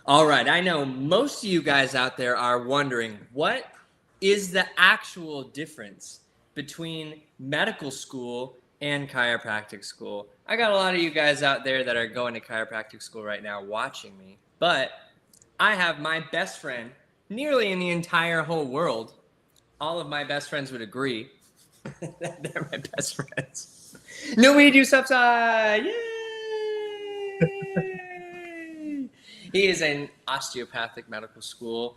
All right, I know most of you guys out there are wondering what is the actual difference between medical school and chiropractic school. I got a lot of you guys out there that are going to chiropractic school right now watching me, but I have my best friend nearly in the entire whole world. All of my best friends would agree that they're my best friends. No weed use upside! Yay! He is in osteopathic medical school,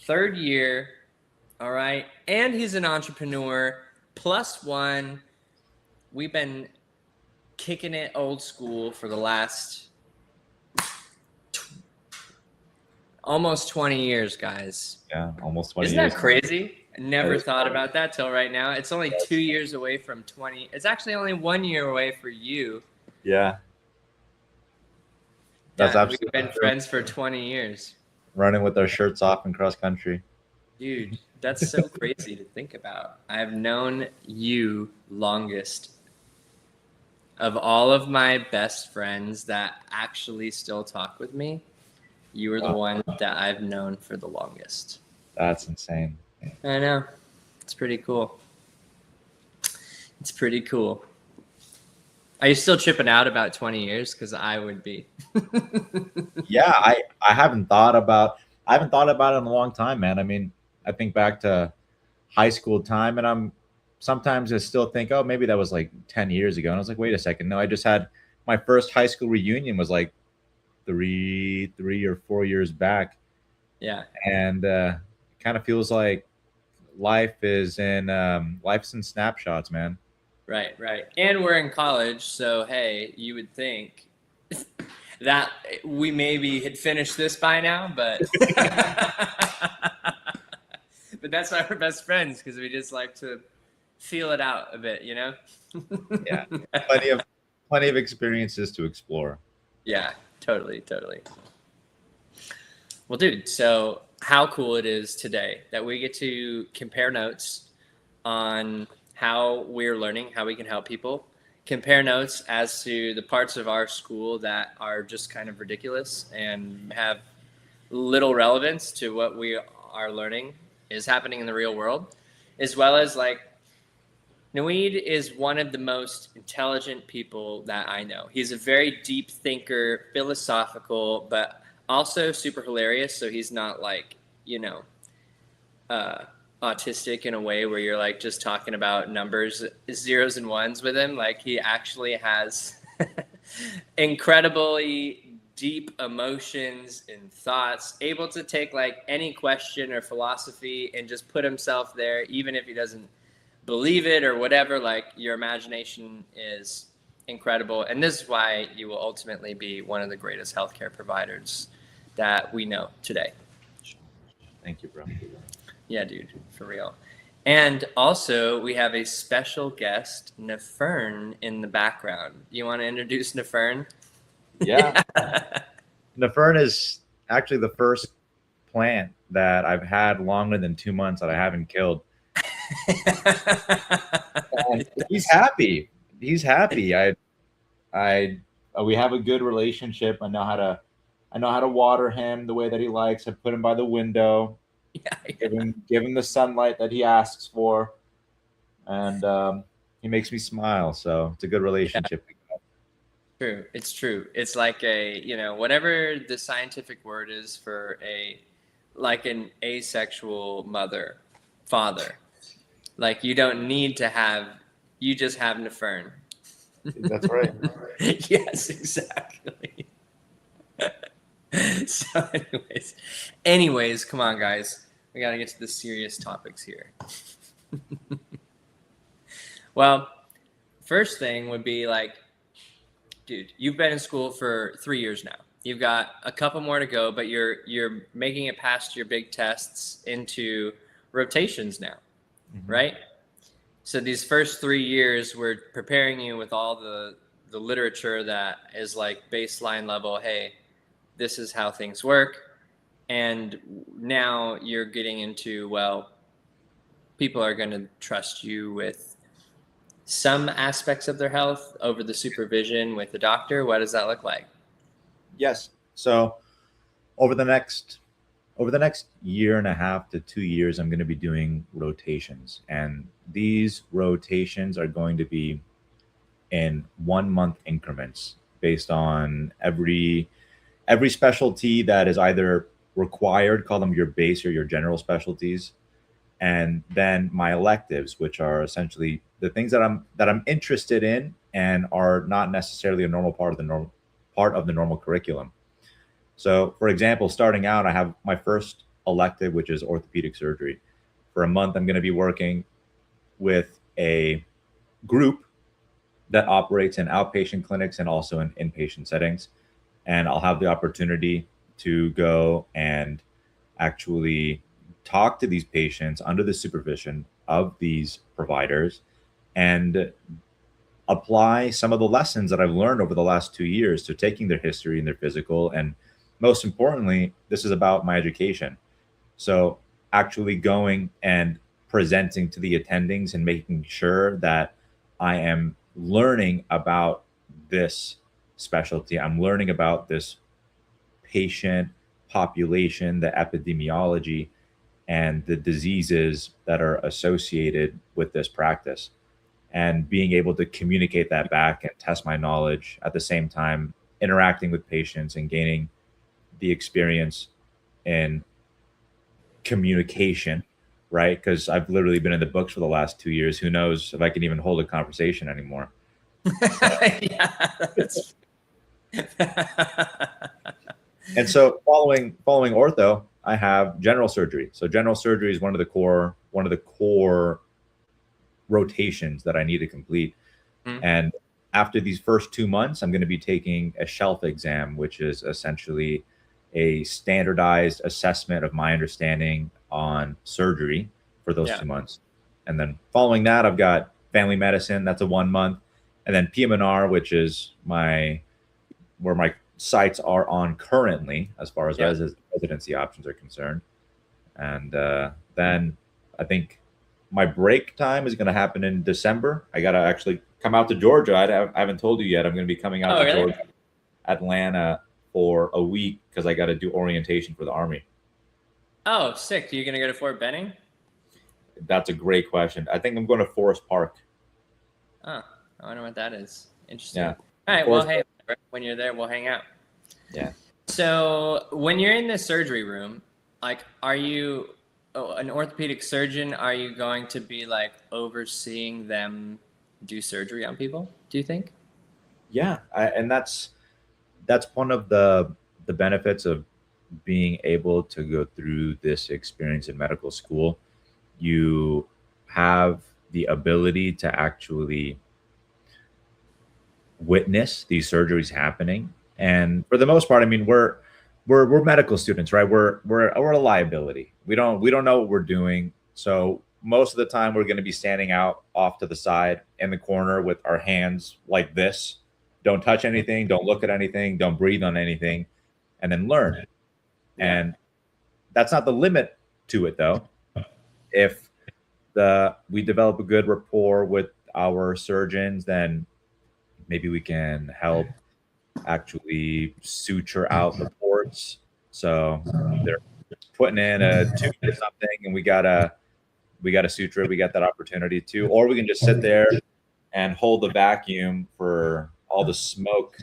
third year, all right? And he's an entrepreneur, plus one. We've been kicking it old school for the last almost 20 years, guys. Yeah, almost 20 Isn't years. that crazy? I never thought crazy. about that till right now. It's only 2 years away from 20. It's actually only 1 year away for you. Yeah. That's That we've absolutely been true. friends for 20 years. Running with our shirts off in cross country. Dude, that's so crazy to think about. I've known you longest. Of all of my best friends that actually still talk with me, you were the one that I've known for the longest. That's insane. I know. It's pretty cool. It's pretty cool. Are you still tripping out about 20 years? Because I would be. Yeah, I haven't thought about it in a long time, man. I mean, I think back to high school time, and sometimes I still think, oh, maybe that was like 10 years ago. And I was like, wait a second. No, I just had my first high school reunion was like three or 4 years back. Yeah. And kind of feels like life's in snapshots, man. Right, right. And we're in college, so hey, you would think that we maybe had finished this by now, but but that's why we're best friends, because we just like to feel it out a bit, you know? Yeah. Plenty of experiences to explore. Yeah, totally. Well, dude, so how cool it is today that we get to compare notes on how we're learning, how we can help people, compare notes as to the parts of our school that are just kind of ridiculous and have little relevance to what we are learning is happening in the real world, as well as like Noid is one of the most intelligent people that I know. He's a very deep thinker, philosophical, but also super hilarious. So he's not like, autistic in a way where you're like just talking about numbers, zeros and ones with him. Like he actually has incredibly deep emotions and thoughts, able to take like any question or philosophy and just put himself there, even if he doesn't believe it or whatever. Like your imagination is incredible. And this is why you will ultimately be one of the greatest healthcare providers that we know today. Thank you, bro. Yeah, dude, for real. And also, we have a special guest, Nefern, in the background. You want to introduce Nefern? Yeah. Nefern is actually the first plant that I've had longer than 2 months that I haven't killed. And he's happy. He's happy. We have a good relationship. I know how to water him the way that he likes. I put him by the window. Yeah. Give him the sunlight that he asks for, and he makes me smile. So it's a good relationship. Yeah. True. It's true. It's like whatever the scientific word is for like an asexual father. Like you don't need to have, you just have Nefern. That's right. Yes, exactly. So anyways, come on, guys. We got to get to the serious topics here. Well, first thing would be like, dude, you've been in school for 3 years now. You've got a couple more to go, but you're making it past your big tests into rotations now, right? So these first 3 years, we're preparing you with all the literature that is like baseline level. Hey, this is how things work. And now you're getting into, well, people are going to trust you with some aspects of their health over the supervision with the doctor. What does that look like? Yes. So over the next year and a half to 2 years, I'm going to be doing rotations, and these rotations are going to be in 1 month increments based on every specialty that is either required, call them your base or your general specialties, and then my electives, which are essentially the things that I'm interested in and are not necessarily a normal part of the normal curriculum. So, for example, starting out, I have my first elective, which is orthopedic surgery. For a month, I'm going to be working with a group that operates in outpatient clinics and also in inpatient settings. And I'll have the opportunity to go and actually talk to these patients under the supervision of these providers and apply some of the lessons that I've learned over the last 2 years to taking their history and their physical. And most importantly, this is about my education. So actually going and presenting to the attendings and making sure that I am learning about this specialty. I'm learning about this patient population, the epidemiology, and the diseases that are associated with this practice, and being able to communicate that back and test my knowledge at the same time, interacting with patients and gaining the experience in communication, right? Because I've literally been in the books for the last 2 years. Who knows if I can even hold a conversation anymore? So, Yeah, that's and so following ortho, I have general surgery. So general surgery is one of the core rotations that I need to complete. Mhm. And after these first 2 months, I'm going to be taking a shelf exam, which is essentially a standardized assessment of my understanding on surgery for those Yeah. 2 months. And then following that, I've got family medicine. That's a 1 month. And then PM&R, which is where my sites are on currently as far as Yeah. residency options are concerned. And then I think my break time is going to happen in December. I got to actually come out to Georgia. I haven't told you yet. I'm going to be coming out Oh, to really? Georgia, Atlanta for a week because I got to do orientation for the Army. Oh, sick. You're gonna go to Fort Benning? That's a great question. I think I'm going to Forest Park. Oh, I wonder what that is. Interesting. Yeah. All right. Well, Forest hey, Park. when you're there, we'll hang out. Yeah. So, when you're in the surgery room, like, are you an orthopedic surgeon? Are you going to be like overseeing them do surgery on people? Do you think? Yeah. And that's one of the benefits of being able to go through this experience in medical school. You have the ability to actually witness these surgeries happening. And for the most part, I mean, we're medical students, right? We're a liability. We don't know what we're doing. So most of the time we're going to be standing out off to the side in the corner with our hands like this. Don't touch anything, don't look at anything, don't breathe on anything, and then learn. Yeah. And that's not the limit to it though. If the we develop a good rapport with our surgeons, then maybe we can help actually suture out the ports. So they're putting in a tube or something, and we gotta suture it. We got that opportunity too, or we can just sit there and hold the vacuum for all the smoke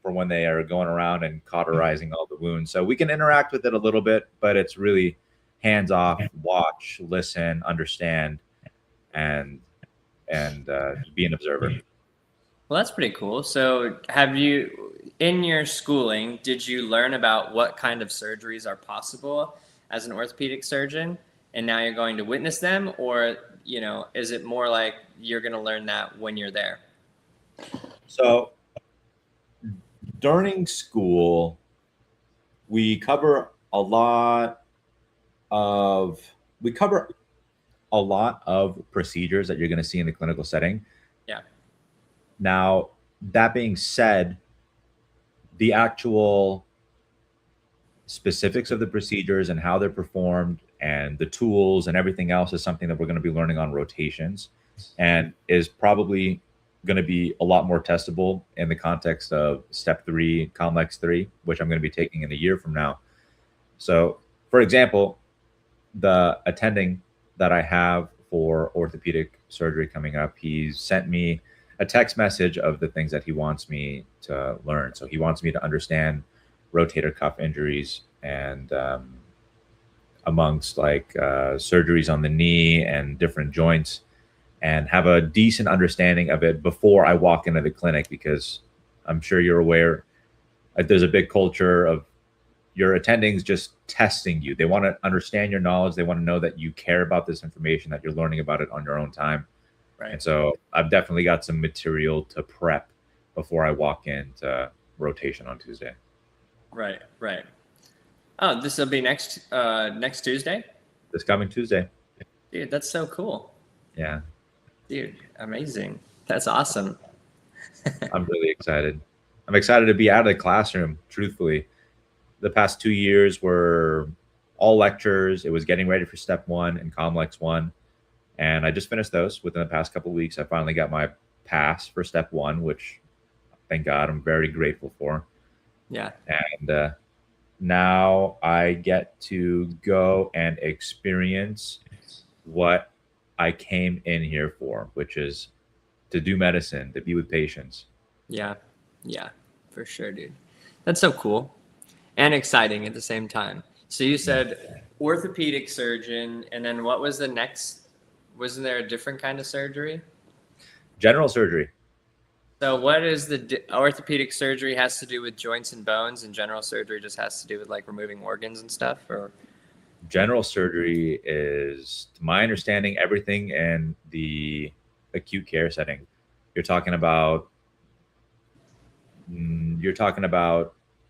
for when they are going around and cauterizing all the wounds. So we can interact with it a little bit, but it's really hands off, watch, listen, understand, and be an observer. Well, that's pretty cool. So, have you, in your schooling, did you learn about what kind of surgeries are possible as an orthopedic surgeon, and now you're going to witness them, or is it more like you're going to learn that when you're there? So during school, we cover a lot of we cover a lot of procedures that you're going to see in the clinical setting. Yeah. Now, that being said, the actual specifics of the procedures and how they're performed and the tools and everything else is something that we're going to be learning on rotations, and is probably going to be a lot more testable in the context of step 3, complex 3, which I'm going to be taking in a year from now. So, for example, the attending that I have for orthopedic surgery coming up, he sent me a text message of the things that he wants me to learn. So he wants me to understand rotator cuff injuries and amongst like surgeries on the knee and different joints, and have a decent understanding of it before I walk into the clinic, because I'm sure you're aware there's a big culture of your attendings just testing you. They want to understand your knowledge. They want to know that you care about this information, that you're learning about it on your own time. Right. And so I've definitely got some material to prep before I walk into rotation on Tuesday. Right. Right. Oh, this will be next Tuesday? This coming Tuesday. Dude, that's so cool. Yeah. Dude, amazing. That's awesome. I'm really excited. I'm excited to be out of the classroom, truthfully. The past 2 years were all lectures. It was getting ready for step 1 and Comlex 1. And I just finished those within the past couple of weeks. I finally got my pass for step 1, which thank God I'm very grateful for. Yeah. And now I get to go and experience what I came in here for, which is to do medicine, to be with patients. Yeah. Yeah, for sure, dude. That's so cool and exciting at the same time. So you said orthopedic surgeon, and then what was the next? Wasn't there a different kind of surgery? General surgery. So what is orthopedic surgery has to do with joints and bones, and general surgery just has to do with like removing organs and stuff? Or General surgery is, to my understanding, everything in the acute care setting. You're talking about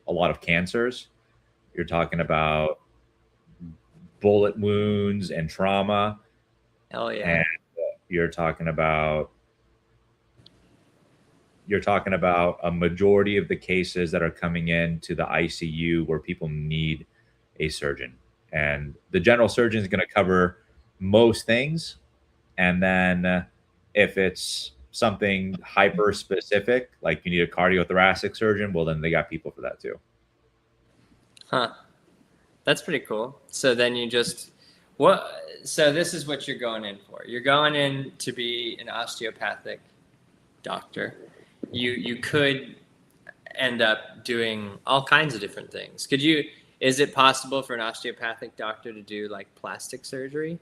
a lot of cancers. You're talking about bullet wounds and trauma. hell yeah. And you're talking about a majority of the cases that are coming into the ICU where people need a surgeon. And the general surgeon is going to cover most things. And then if it's something hyper specific, like you need a cardiothoracic surgeon, well, then they got people for that too. Huh. That's pretty cool. So then so this is what you're going in for. You're going in to be an osteopathic doctor. You could end up doing all kinds of different things. Is it possible for an osteopathic doctor to do like plastic surgery?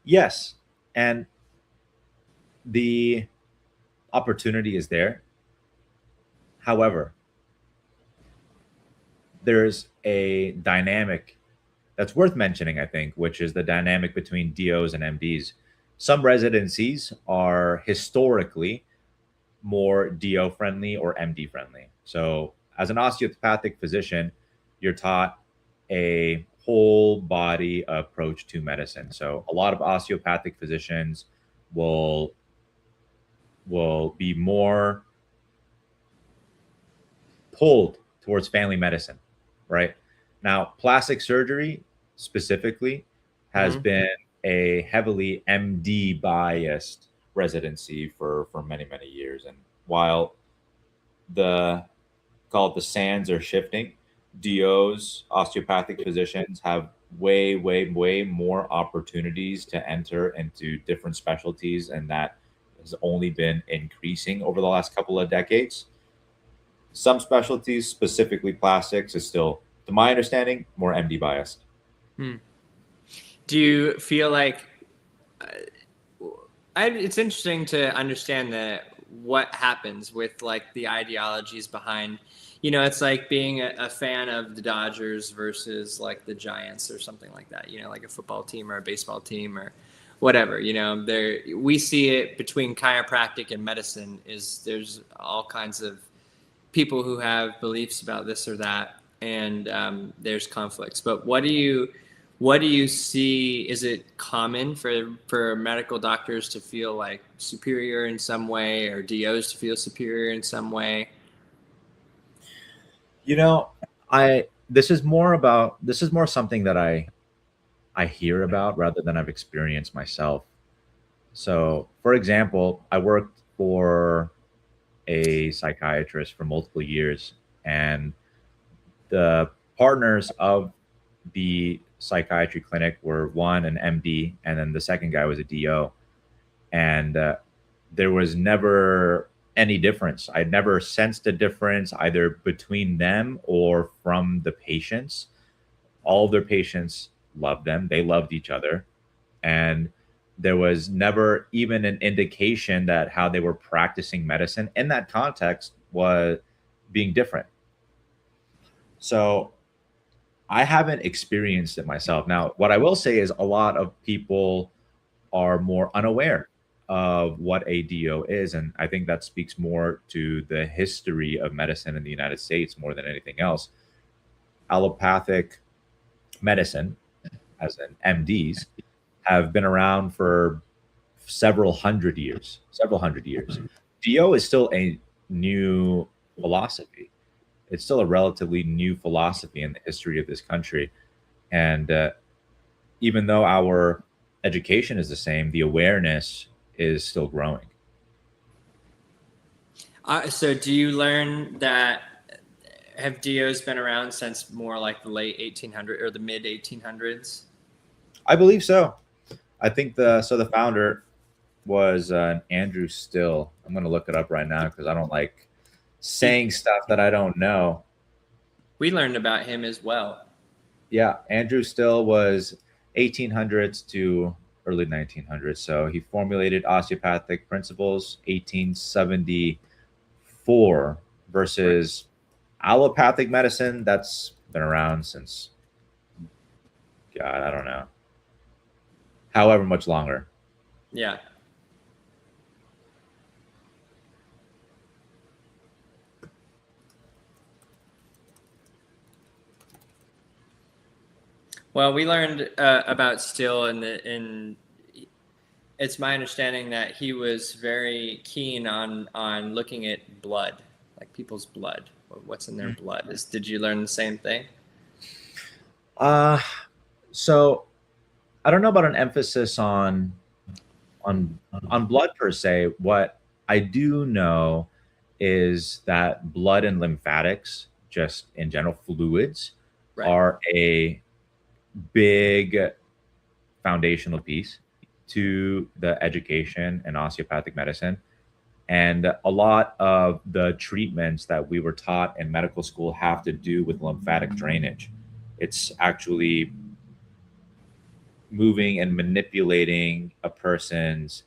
Yes. And the opportunity is there. However, there's a dynamic that's worth mentioning, I think, which is the dynamic between DOs and MDs. Some residencies are historically more DO friendly or MD friendly. So, as an osteopathic physician, you're taught a whole body approach to medicine. So, a lot of osteopathic physicians will be more pulled towards family medicine, right? Now, plastic surgery specifically has been a heavily MD biased residency for many, many years. And while the sands are shifting, DOs, osteopathic physicians have way, way, way more opportunities to enter into different specialties, and that has only been increasing over the last couple of decades. Some specialties, specifically plastics, is still, to my understanding, more MD biased. Do you feel like it's interesting to understand what happens with like the ideologies behind, it's like being a fan of the Dodgers versus like the Giants or something like that, like a football team or a baseball team or whatever, we see it between chiropractic and medicine there's all kinds of people who have beliefs about this or that, and there's conflicts. But what do you see? Is it common for medical doctors to feel like superior in some way, or DOs to feel superior in some way? This is more something that I hear about rather than I've experienced myself. So, for example, I worked for a psychiatrist for multiple years, and the partners of the psychiatry clinic were one an MD, and then the second guy was a DO, and there was never any difference. I never sensed a difference either between them or from the patients. All of their patients loved them. They loved each other. And there was never even an indication that how they were practicing medicine in that context was being different. So I haven't experienced it myself. Now, what I will say is a lot of people are more unaware of what a DO is. And I think that speaks more to the history of medicine in the United States more than anything else. Allopathic medicine, as in MDs, have been around for several hundred years. Several hundred years. DO is still a new philosophy. It's still a relatively new philosophy in the history of this country. And even though our education is the same, the awareness is still growing. So do you learn that have DOs been around since more like the late 1800s or the mid 1800s? I believe so. I think the founder was Andrew Still. I'm going to look it up right now because I don't like saying stuff that I don't know. We learned about him as well. Yeah, Andrew Still was 1800s to early 1900s. So he formulated osteopathic principles 1874 versus allopathic medicine that's been around since, God, I don't know, however much longer. Yeah. Well, we learned about Still in it's my understanding that he was very keen on looking at blood, like people's blood, what's in their blood. Did you learn the same thing? So I don't know about an emphasis on blood per se. What I do know is that blood and lymphatics, just in general, fluids, Right. are a big foundational piece to the education in osteopathic medicine. And a lot of the treatments that we were taught in medical school have to do with lymphatic drainage. It's actually moving and manipulating a person's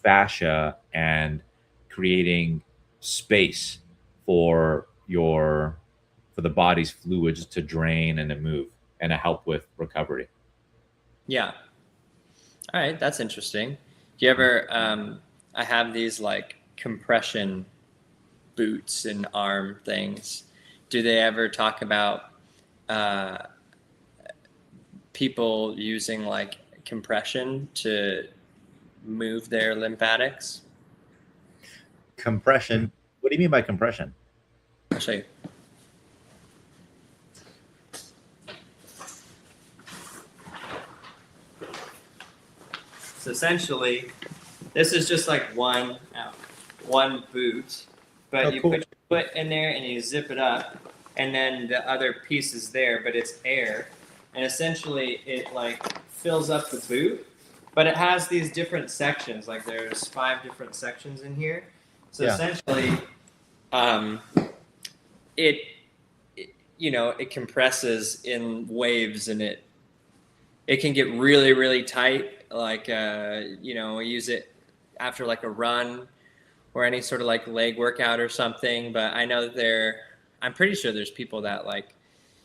fascia and creating space for the body's fluids to drain and to move and to help with recovery. Yeah. All right, that's interesting. Do you ever I have these like compression boots and arm things. Do they ever talk about people using like compression to move their lymphatics? Compression? What do you mean by compression? I'll show you. So essentially, this is just like one boot, but you put your foot in there and you zip it up, and then the other piece is there, but it's air, and essentially it like fills up the boot, but it has these different sections. Like there's 5 different sections in here. So essentially, it it compresses in waves, and it can get really, really tight. Like, we use it after like a run or any sort of like leg workout or something. But I know that I'm pretty sure there's people that like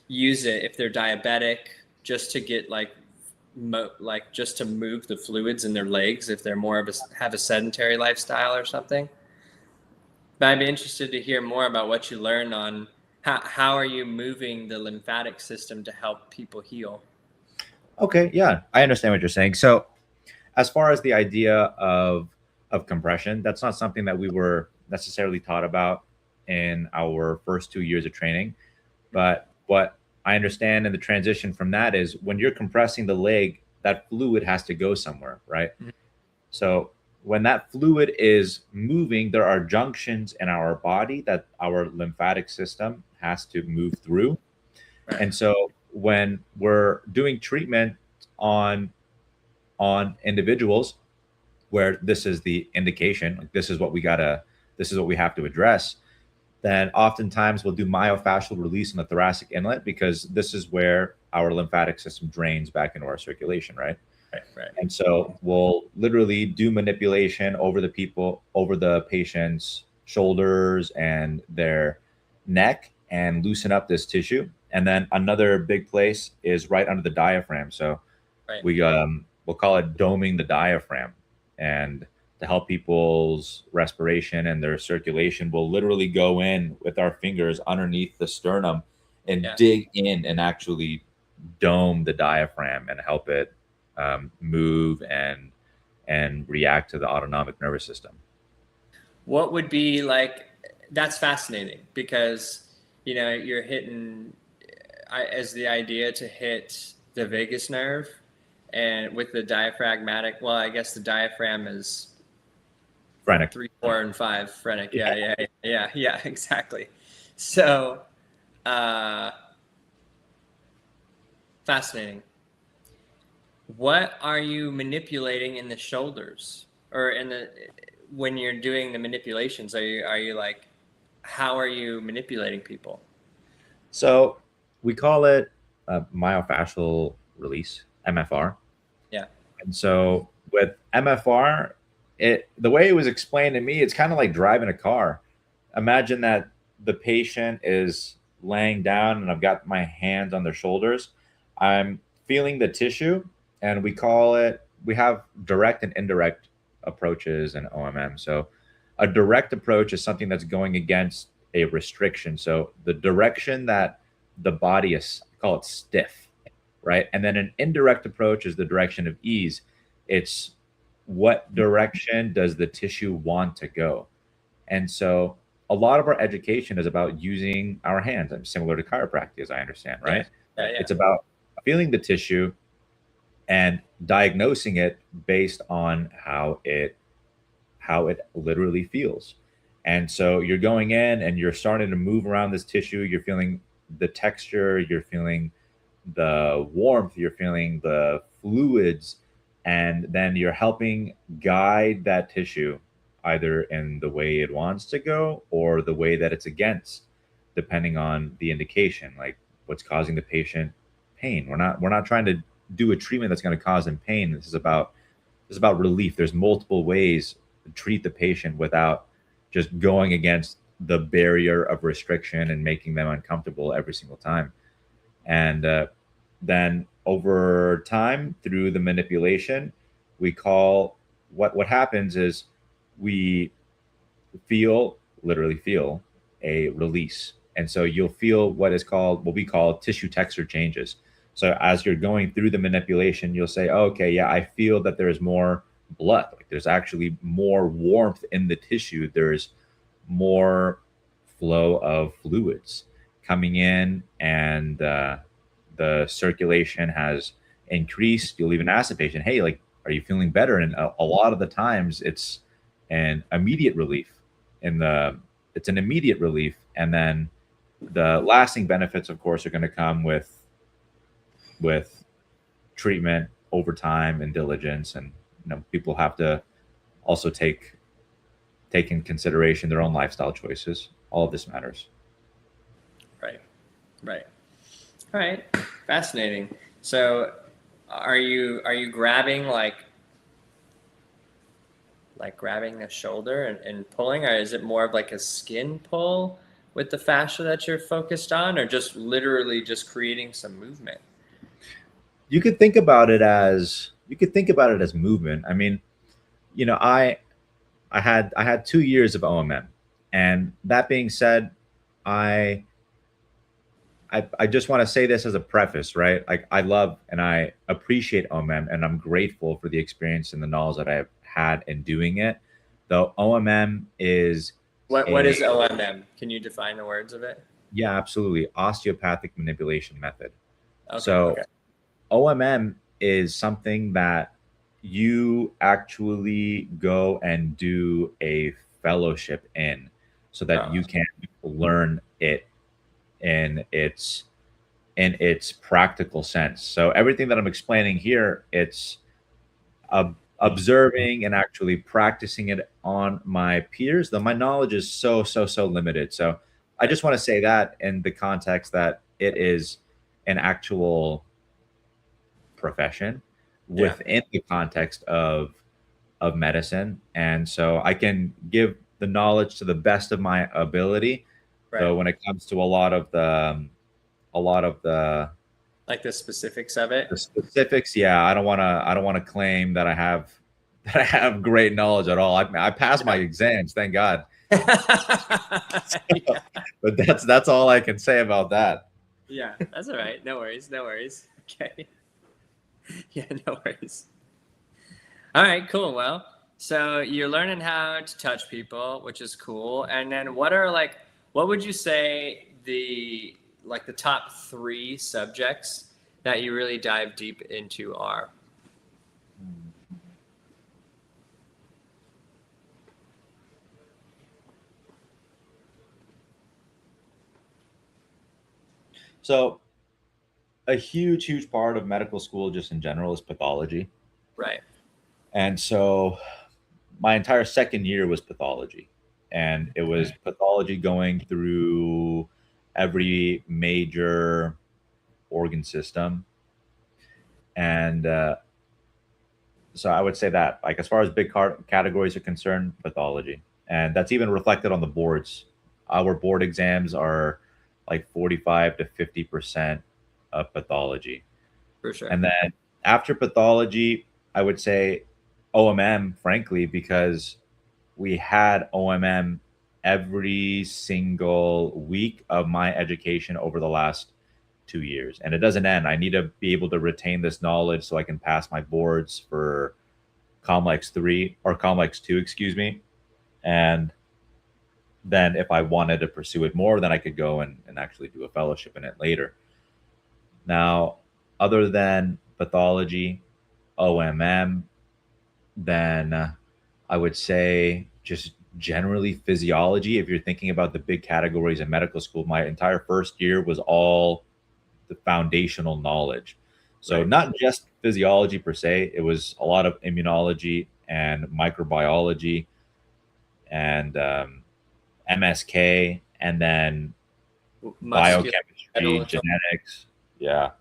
use it if they're diabetic, just to get just to move the fluids in their legs if they're have a sedentary lifestyle or something. But I'd be interested to hear more about what you learned on how are you moving the lymphatic system to help people heal. Okay, yeah, I understand what you're saying. So as far as the idea of compression, that's not something that we were necessarily taught about in our first 2 years of training. But what I understand in the transition from that is when you're compressing the leg, that fluid has to go somewhere, right? Mm-hmm. So when that fluid is moving, there are junctions in our body that our lymphatic system has to move through. Right. And so when we're doing treatment on individuals where this is the indication, like this is what we have to address, then oftentimes we'll do myofascial release in the thoracic inlet because this is where our lymphatic system drains back into our circulation, right? Right. Right. And so we'll literally do manipulation over the patient's shoulders and their neck and loosen up this tissue. And then another big place is right under the diaphragm. So Right. we'll call it doming the diaphragm. And to help people's respiration and their circulation, we'll literally go in with our fingers underneath the sternum and Yeah. dig in and actually dome the diaphragm and help it move and react to the autonomic nervous system. What would be like? That's fascinating because you're hitting as the idea to hit the vagus nerve, and with the diaphragmatic. Well, I guess the diaphragm is Phrenic. 3, 4, and 5 phrenic. Yeah. Exactly. So, uh, fascinating. What are you manipulating in the shoulders or in the when you're doing the manipulations? Are you like, how are you manipulating people? So we call it myofascial release, MFR. Yeah. And so with MFR, the way it was explained to me, it's kind of like driving a car. Imagine that the patient is laying down and I've got my hands on their shoulders. I'm feeling the tissue, and we have direct and indirect approaches in OMM. So a direct approach is something that's going against a restriction. So the direction that the body is, call it stiff, right? And then an indirect approach is the direction of ease. It's what direction does the tissue want to go? And so a lot of our education is about using our hands, and similar to chiropractic, as I understand, right? Yeah. It's about feeling the tissue and diagnosing it based on how it literally feels. And so you're going in and you're starting to move around this tissue. You're feeling the texture, you're feeling the warmth, you're feeling the fluids, and then you're helping guide that tissue either in the way it wants to go or the way that it's against, depending on the indication, like what's causing the patient pain. We're not trying to do a treatment that's going to cause them pain. This is about relief. There's multiple ways to treat the patient without just going against the barrier of restriction and making them uncomfortable every single time. And then over time, through the manipulation, we call what happens is we literally feel a release. And so you'll feel what we call tissue texture changes. So as you're going through the manipulation, you'll say, oh, okay, yeah, I feel that there's more blood. Like there's actually more warmth in the tissue. There's more flow of fluids coming in, and the circulation has increased. You'll even ask the patient, hey, like, are you feeling better? And a lot of the times it's an immediate relief. It's an immediate relief. And then the lasting benefits, of course, are going to come with treatment over time and diligence. And people have to also take in consideration their own lifestyle choices. All of this matters. Right. All right. Fascinating. So are you grabbing like grabbing the shoulder and pulling, or is it more of like a skin pull with the fascia that you're focused on, or just literally just creating some movement? You could think about it as movement. I mean, I had 2 years of OMM, and that being said, I just want to say this as a preface, right? Like I love and I appreciate OMM, and I'm grateful for the experience and the knowledge that I've had in doing it. Though OMM is what is OMM? Can you define the words of it? Yeah, absolutely, osteopathic manipulation method. Okay, So okay. OMM is something that you actually go and do a fellowship in so that you can learn it in its in its practical sense. So everything that I'm explaining here, it's observing and actually practicing it on my peers, though my knowledge is so limited. So I Right. just want to say that in the context that it is an actual profession Yeah. within the context of medicine, and so I can give the knowledge to the best of my ability. Right. Though when it comes to a lot of Like the specifics of it. the specifics, yeah, I don't want to claim that I have that I have great knowledge at all. I passed my exams, thank God. Yeah. But that's all I can say about that. Yeah. That's all right. No worries. No worries. Okay. Yeah. No worries. All right. Cool. Well, so you're learning how to touch people, which is cool. And then what would you say the top three subjects that you really dive deep into are? So a huge part of medical school just in general is pathology. Right. And so my entire second year was pathology. And it was pathology going through every major organ system. And so I would say that, like, as far as big categories are concerned, pathology. And that's even reflected on the boards. Our board exams are like 45 to 50% of pathology. For sure. And then after pathology, I would say OMM, frankly, because we had OMM every single week of my education over the last 2 years. And it doesn't end. I need to be able to retain this knowledge so I can pass my boards for Comlex 3 or Comlex 2, excuse me. And then if I wanted to pursue it more, then I could go and actually do a fellowship in it later. Now, other than pathology, OMM, then I would say just generally physiology. If you're thinking about the big categories in medical school, my entire first year was all the foundational knowledge. So Right. not just physiology per se, it was a lot of immunology and microbiology and MSK, and then biochemistry, Musculoskeletal. genetics. Yeah.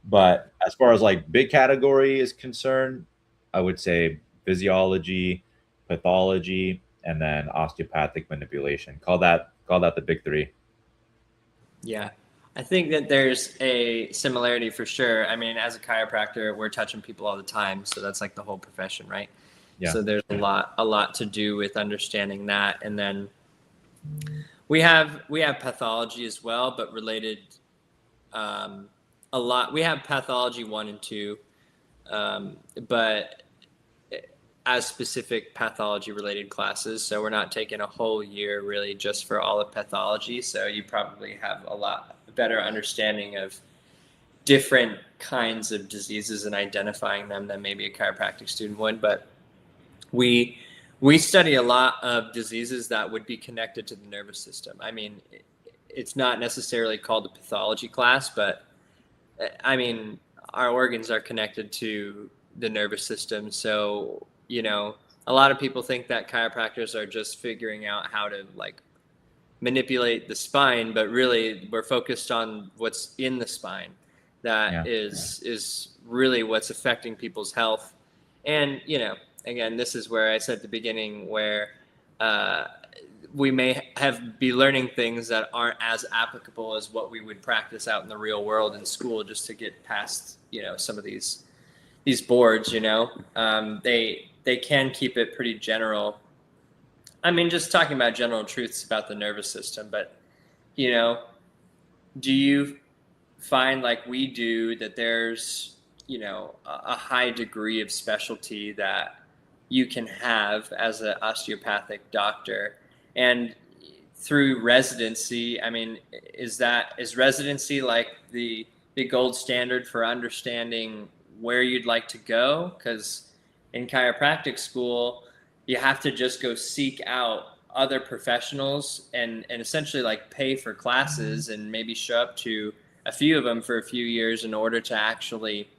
But as far as like big category is concerned, I would say physiology, pathology, and then osteopathic manipulation. Call that the big three. Yeah. I think that there's a similarity for sure. I mean, as a chiropractor, we're touching people all the time, so that's like the whole profession, right? Yeah. So there's a lot to do with understanding that. And then we have pathology as well, but related a lot. We have pathology 1 and 2, but as specific pathology related classes. So we're not taking a whole year really just for all of pathology. So you probably have a lot better understanding of different kinds of diseases and identifying them than maybe a chiropractic student would. But we we study a lot of diseases that would be connected to the nervous system. I mean, it's not necessarily called a pathology class, but I mean, our organs are connected to the nervous system. So, a lot of people think that chiropractors are just figuring out how to like manipulate the spine, but really we're focused on what's in the spine. That Yeah. is really what's affecting people's health. And, again, this is where I said at the beginning where uh, we may be learning things that aren't as applicable as what we would practice out in the real world in school just to get past, some of these boards, they can keep it pretty general. I mean, just talking about general truths about the nervous system, but, you know, do you find like we do that there's, a high degree of specialty that you can have as an osteopathic doctor? And through residency, I mean, is residency like the gold standard for understanding where you'd like to go? Because in chiropractic school, you have to just go seek out other professionals and essentially like pay for classes and maybe show up to a few of them for a few years in order to actually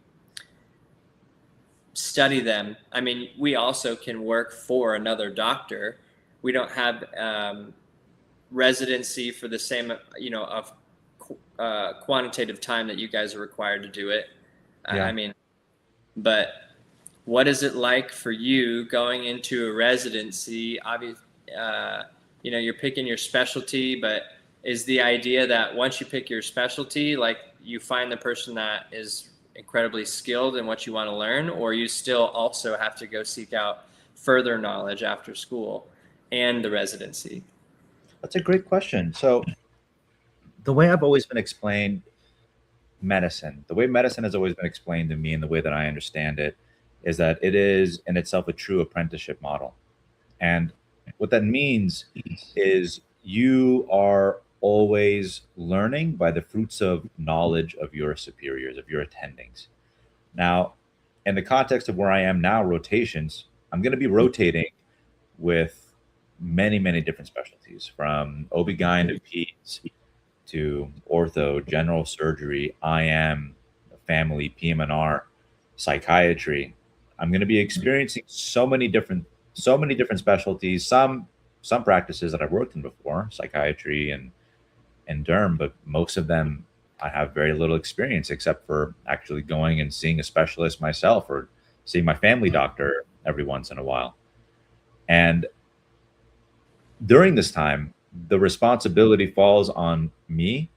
study them. I mean, we also can work for another doctor. We don't have residency for the same, of quantitative time that you guys are required to do it. Yeah. I mean, but what is it like for you going into a residency? Obviously, you're picking your specialty, but is the idea that once you pick your specialty, like you find the person that is incredibly skilled in what you want to learn, or you still also have to go seek out further knowledge after school and the residency? That's a great question. So the way I've always been explained medicine, the way medicine has always been explained to me and the way that I understand it is that it is in itself a true apprenticeship model. And what that means is you are always learning by the fruits of knowledge of your superiors, of your attendings. Now, in the context of where I am now, rotations, I'm going to be rotating with many, many different specialties from OB-GYN to peds to ortho, general surgery, IM, family, PM&R, psychiatry. I'm going to be experiencing so many different specialties, some practices that I've worked in before, psychiatry and derm, but most of them I have very little experience except for actually going and seeing a specialist myself or seeing my family doctor every once in a while. And during this time, the responsibility falls on me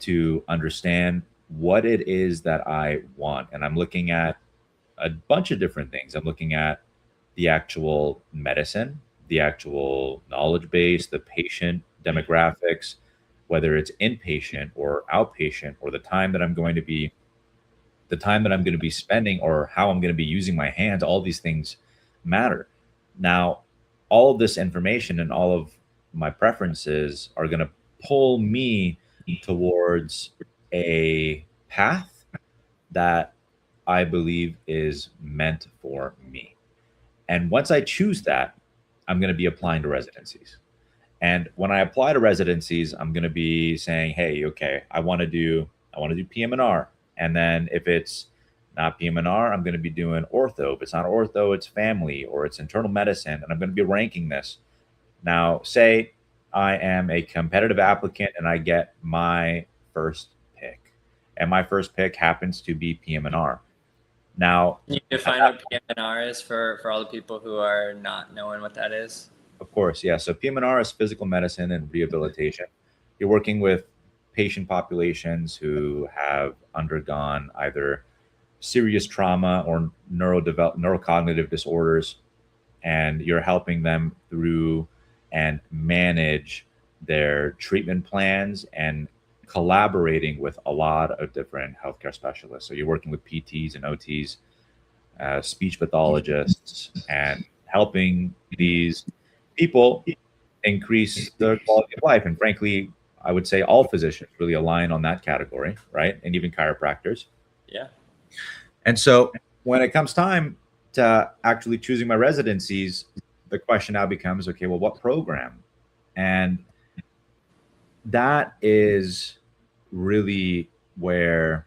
to understand what it is that I want. And I'm looking at a bunch of different things. I'm looking at the actual medicine, the actual knowledge base, the patient demographics, whether it's inpatient or outpatient, or the time that I'm going to be spending or how I'm going to be using my hands. All these things matter. Now, all of this information and all of my preferences are going to pull me towards a path that I believe is meant for me. And once I choose that, I'm going to be applying to residencies. And when I apply to residencies, I'm going to be saying, "Hey, okay, I want to do PM&R." And then if it's not PM&R, I'm going to be doing ortho. If it's not ortho, it's family or it's internal medicine, and I'm going to be ranking this. Now, say I am a competitive applicant and I get my first pick, and my first pick happens to be PM&R. Now, Can you define what PM&R is for all the people who are not knowing what that is? of course, yeah. So PM&R is physical medicine and rehabilitation. You're working with patient populations who have undergone either serious trauma or neurocognitive disorders, and you're helping them through and manage their treatment plans and collaborating with a lot of different healthcare specialists. So you're working with PTs and OTs, speech pathologists, and helping these people increase their quality of life. And frankly, I would say all physicians really align on that category, right? And even chiropractors. Yeah. And so when it comes time to actually choosing my residencies, the question now becomes, okay, well, what program? And that is really where,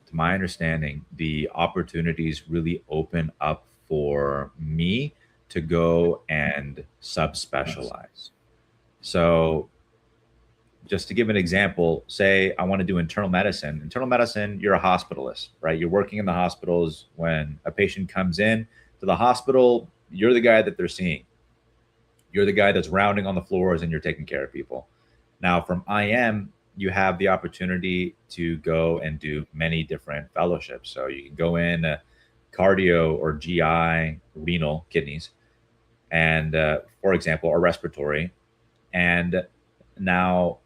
to my understanding, the opportunities really open up for me to go and subspecialize. So just to give an example, say I want to do internal medicine. Internal medicine, you're a hospitalist, right? You're working in the hospitals. When a patient comes in to the hospital, you're the guy that they're seeing. You're the guy that's rounding on the floors and you're taking care of people. Now, from IM, you have the opportunity to go and do many different fellowships. So you can go in cardio or GI, renal, kidneys, and for example, or respiratory. And now,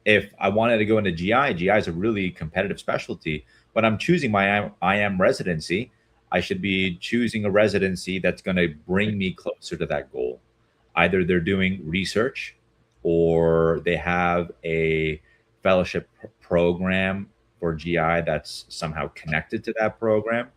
if I wanted to go into GI is a really competitive specialty. When I'm choosing my IM residency, I should be choosing a residency that's going to bring me closer to that goal. Either they're doing research or they have a fellowship program for GI that's somehow connected to that program.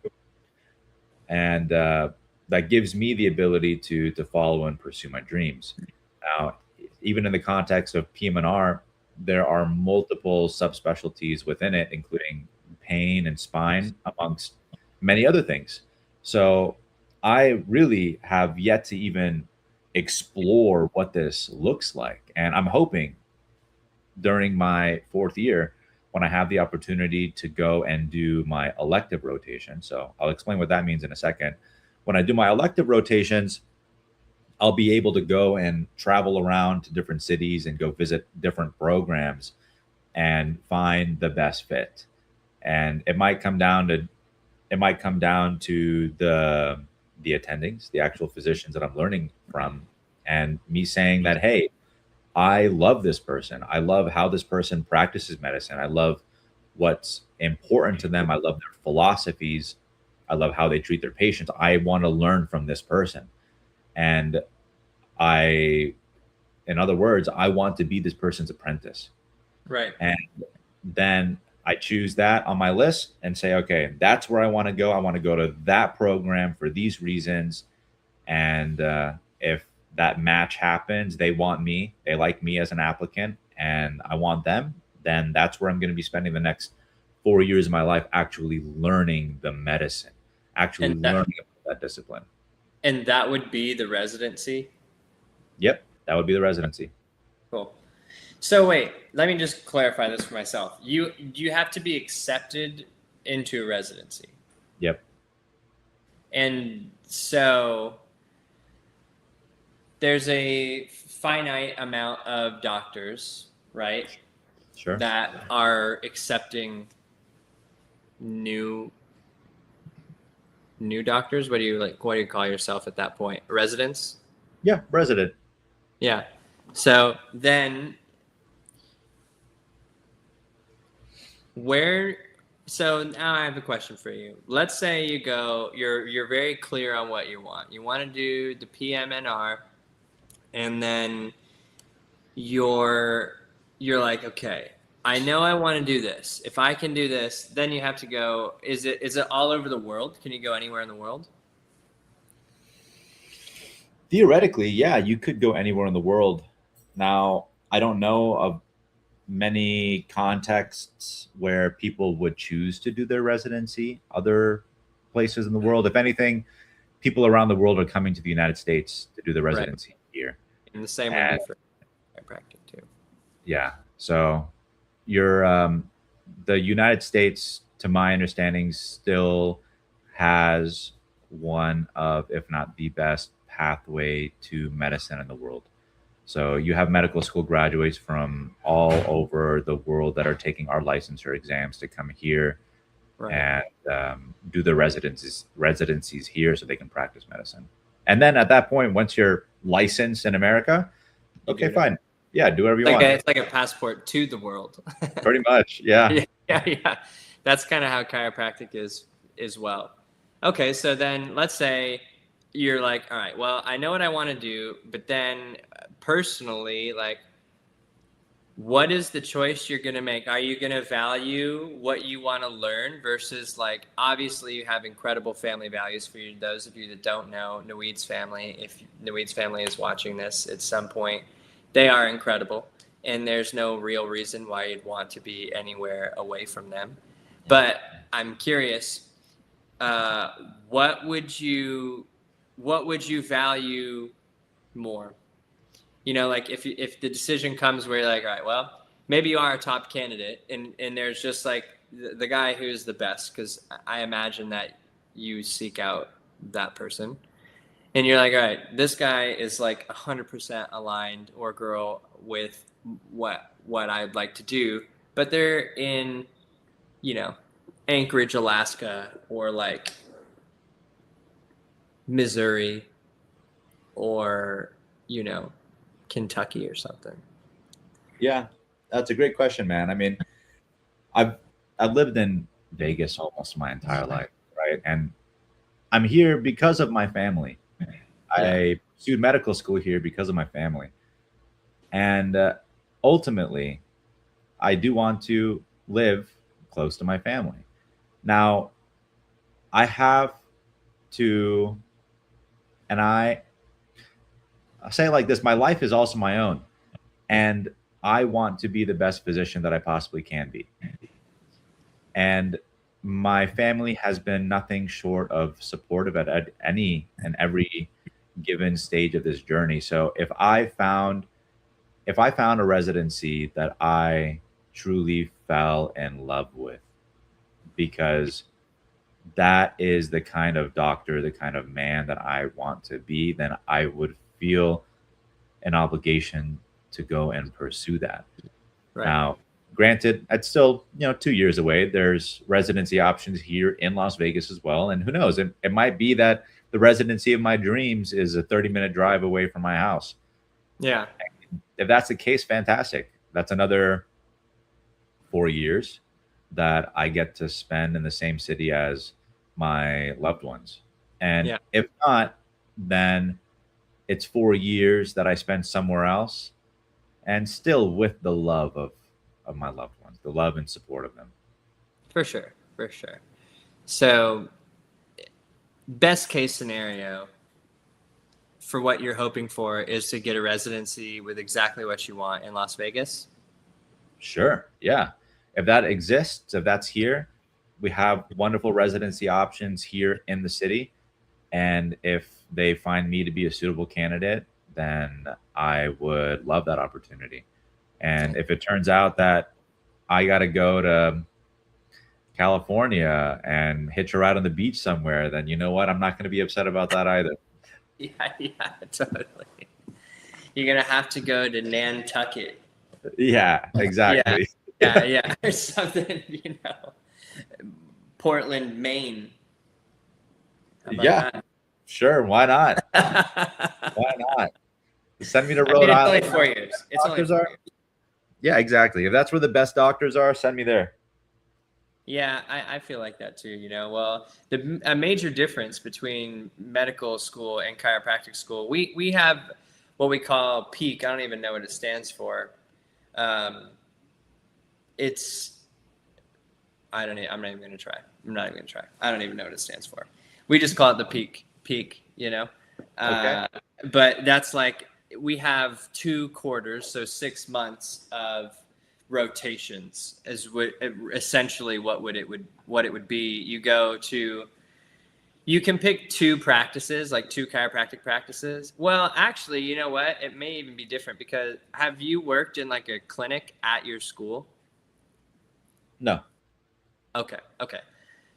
And that gives me the ability to follow and pursue my dreams. Now, even in the context of PM&R, there are multiple subspecialties within it, including pain and spine, amongst many other things. So I really have yet to even explore what this looks like. And I'm hoping during my fourth year, when I have the opportunity to go and do my elective rotation. So I'll explain what that means in a second. When I do my elective rotations, I'll be able to go and travel around to different cities and go visit different programs and find the best fit. And it might come down to the attendings, the actual physicians that I'm learning from, and me saying that, hey, I love this person. I love how this person practices medicine. I love what's important to them. I love their philosophies. I love how they treat their patients. I want to learn from this person. And I, in other words, I want to be this person's apprentice. Right. And then I choose that on my list and say, okay, that's where I want to go. I want to go to that program for these reasons. And if that match happens, they want me, they like me as an applicant, and I want them, then that's where I'm going to be spending the next 4 years of my life actually learning the medicine, actually And that, learning about that discipline. and that would be the residency. Yep, that would be the residency. Cool. So wait, let me just clarify this for myself. You have to be accepted into a residency. Yep. And so there's a finite amount of doctors, right? Sure. That are accepting new doctors. What do you call yourself at that point? Residents? Yeah, resident. Yeah. So then so now I have a question for you. Let's say you're very clear on what you want. You want to do the PMNR, and then you're like, okay, I know I want to do this. If I can do this, then you have to go. Is it all over the world? Can you go anywhere in the world? Theoretically, yeah, you could go anywhere in the world. Now, I don't know of many contexts where people would choose to do their residency other places in the world. If anything, people around the world are coming to the United States to do the residency here. And the same would And be for chiropractic too. yeah, so you're the United States, to my understanding, still has one of, if not the best pathway to medicine in the world. So you have medical school graduates from all over the world that are taking our licensure exams to come here Right. and do their residencies here so they can practice medicine. And then at that point, once you're licensed in America, You do okay, it. fine. Yeah, do whatever you want. It's like a passport to the world. Pretty much, yeah. Yeah. That's kind of how chiropractic is as well. Okay, so then let's say you're like, all right, well, I know what I want to do, but then personally, like, what is the choice you're going to make? Are you going to value what you want to learn versus, like, obviously you have incredible family values. For you, those of you that don't know Naweed's family, if Naweed's family is watching this at some point, they are incredible, and there's no real reason why you'd want to be anywhere away from them. But I'm curious, what would you value more? You know, like if the decision comes where you're like, all right, well, maybe you are a top candidate, and there's just like the guy who's the best, because I imagine that you seek out that person, and you're like, all right, this guy is like 100% aligned, or girl, with what I'd like to do, but they're in, you know, Anchorage, Alaska, or like Missouri, or, you know, Kentucky or something. Yeah, that's a great question, man. I mean, I've lived in Vegas almost my entire life, right? And I'm here because of my family. I pursued medical school here because of my family. And ultimately, I do want to live close to my family. Now, I have to, and I say it like this, my life is also my own. And I want to be the best physician that I possibly can be. And my family has been nothing short of supportive at any and every given stage of this journey. So if I found a residency that I truly fell in love with, because that is the kind of doctor, the kind of man that I want to be, then I would feel an obligation to go and pursue that. Right. Now, granted, it's still 2 years away. There's residency options here in Las Vegas as well, and who knows? It might be that the residency of my dreams is a 30-minute drive away from my house. Yeah. If that's the case, fantastic. That's another 4 years that I get to spend in the same city as my loved ones. And Yeah. if not, then it's 4 years that I spend somewhere else and still with the love of my loved ones, the love and support of them. For sure. For sure. So, best case scenario for what you're hoping for is to get a residency with exactly what you want in Las Vegas. Sure. Yeah. If that exists, if that's here, we have wonderful residency options here in the city. And if they find me to be a suitable candidate, then I would love that opportunity. And if it turns out that I got to go to California and hitch a ride on the beach somewhere, then you know what? I'm not going to be upset about that either. Yeah, yeah, totally. You're gonna have to go to Nantucket. Yeah, exactly. Yeah, or something. Portland, Maine. How about Yeah, sure. Why not? that? Why not? Send me to I Rhode mean, it's Island. only 4 years. It's only Doctors 4 are. years. Yeah, exactly. If that's where the best doctors are, send me there. Yeah, I feel like that too. Well, a major difference between medical school and chiropractic school, we have what we call PEAK. I don't even know what it stands for. It's I'm not even gonna try. I'm not even gonna try. I don't even know what it stands for. We just call it the PEAK. Okay. But that's like we have 2 quarters, so 6 months of rotations is what essentially what it would be. You can pick 2 practices, like 2 chiropractic practices. Well, actually, you know what? It may even be different, because have you worked in like a clinic at your school? No. Okay.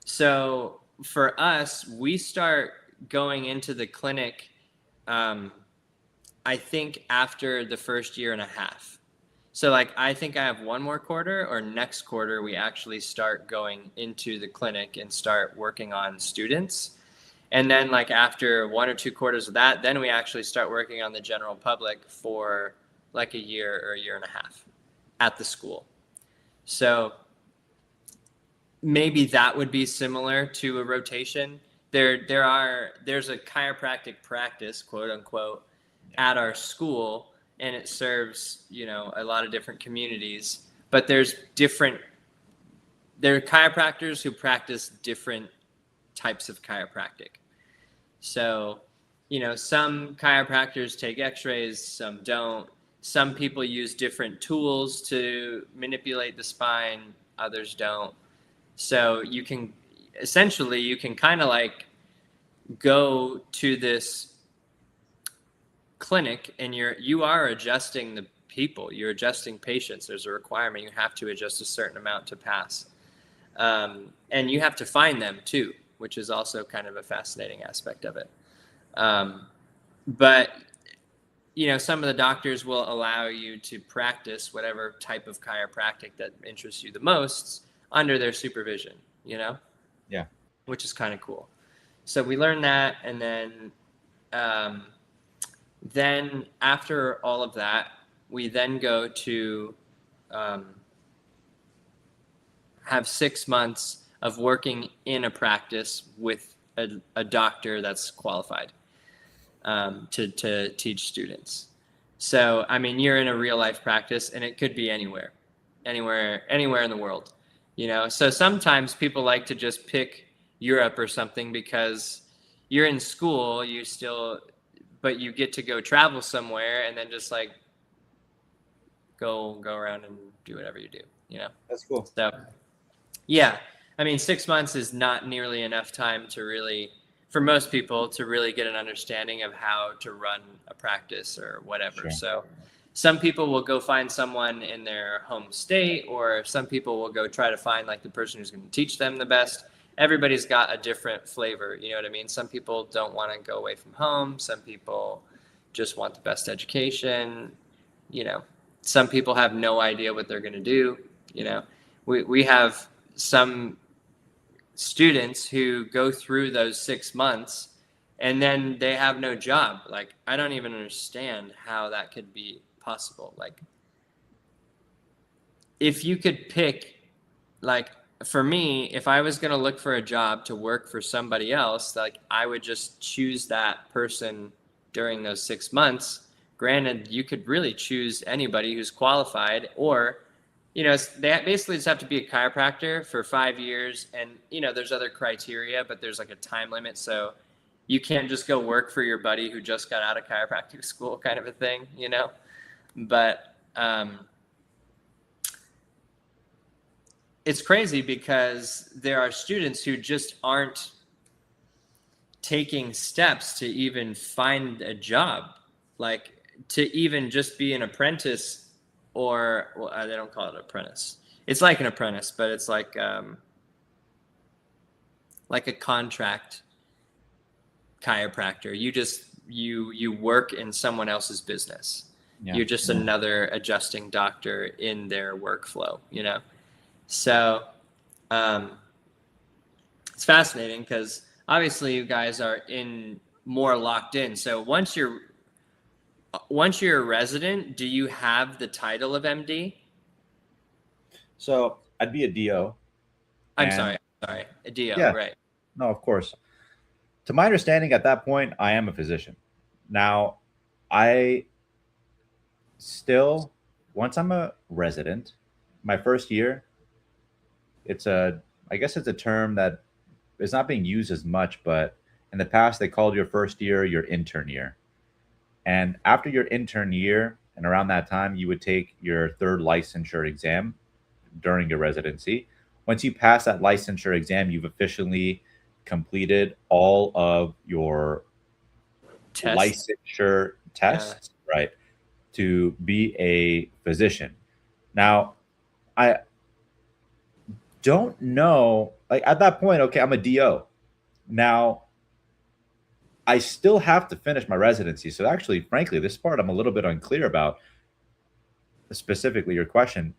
So for us, we start going into the clinic, I think after the first year and a half. So like, I think I have 1 more quarter, or next quarter, we actually start going into the clinic and start working on students. And then like after 1 or 2 quarters of that, then we actually start working on the general public for like a year or a year and a half at the school. So maybe that would be similar to a rotation. There's a chiropractic practice, quote unquote, at our school, and it serves, a lot of different communities, but there are chiropractors who practice different types of chiropractic. So, some chiropractors take x-rays, some don't. Some people use different tools to manipulate the spine, others don't. So you can kind of like go to this clinic, and you are adjusting the people, you're adjusting patients. There's a requirement. You have to adjust a certain amount to pass. And you have to find them too, which is also kind of a fascinating aspect of it. But some of the doctors will allow you to practice whatever type of chiropractic that interests you the most under their supervision, Yeah. which is kind of cool. So we learned that, and then after all of that, we then go to have 6 months of working in a practice with a doctor that's qualified to teach students. So, I mean, you're in a real life practice, and it could be anywhere in the world. So sometimes people like to just pick Europe or something because you're in school, but you get to go travel somewhere and then just like go around and do whatever you do, you know? That's cool. So, yeah, I mean, 6 months is not nearly enough time to really, for most people, to really get an understanding of how to run a practice or whatever. Sure. So some people will go find someone in their home state, or some people will go try to find like the person who's going to teach them the best. Everybody's got a different flavor. You know what I mean? Some people don't want to go away from home. Some people just want the best education. You know, some people have no idea what they're going to do. You know, we have some students who go through those 6 months and then they have no job. Like, I don't even understand how that could be possible. Like, if you could pick, like, for me, if I was going to look for a job to work for somebody else, like, I would just choose that person during those 6 months. Granted, you could really choose anybody who's qualified, or, you know, they basically just have to be a chiropractor for 5 years. And, you know, there's other criteria, but there's like a time limit. So you can't just go work for your buddy who just got out of chiropractic school, kind of a thing, you know? But it's crazy because there are students who just aren't taking steps to even find a job, like to even just be an apprentice, or, well, they don't call it apprentice. It's like an apprentice, but it's like a contract chiropractor. You just, you work in someone else's business. Yeah. You're just another adjusting doctor in their workflow, you know? So it's fascinating because obviously you guys are more locked in. So once you're a resident, do you have the title of MD? So I'd be a DO. I'm sorry, a DO, yeah, right? No, of course. To my understanding, at that point, I am a physician. Now, I still, once I'm a resident, my first year, I guess it's a term that is not being used as much, but in the past, they called your first year your intern year. And after your intern year, and around that time, you would take your third licensure exam during your residency. Once you pass that licensure exam, you've officially completed all of your licensure tests, right, to be a physician. Now, I don't know, like at that point, okay, I'm a DO. Now, I still have to finish my residency. So actually, frankly, this part I'm a little bit unclear about, specifically your question,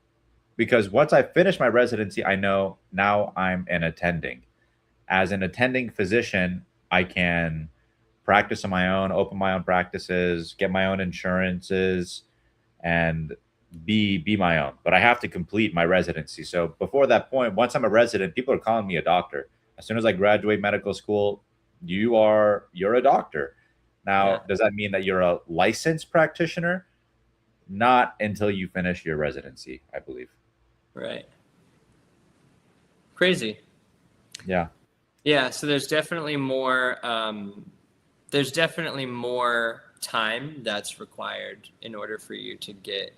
because once I finish my residency, I know now I'm an attending. As an attending physician, I can practice on my own, open my own practices, get my own insurances, and be my own. But I have to complete my residency. So before that point, once I'm a resident, people are calling me a doctor. As soon as I graduate medical school, you're a doctor. Now, does that mean that you're a licensed practitioner? Not until you finish your residency, I believe. Right. Crazy. Yeah. Yeah. So there's definitely more time that's required in order for you to get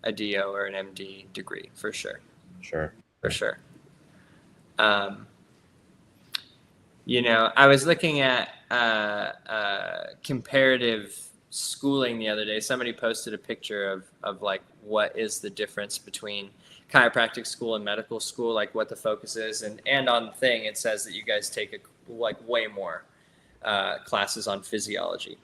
a DO or an MD degree, for sure. Sure. For sure. You know, I was looking at comparative schooling the other day. Somebody posted a picture of like what is the difference between chiropractic school and medical school, like what the focus is, and on the thing it says that you guys take like way more classes on physiology.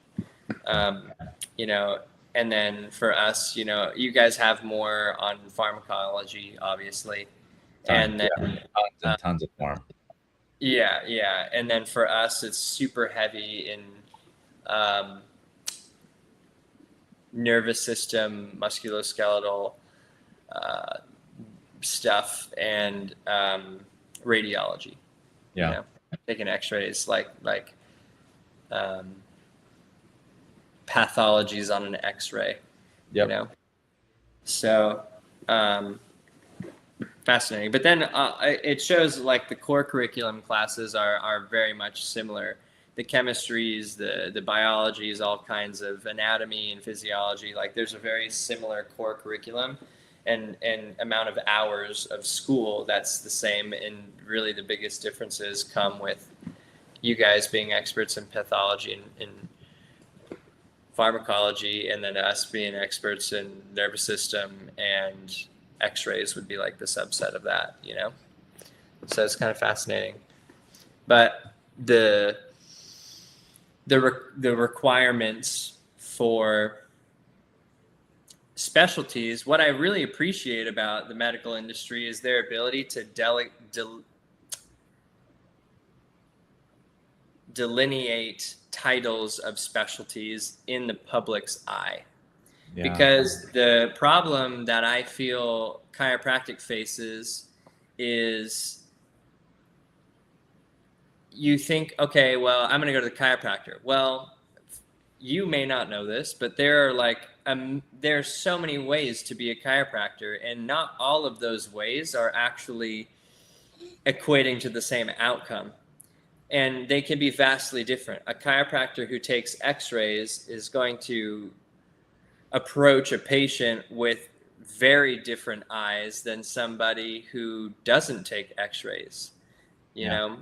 You know, and then for us, you know, you guys have more on pharmacology, obviously, and then tons of pharm. Yeah. And then for us, it's super heavy in nervous system, musculoskeletal stuff, and radiology. Yeah. You know, taking x-rays, like pathologies on an x-ray. Yep. You know? So fascinating. But then it shows like the core curriculum classes are very much similar the chemistries, the biologies, all kinds of anatomy and physiology. Like there's a very similar core curriculum and amount of hours of school that's the same. And really the biggest differences come with you guys being experts in pathology and pharmacology, and then us being experts in nervous system, and x-rays would be like the subset of that, you know? So it's kind of fascinating. But the requirements for specialties, what I really appreciate about the medical industry is their ability to delineate titles of specialties in the public's eye. Yeah. Because the problem that I feel chiropractic faces is you think, okay, well, I'm going to go to the chiropractor. Well, you may not know this, but there are so many ways to be a chiropractor, and not all of those ways are actually equating to the same outcome. And they can be vastly different. A chiropractor who takes x-rays is going to approach a patient with very different eyes than somebody who doesn't take x-rays. You know,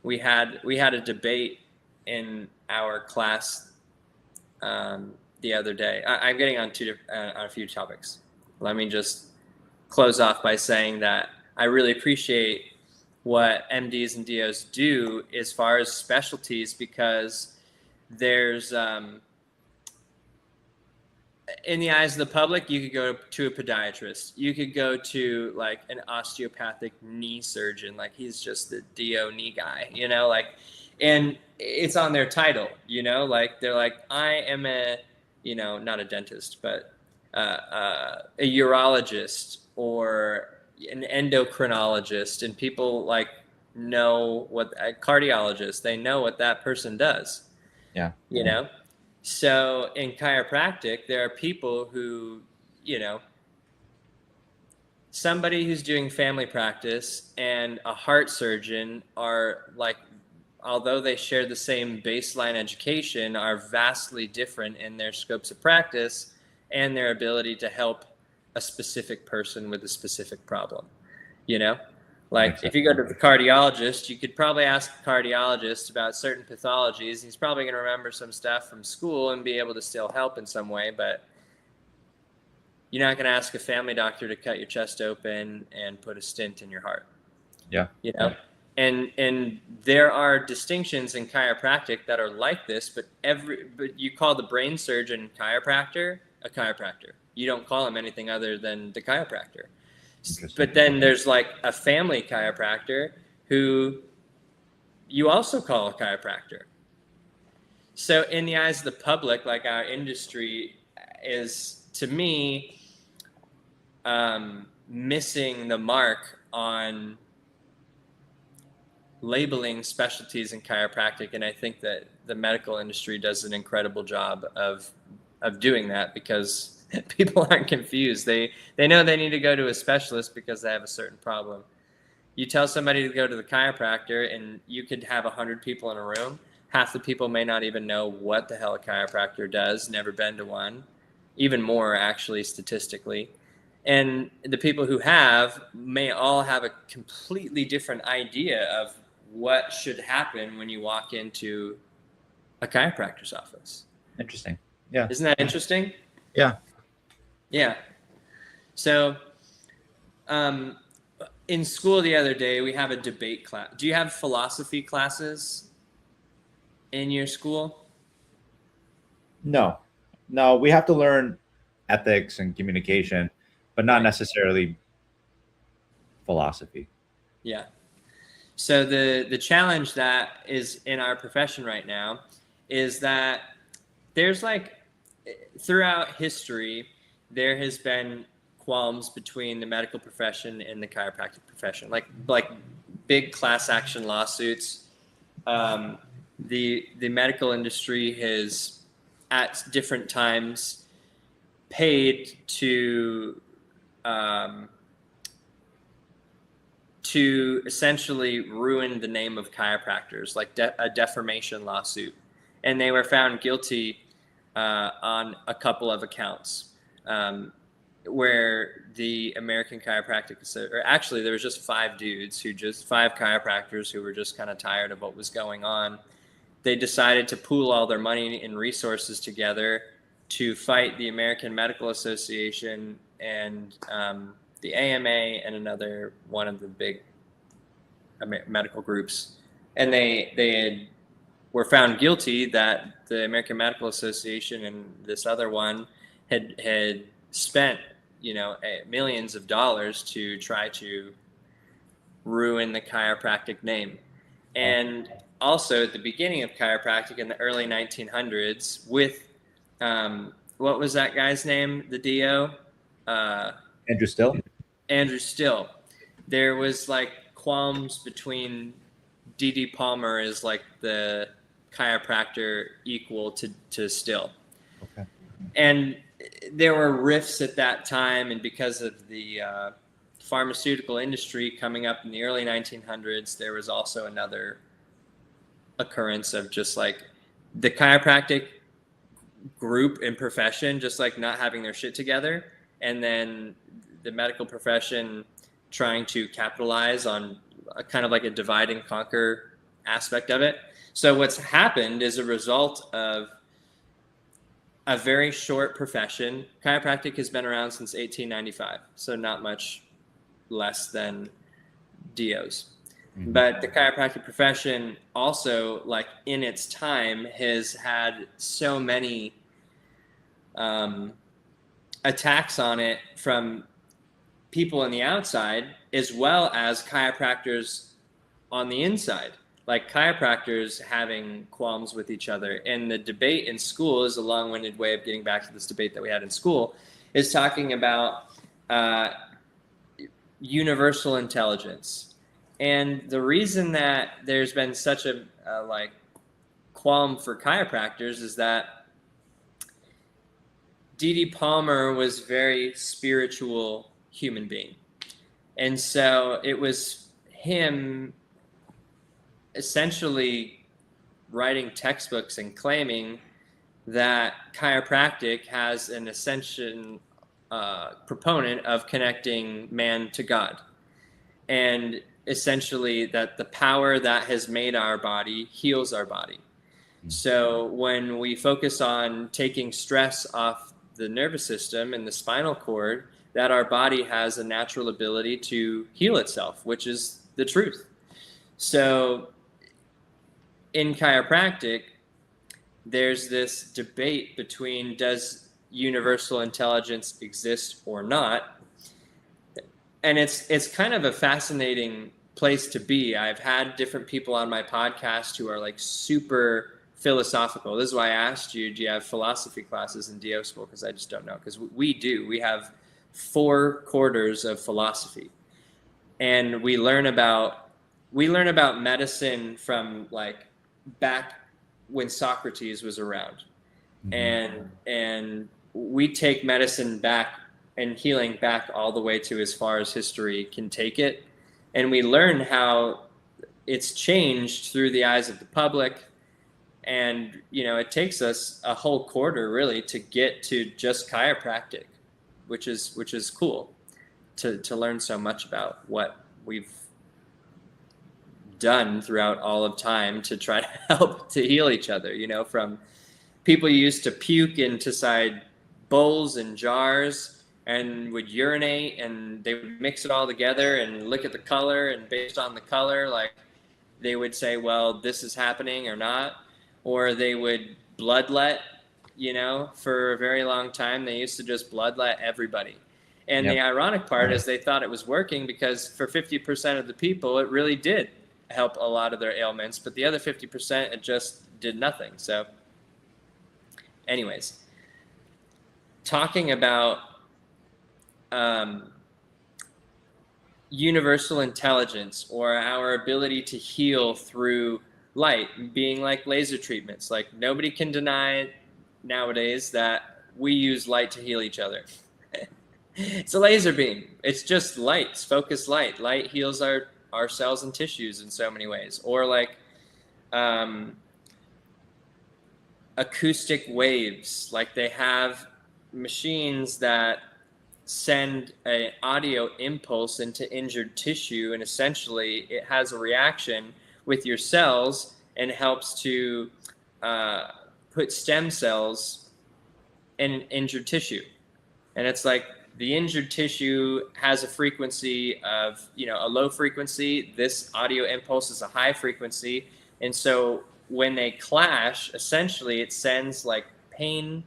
we had a debate in our class the other day. I'm getting on a few topics. Let me just close off by saying that I really appreciate what MDs and DOs do as far as specialties, because there's in the eyes of the public, you could go to a podiatrist, you could go to like an osteopathic knee surgeon, like he's just the DO knee guy, you know, like, and it's on their title, you know, like they're like, I am a, you know, not a dentist, but a urologist or an endocrinologist, and people like know what a cardiologist, they know what that person does. Yeah. You know? So in chiropractic, there are people who, you know, somebody who's doing family practice and a heart surgeon are like, although they share the same baseline education, are vastly different in their scopes of practice and their ability to help a specific person with a specific problem, you know? Like if you go to the cardiologist, you could probably ask the cardiologist about certain pathologies. He's probably going to remember some stuff from school and be able to still help in some way, but you're not going to ask a family doctor to cut your chest open and put a stent in your heart. Yeah. You know? And there are distinctions in chiropractic that are like this, but you call the brain surgeon chiropractor a chiropractor. You don't call him anything other than the chiropractor. But then there's like a family chiropractor who you also call a chiropractor. So in the eyes of the public, like our industry is, to me, missing the mark on labeling specialties in chiropractic. And I think that the medical industry does an incredible job of doing that, because people aren't confused. They know they need to go to a specialist because they have a certain problem. You tell somebody to go to the chiropractor and you could have 100 people in a room. Half the people may not even know what the hell a chiropractor does, never been to one, even more actually statistically. And the people who have may all have a completely different idea of what should happen when you walk into a chiropractor's office. Interesting. Yeah. Isn't that interesting? Yeah. Yeah. So in school the other day, we have a debate class. Do you have philosophy classes in your school? No, we have to learn ethics and communication, but not necessarily philosophy. Yeah. So the challenge that is in our profession right now is that there's like, throughout history, there has been qualms between the medical profession and the chiropractic profession, like big class action lawsuits. The medical industry has at different times paid to to essentially ruin the name of chiropractors, like a defamation lawsuit. And they were found guilty on a couple of accounts, where the American Chiropractic, or actually there was just five chiropractors who were just kind of tired of what was going on. They decided to pool all their money and resources together to fight the American Medical Association and the AMA and another one of the big medical groups. And they were found guilty that the American Medical Association and this other one had spent, millions of dollars to try to ruin the chiropractic name. And also at the beginning of chiropractic in the early 1900s with, what was that guy's name? The DO? Andrew Still. Andrew Still. There was like qualms between D.D. Palmer as like the chiropractor equal to Still. Okay. And there were rifts at that time, and because of the pharmaceutical industry coming up in the early 1900s, there was also another occurrence of just like the chiropractic group and profession just like not having their shit together, and then the medical profession trying to capitalize on a kind of like a divide and conquer aspect of it. So what's happened is a result of a very short profession. Chiropractic has been around since 1895, so not much less than DOs. Mm-hmm. But the chiropractic profession also, like in its time, has had so many attacks on it from people on the outside as well as chiropractors on the inside. Like chiropractors having qualms with each other. And the debate in school is a long-winded way of getting back to this debate that we had in school, is talking about universal intelligence. And the reason that there's been such a qualm for chiropractors is that D.D. Palmer was a very spiritual human being. And so it was him essentially writing textbooks and claiming that chiropractic has an ascension proponent of connecting man to God, and essentially that the power that has made our body heals our body. So when we focus on taking stress off the nervous system and the spinal cord, that our body has a natural ability to heal itself, which is the truth. So in chiropractic, there's this debate between does universal intelligence exist or not? And it's kind of a fascinating place to be. I've had different people on my podcast who are like super philosophical. This is why I asked you, do you have philosophy classes in DO school? Because I just don't know. Because we do. We have 4 quarters of philosophy. And we learn about medicine from like back when Socrates was around. Mm-hmm. And we take medicine back and healing back all the way to as far as history can take it. And we learn how it's changed through the eyes of the public. And, it takes us a whole quarter really to get to just chiropractic, which is cool to learn so much about what we've done throughout all of time to try to help to heal each other, from people used to puke inside bowls and jars and would urinate, and they would mix it all together and look at the color, and based on the color, like they would say, well, this is happening or not. Or they would bloodlet, for a very long time. They used to just bloodlet everybody. And The ironic part is they thought it was working because for 50% of the people, it really did help a lot of their ailments. But the other 50%, it just did nothing. So anyways, talking about universal intelligence, or our ability to heal through light, being like laser treatments. Like nobody can deny nowadays that we use light to heal each other. It's a laser beam. It's just light. It's focused light. Light heals our our cells and tissues in so many ways. Or like acoustic waves, like they have machines that send an audio impulse into injured tissue, and essentially it has a reaction with your cells and helps to put stem cells in injured tissue. And it's like the injured tissue has a frequency of, a low frequency. This audio impulse is a high frequency. And so when they clash, essentially it sends like pain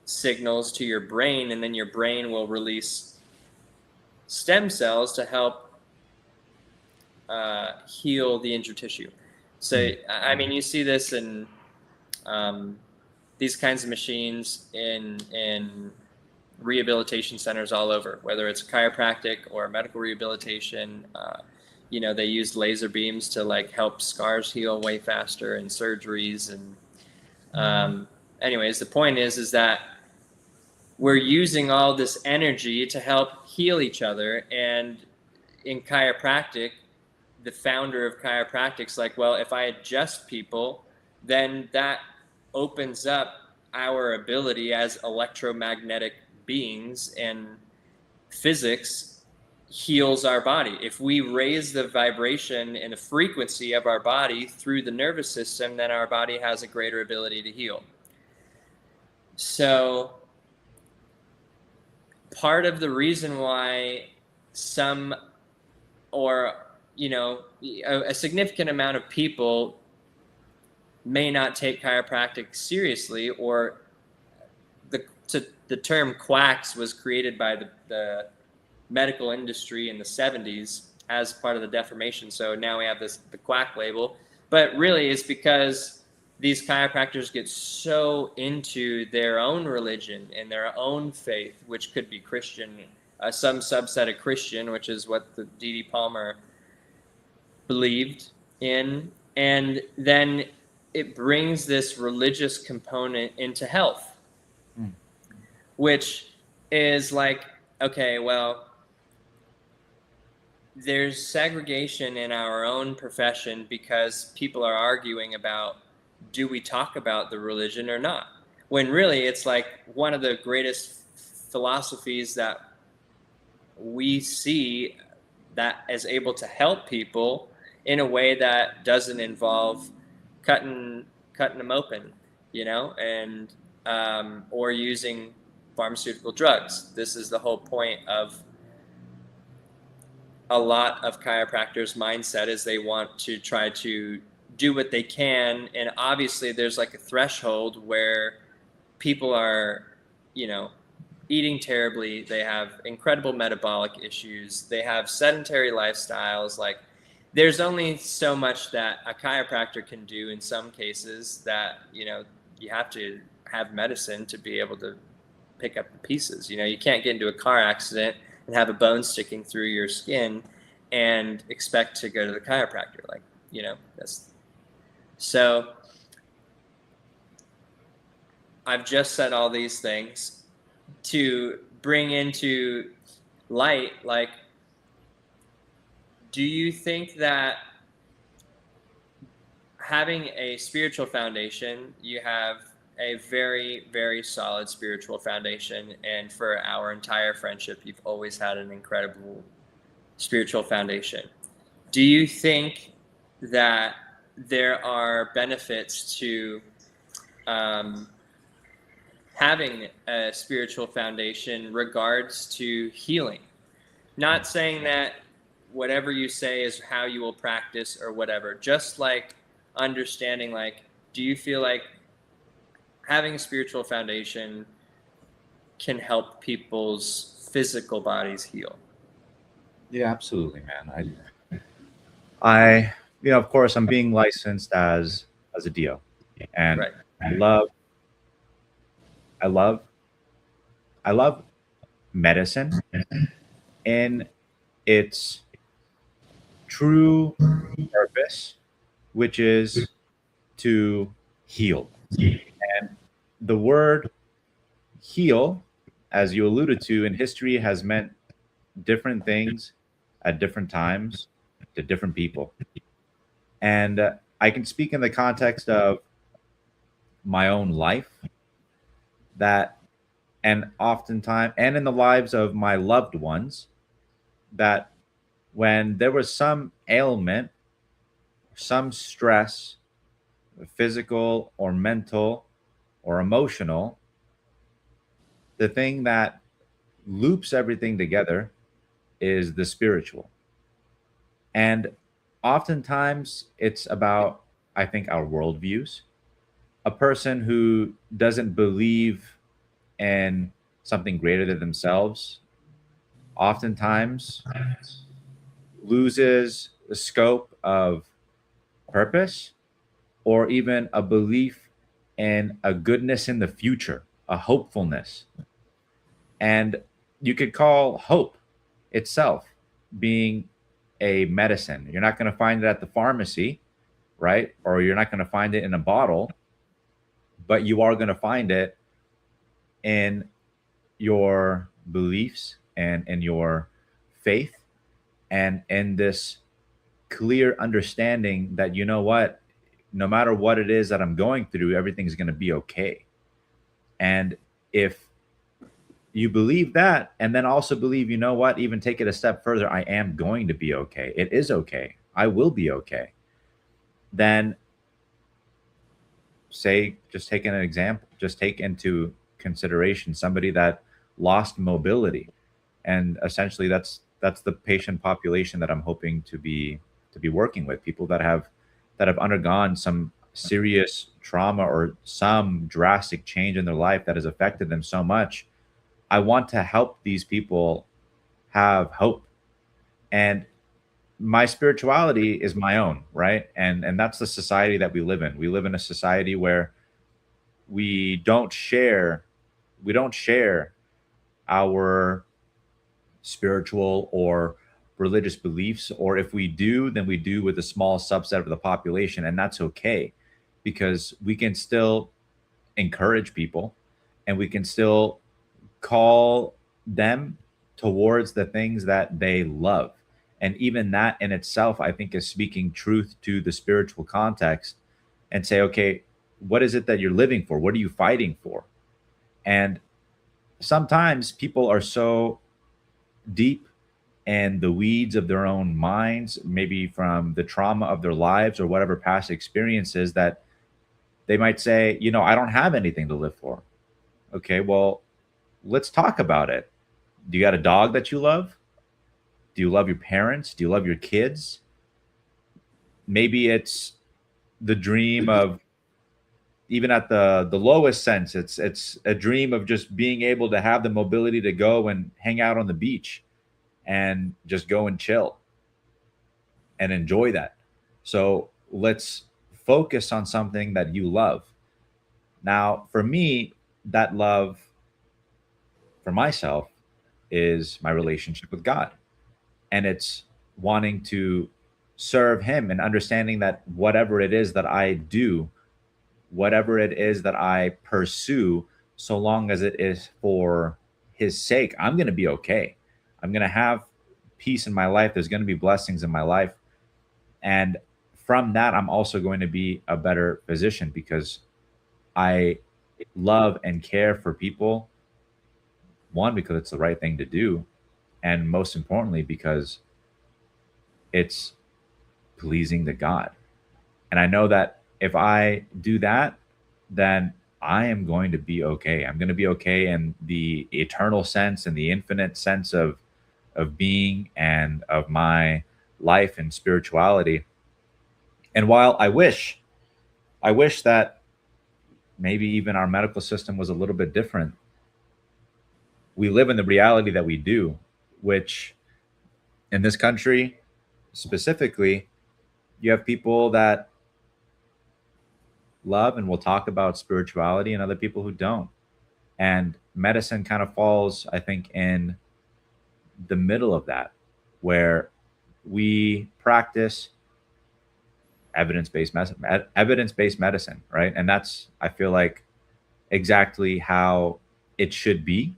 signals to your brain, and then your brain will release stem cells to help heal the injured tissue. So, I mean, you see this in these kinds of machines in rehabilitation centers all over, whether it's chiropractic or medical rehabilitation. They use laser beams to like help scars heal way faster in surgeries. And anyways, the point is that we're using all this energy to help heal each other. And in chiropractic, the founder of chiropractic's like, well, if I adjust people, then that opens up our ability as electromagnetic beings, and physics heals our body. If we raise the vibration and the frequency of our body through the nervous system, then our body has a greater ability to heal. So part of the reason why some, or a significant amount of people may not take chiropractic seriously, or the term quacks was created by the medical industry in the 70s as part of the deformation. So now we have the quack label, but really it's because these chiropractors get so into their own religion and their own faith, which could be Christian, some subset of Christian, which is what the D.D. Palmer believed in, and then it brings this religious component into health, which is like, okay, well, there's segregation in our own profession because people are arguing about, do we talk about the religion or not? When really it's like one of the greatest philosophies that we see that is able to help people in a way that doesn't involve cutting them open, and or using pharmaceutical drugs. This is the whole point of a lot of chiropractors' mindset, is they want to try to do what they can. And obviously there's like a threshold where people are, eating terribly. They have incredible metabolic issues. They have sedentary lifestyles. Like, there's only so much that a chiropractor can do in some cases, that, you have to have medicine to be able to pick up the pieces. You can't get into a car accident and have a bone sticking through your skin and expect to go to the chiropractor. Like, so I've just said all these things to bring into light, like, do you think that having a spiritual foundation, you have a very, very solid spiritual foundation, and for our entire friendship, you've always had an incredible spiritual foundation. Do you think that there are benefits to having a spiritual foundation regards to healing? Not saying that whatever you say is how you will practice or whatever, just like understanding, like, do you feel like having a spiritual foundation can help people's physical bodies heal? Yeah, absolutely, man. I of course, I'm being licensed as a DO, and Right. I love medicine in its true purpose, which is to heal. And the word heal, as you alluded to, in history has meant different things at different times to different people. And I can speak in the context of my own life that, and oftentimes, and in the lives of my loved ones, that when there was some ailment, some stress, physical or mental or emotional, the thing that loops everything together is the spiritual. And oftentimes it's about, I think, our worldviews. A person who doesn't believe in something greater than themselves oftentimes loses the scope of purpose or even a belief in a goodness in the future, a hopefulness. And you could call hope itself being a medicine. You're not going to find it at the pharmacy, right? Or you're not going to find it in a bottle, but you are going to find it in your beliefs and in your faith and in this clear understanding that, you know what, no matter what it is that I'm going through, everything's going to be okay. And if you believe that, and then also believe, you know what, even take it a step further, I am going to be okay. It is okay. I will be okay. Then say, just take an example, just take into consideration somebody that lost mobility. And essentially that's the patient population that I'm hoping to be working with, people that have undergone some serious trauma or some drastic change in their life that has affected them so much. I want to help these people have hope. And my spirituality is my own, right? And that's the society that we live in. We live in a society where we don't share we don't share our spiritual or religious beliefs, or if we do, then we do with a small subset of the population, and that's okay because we can still encourage people and we can still call them towards the things that they love. And even that in itself, I think, is speaking truth to the spiritual context and say, okay, what is it that you're living for? What are you fighting for? And sometimes people are so deep in the weeds of their own minds, maybe from the trauma of their lives or whatever past experiences, that they might say, I don't have anything to live for. Okay, well, let's talk about it. Do you got a dog that you love? Do you love your parents? Do you love your kids? Maybe it's the dream of, even at the lowest sense, it's a dream of just being able to have the mobility to go and hang out on the beach and just go and chill and enjoy that. So let's focus on something that you love. Now, for me, that love for myself is my relationship with God. And it's wanting to serve Him and understanding that whatever it is that I do, whatever it is that I pursue, so long as it is for His sake, I'm going to be okay. I'm going to have peace in my life. There's going to be blessings in my life. And from that, I'm also going to be a better physician because I love and care for people. One, because it's the right thing to do. And most importantly, because it's pleasing to God. And I know that if I do that, then I am going to be okay. I'm going to be okay in the eternal sense and the infinite sense of being and of my life and spirituality. And while I wish that maybe even our medical system was a little bit different, we live in the reality that we do, which in this country specifically, you have people that love and will talk about spirituality and other people who don't. And medicine kind of falls, I think, in the middle of that, where we practice evidence-based medicine, right? And that's, I feel like, exactly how it should be,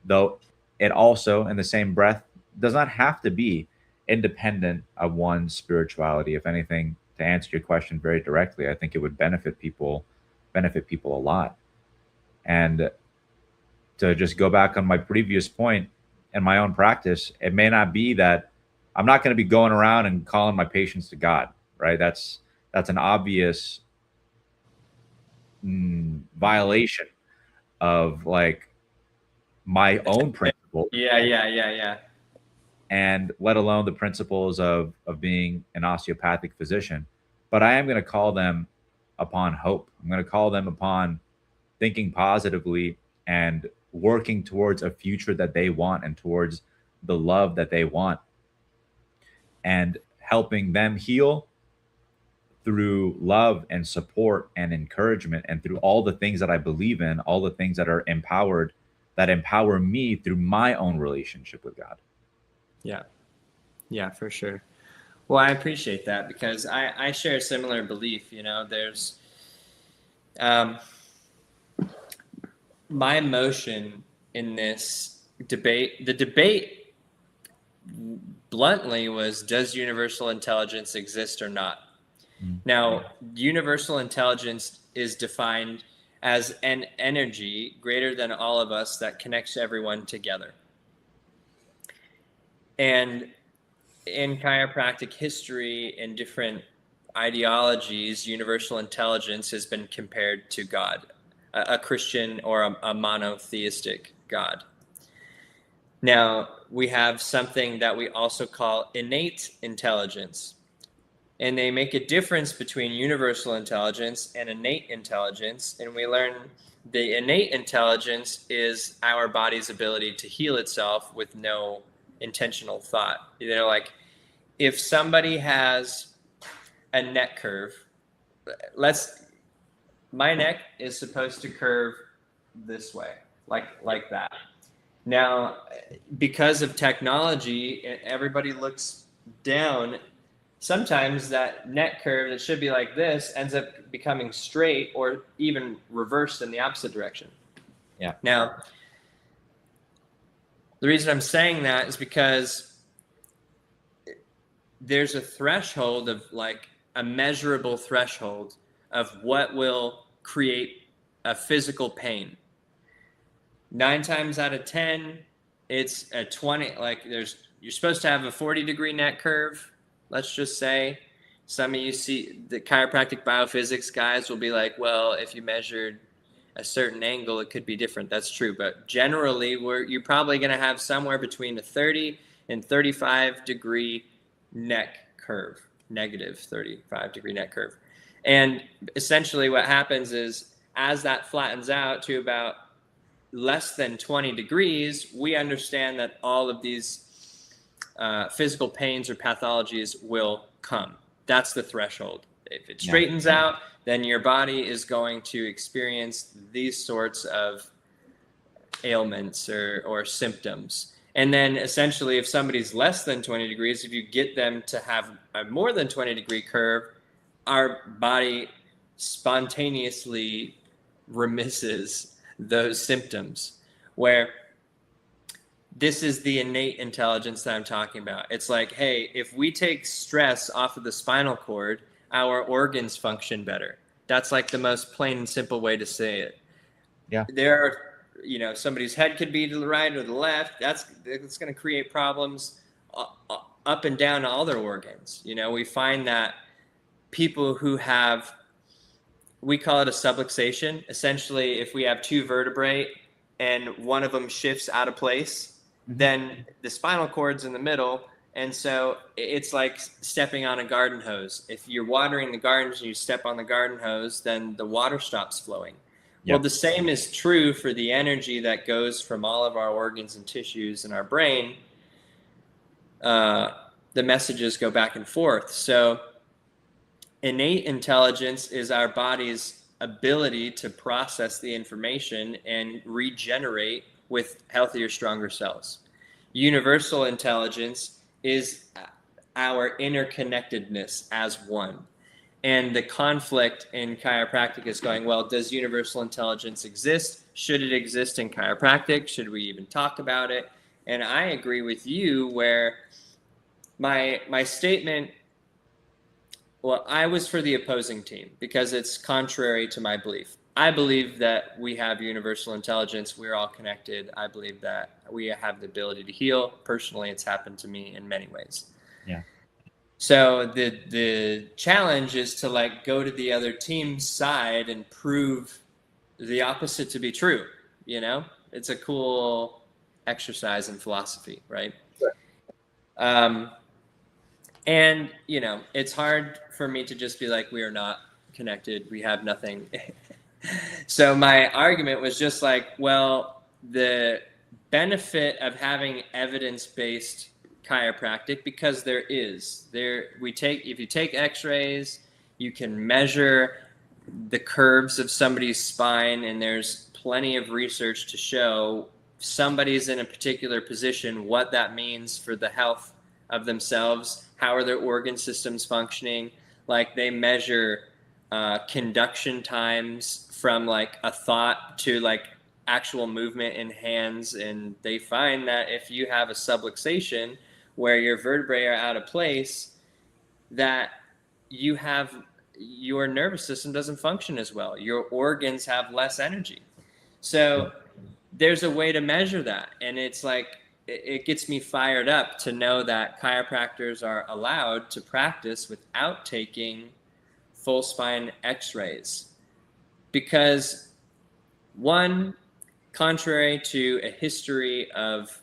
though it also, in the same breath, does not have to be independent of one's spirituality. If anything, to answer your question very directly, I think it would benefit people a lot. And to just go back on my previous point, in my own practice, it may not be that I'm not going to be going around and calling my patients to God, right? That's an obvious violation of like my own principles, Yeah. and let alone the principles of being an osteopathic physician. But I am going to call them upon hope. I'm going to call them upon thinking positively and working towards a future that they want and towards the love that they want, and helping them heal through love and support and encouragement, and through all the things that I believe in, all the things that are empowered, that empower me through my own relationship with God. Yeah, for sure. Well, I appreciate that, because I share a similar belief. There's my emotion in this debate. The debate bluntly was, does universal intelligence exist or not? Now, universal intelligence is defined as an energy greater than all of us that connects everyone together. And in chiropractic history and different ideologies, universal intelligence has been compared to God, a Christian or a monotheistic God. Now, we have something that we also call innate intelligence. And they make a difference between universal intelligence and innate intelligence. And we learn the innate intelligence is our body's ability to heal itself with no intentional thought. Like if somebody has a neck curve, my neck is supposed to curve this way, like that. Now, because of technology, everybody looks down. Sometimes that neck curve that should be like this ends up becoming straight, or even reversed in the opposite direction. Yeah. Now, the reason I'm saying that is because there's a threshold of like a measurable threshold of what will create a physical pain. 9 times out of 10, it's a 20. Like you're supposed to have a 40-degree neck curve. Let's just say some of you see the chiropractic biophysics guys will be like, well, if you measured a certain angle, it could be different. That's true. But generally, you're probably going to have somewhere between a 30 and 35-degree neck curve, negative 35-degree neck curve. And essentially what happens is, as that flattens out to about less than 20 degrees, we understand that all of these physical pains or pathologies will come. That's the threshold. If it straightens out, then your body is going to experience these sorts of ailments or symptoms. And then essentially, if somebody's less than 20 degrees, if you get them to have a more than 20-degree curve, our body spontaneously remisses those symptoms, where this is the innate intelligence that I'm talking about. It's like, hey, if we take stress off of the spinal cord, our organs function better. That's like the most plain and simple way to say it. Yeah. There are, somebody's head could be to the right or the left. It's going to create problems up and down all their organs. We find that people who have, we call it a subluxation. Essentially, if we have 2 vertebrae and one of them shifts out of place, then the spinal cord's in the middle. And so it's like stepping on a garden hose. If you're watering the gardens and you step on the garden hose, then the water stops flowing. Yep. Well, the same is true for the energy that goes from all of our organs and tissues in our brain. The messages go back and forth. So innate intelligence is our body's ability to process the information and regenerate with healthier, stronger cells. Universal intelligence is our interconnectedness as one. And the conflict in chiropractic is going, well, does universal intelligence exist? Should it exist in chiropractic? Should we even talk about it? And I agree with you, where my statement, well, I was for the opposing team because it's contrary to my belief. I believe that we have universal intelligence. We're all connected. I believe that we have the ability to heal. Personally, it's happened to me in many ways. Yeah. So the challenge is to like go to the other team's side and prove the opposite to be true. You know, it's a cool exercise in philosophy, right? And you know, it's hard for me to just be like, we are not connected. We have nothing. So my argument was just like, well, the benefit of having evidence-based chiropractic, because if you take x-rays, you can measure the curves of somebody's spine, and there's plenty of research to show somebody's in a particular position, what that means for the health of themselves, how are their organ systems functioning. Like they measure conduction times from like a thought to like actual movement in hands, and they find that if you have a subluxation where your vertebrae are out of place, that your nervous system doesn't function as well. Your organs have less energy. So there's a way to measure that, and it's like it gets me fired up to know that chiropractors are allowed to practice without taking full spine x-rays, because one, contrary to a history of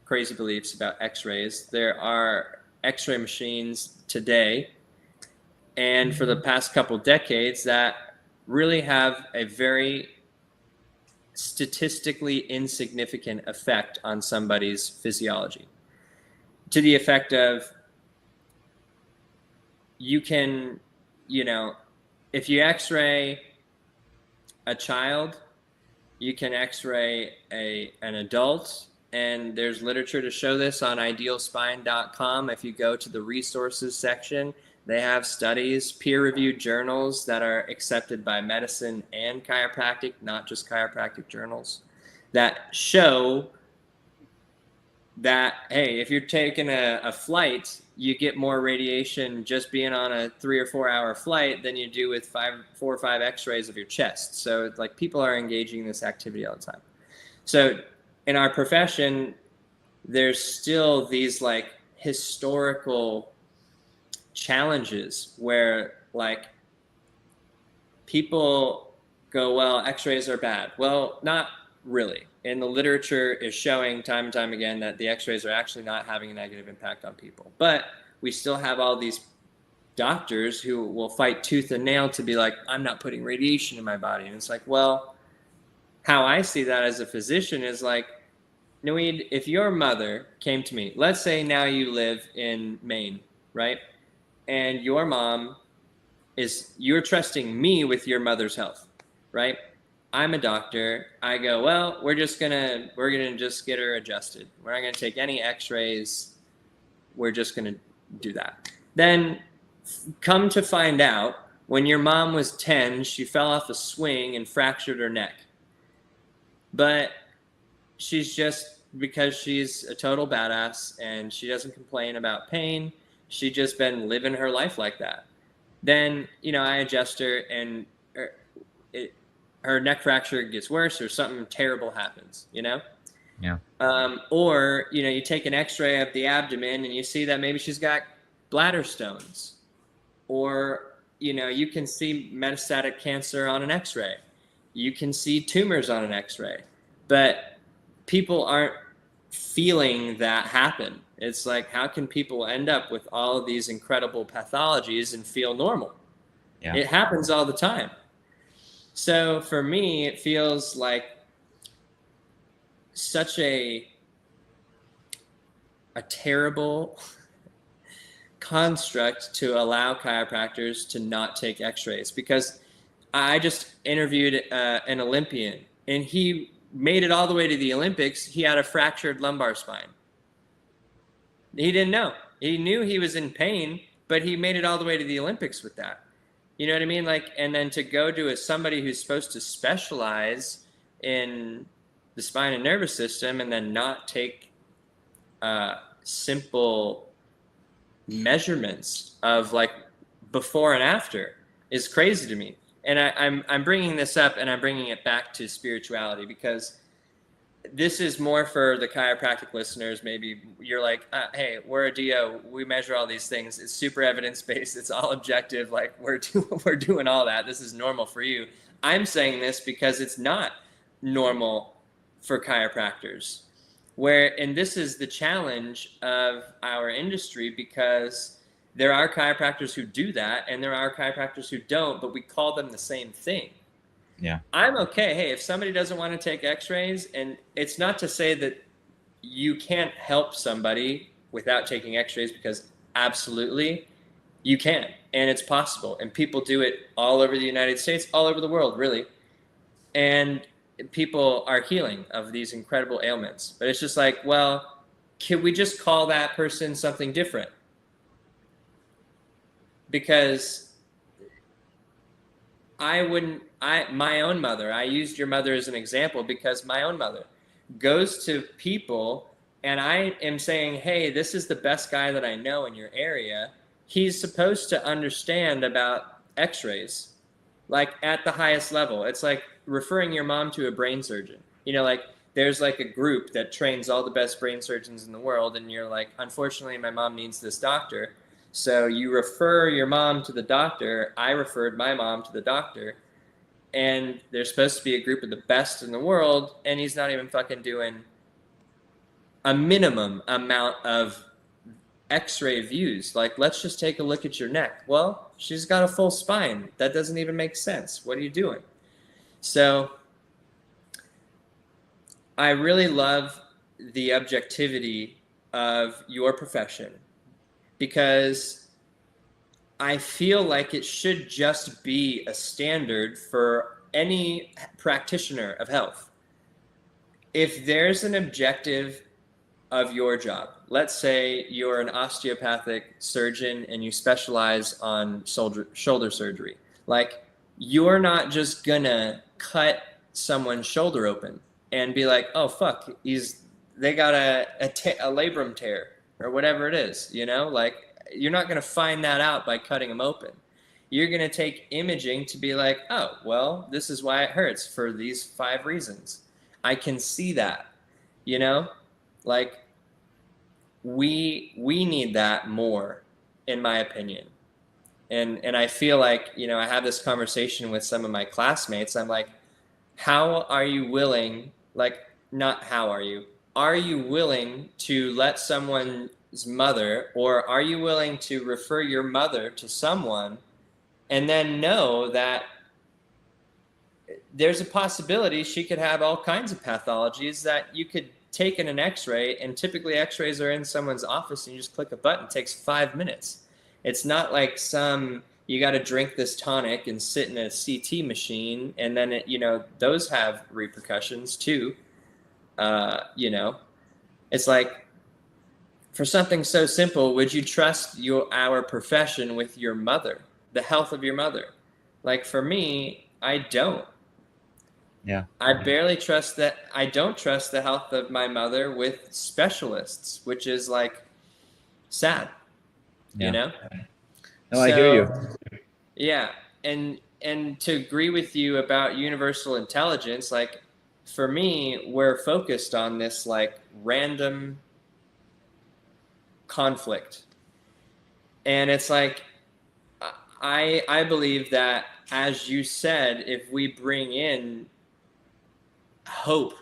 crazy beliefs about x-rays, there are x-ray machines today and for the past couple decades that really have a very statistically insignificant effect on somebody's physiology, to the effect of you can, you know, if you x-ray a child, you can x-ray an adult, and there's literature to show this on idealspine.com. If you go to the resources section, they have studies, peer-reviewed journals that are accepted by medicine and chiropractic, not just chiropractic journals, that show that, hey, if you're taking a flight, you get more radiation just being on a 3 or 4 hour flight than you do with 4 or 5 x-rays of your chest. So like people are engaging in this activity all the time. So in our profession, there's still these like historical challenges where like people go, well, x-rays are bad. Well, not really. And the literature is showing time and time again that the x-rays are actually not having a negative impact on people. But we still have all these doctors who will fight tooth and nail to be like, I'm not putting radiation in my body. And it's like, well, how I see that as a physician is like, Noid, if your mother came to me, let's say now you live in Maine, right? And your mom you're trusting me with your mother's health, right? I'm a doctor. I go, well, we're gonna just get her adjusted. We're not gonna take any x-rays. We're just gonna do that. Then come to find out, when your mom was 10, she fell off a swing and fractured her neck. But because she's a total badass and she doesn't complain about pain, she's just been living her life like that. Then, you know, I adjust her and her neck fracture gets worse or something terrible happens, you know? Yeah. Or, you know, you take an x-ray of the abdomen and you see that maybe she's got bladder stones. Or, you know, you can see metastatic cancer on an x-ray. You can see tumors on an x-ray. But people aren't feeling that happen. It's like, how can people end up with all of these incredible pathologies and feel normal? Yeah. It happens all the time. So for me, it feels like such a terrible construct to allow chiropractors to not take x-rays, because I just interviewed an Olympian, and he made it all the way to the Olympics. He had a fractured lumbar spine. He didn't know. He knew he was in pain, but he made it all the way to the Olympics with that. You know what I mean? Like, and then to go to somebody who's supposed to specialize in the spine and nervous system and then not take simple measurements of like before and after is crazy to me. And I'm bringing this up and I'm bringing it back to spirituality because this is more for the chiropractic listeners. Maybe you're like, hey, we're a DO. We measure all these things. It's super evidence-based. It's all objective. Like we're doing all that. This is normal for you. I'm saying this because it's not normal for chiropractors. And this is the challenge of our industry because there are chiropractors who do that and there are chiropractors who don't, but we call them the same thing. Yeah. I'm okay. Hey, if somebody doesn't want to take x-rays, and it's not to say that you can't help somebody without taking x-rays, because absolutely you can, and it's possible. And people do it all over the United States, all over the world, really. And people are healing of these incredible ailments. But it's just like, well, can we just call that person something different? Because my own mother, I used your mother as an example because my own mother goes to people and I am saying, hey, this is the best guy that I know in your area. He's supposed to understand about x-rays, like at the highest level. It's like referring your mom to a brain surgeon. You know, like there's like a group that trains all the best brain surgeons in the world. And you're like, unfortunately, my mom needs this doctor. So you refer your mom to the doctor. I referred my mom to the doctor. And there's supposed to be a group of the best in the world. And he's not even fucking doing a minimum amount of x-ray views. Like, let's just take a look at your neck. Well, she's got a full spine. That doesn't even make sense. What are you doing? So I really love the objectivity of your profession, because I feel like it should just be a standard for any practitioner of health. If there's an objective of your job, let's say you're an osteopathic surgeon and you specialize on shoulder surgery, like you're not just gonna cut someone's shoulder open and be like, oh fuck, they got a labrum tear or whatever it is, you know, like you're not going to find that out by cutting them open. You're going to take imaging to be like, oh, well, this is why it hurts for these 5 reasons. I can see that, you know, like we need that more, in my opinion. And I feel like, you know, I have this conversation with some of my classmates. I'm like, how are you willing, like, not how are you willing to let someone's mother, or are you willing to refer your mother to someone and then know that there's a possibility she could have all kinds of pathologies that you could take in an x-ray, and typically x-rays are in someone's office and you just click a button. It takes 5 minutes. It's not like you got to drink this tonic and sit in a CT machine, and then you know, those have repercussions too. You know, it's like, for something so simple, would you trust our profession with your mother, the health of your mother? Like for me, I don't. Yeah. I barely trust that. I don't trust the health of my mother with specialists, which is like sad, you know? No, I hear you. Yeah. And to agree with you about universal intelligence, like for me, we're focused on this like random conflict. And it's like, I believe that, as you said, if we bring in hope,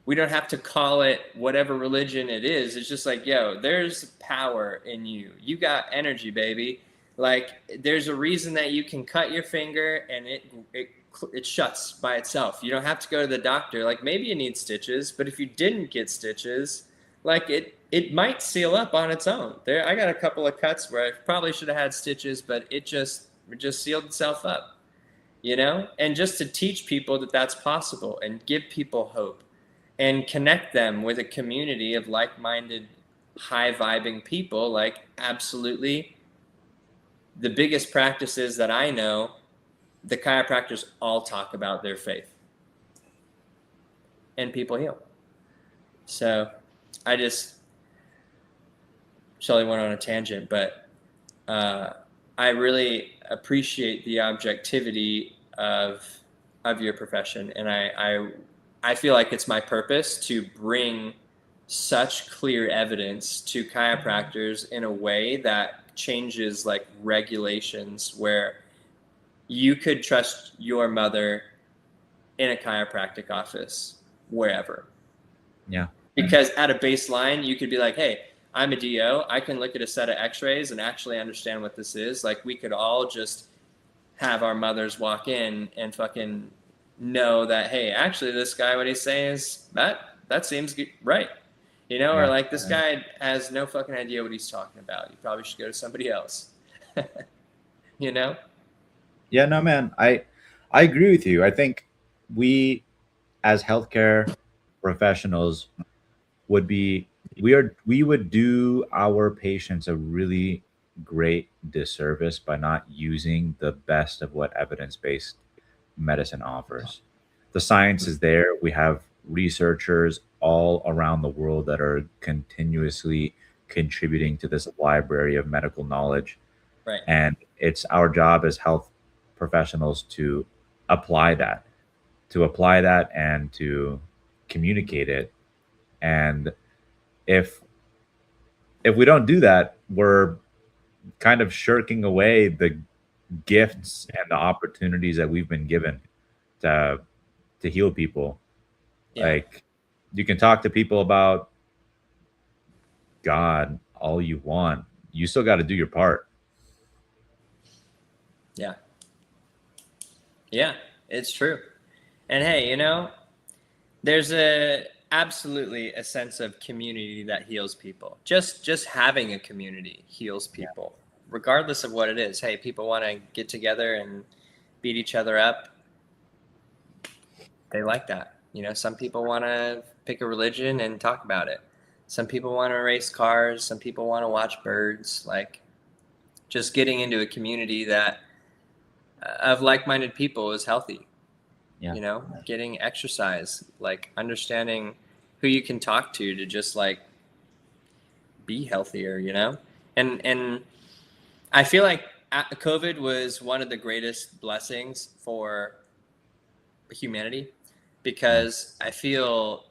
we don't have to call it whatever religion it is. It's just like, yo, there's power in you. You got energy, baby. Like there's a reason that you can cut your finger and it shuts by itself. You don't have to go to the doctor. Like maybe you need stitches, but if you didn't get stitches, like it might seal up on its own. I got a couple of cuts where I probably should have had stitches, but it just sealed itself up, you know? And just to teach people that that's possible and give people hope and connect them with a community of like-minded, high-vibing people. Like absolutely the biggest practices that I know, the chiropractors all talk about their faith and people heal. So I just, totally went on a tangent, but I really appreciate the objectivity of your profession, and I feel like it's my purpose to bring such clear evidence to chiropractors in a way that changes like regulations where you could trust your mother in a chiropractic office wherever. Yeah. Because at a baseline, you could be like, hey, I'm a DO. I can look at a set of x-rays and actually understand what this is. Like, we could all just have our mothers walk in and fucking know that, hey, actually, this guy, what he's saying is that seems right. You know, or Yeah. like, this guy has no fucking idea what he's talking about. You probably should go to somebody else. You know? Yeah, no, man. I agree with you. I think we as healthcare professionals would be we would do our patients a really great disservice by not using the best of what evidence-based medicine offers. The science is there. We have researchers all around the world that are continuously contributing to this library of medical knowledge. Right. And it's our job as health professionals to apply that, and to communicate it. And if we don't do that, we're kind of shirking away the gifts and the opportunities that we've been given to heal people. Yeah. Like, you can talk to people about God all you want. You still got to do your part. Yeah. Yeah, it's true. And hey, you know, there's absolutely a sense of community that heals people. Just having a community heals people, regardless of what it is. Hey, people want to get together and beat each other up. They like that. You know, some people want to pick a religion and talk about it. Some people want to race cars. Some people want to watch birds. Like, just getting into a community that of like-minded people is healthy. Yeah. You know, getting exercise, like understanding who you can talk to just like be healthier, you know? And I feel like COVID was one of the greatest blessings for humanity, because I feel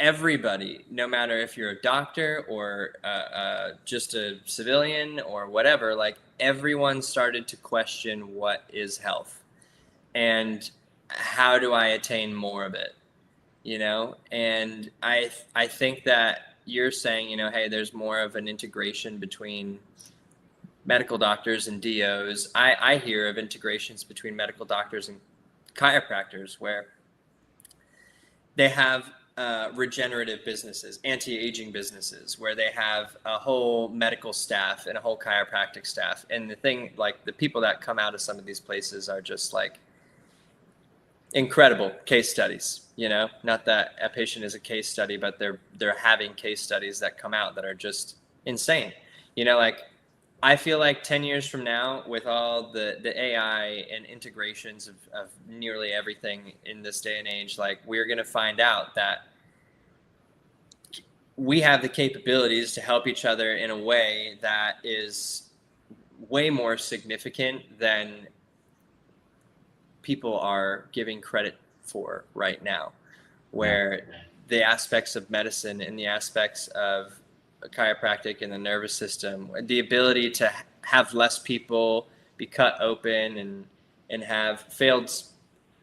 everybody, no matter if you're a doctor or just a civilian or whatever, like everyone started to question what is health and how do I attain more of it, you know? And I think that you're saying, you know, hey, there's more of an integration between medical doctors and DOs. I hear of integrations between medical doctors and chiropractors where they have regenerative businesses, anti-aging businesses, where they have a whole medical staff and a whole chiropractic staff. And the thing, like, the people that come out of some of these places are just like incredible case studies. You know, not that a patient is a case study, but they're having case studies that come out that are just insane. You know, like, I feel like 10 years from now, with all the AI and integrations of nearly everything in this day and age, like, we're going to find out that we have the capabilities to help each other in a way that is way more significant than people are giving credit for right now, where the aspects of medicine and the aspects of chiropractic and the nervous system, the ability to have less people be cut open and have failed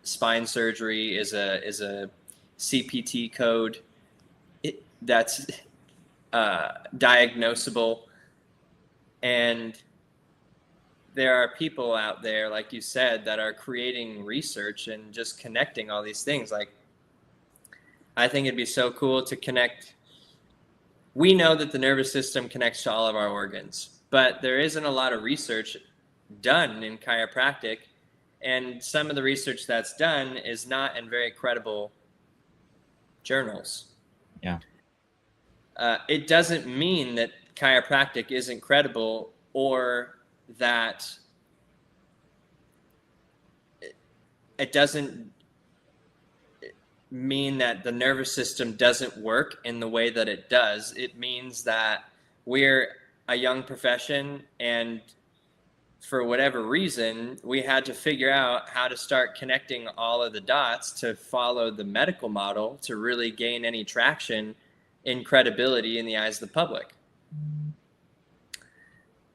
spine surgery is a CPT code that's diagnosable. And there are people out there, like you said, that are creating research and just connecting all these things. Like, I think it'd be so cool to connect. We know that the nervous system connects to all of our organs, but there isn't a lot of research done in chiropractic. And some of the research that's done is not in very credible journals. Yeah. It doesn't mean that chiropractic isn't credible, or that it doesn't mean that the nervous system doesn't work in the way that it does. It means that we're a young profession, and for whatever reason, we had to figure out how to start connecting all of the dots to follow the medical model to really gain any traction in credibility in the eyes of the public.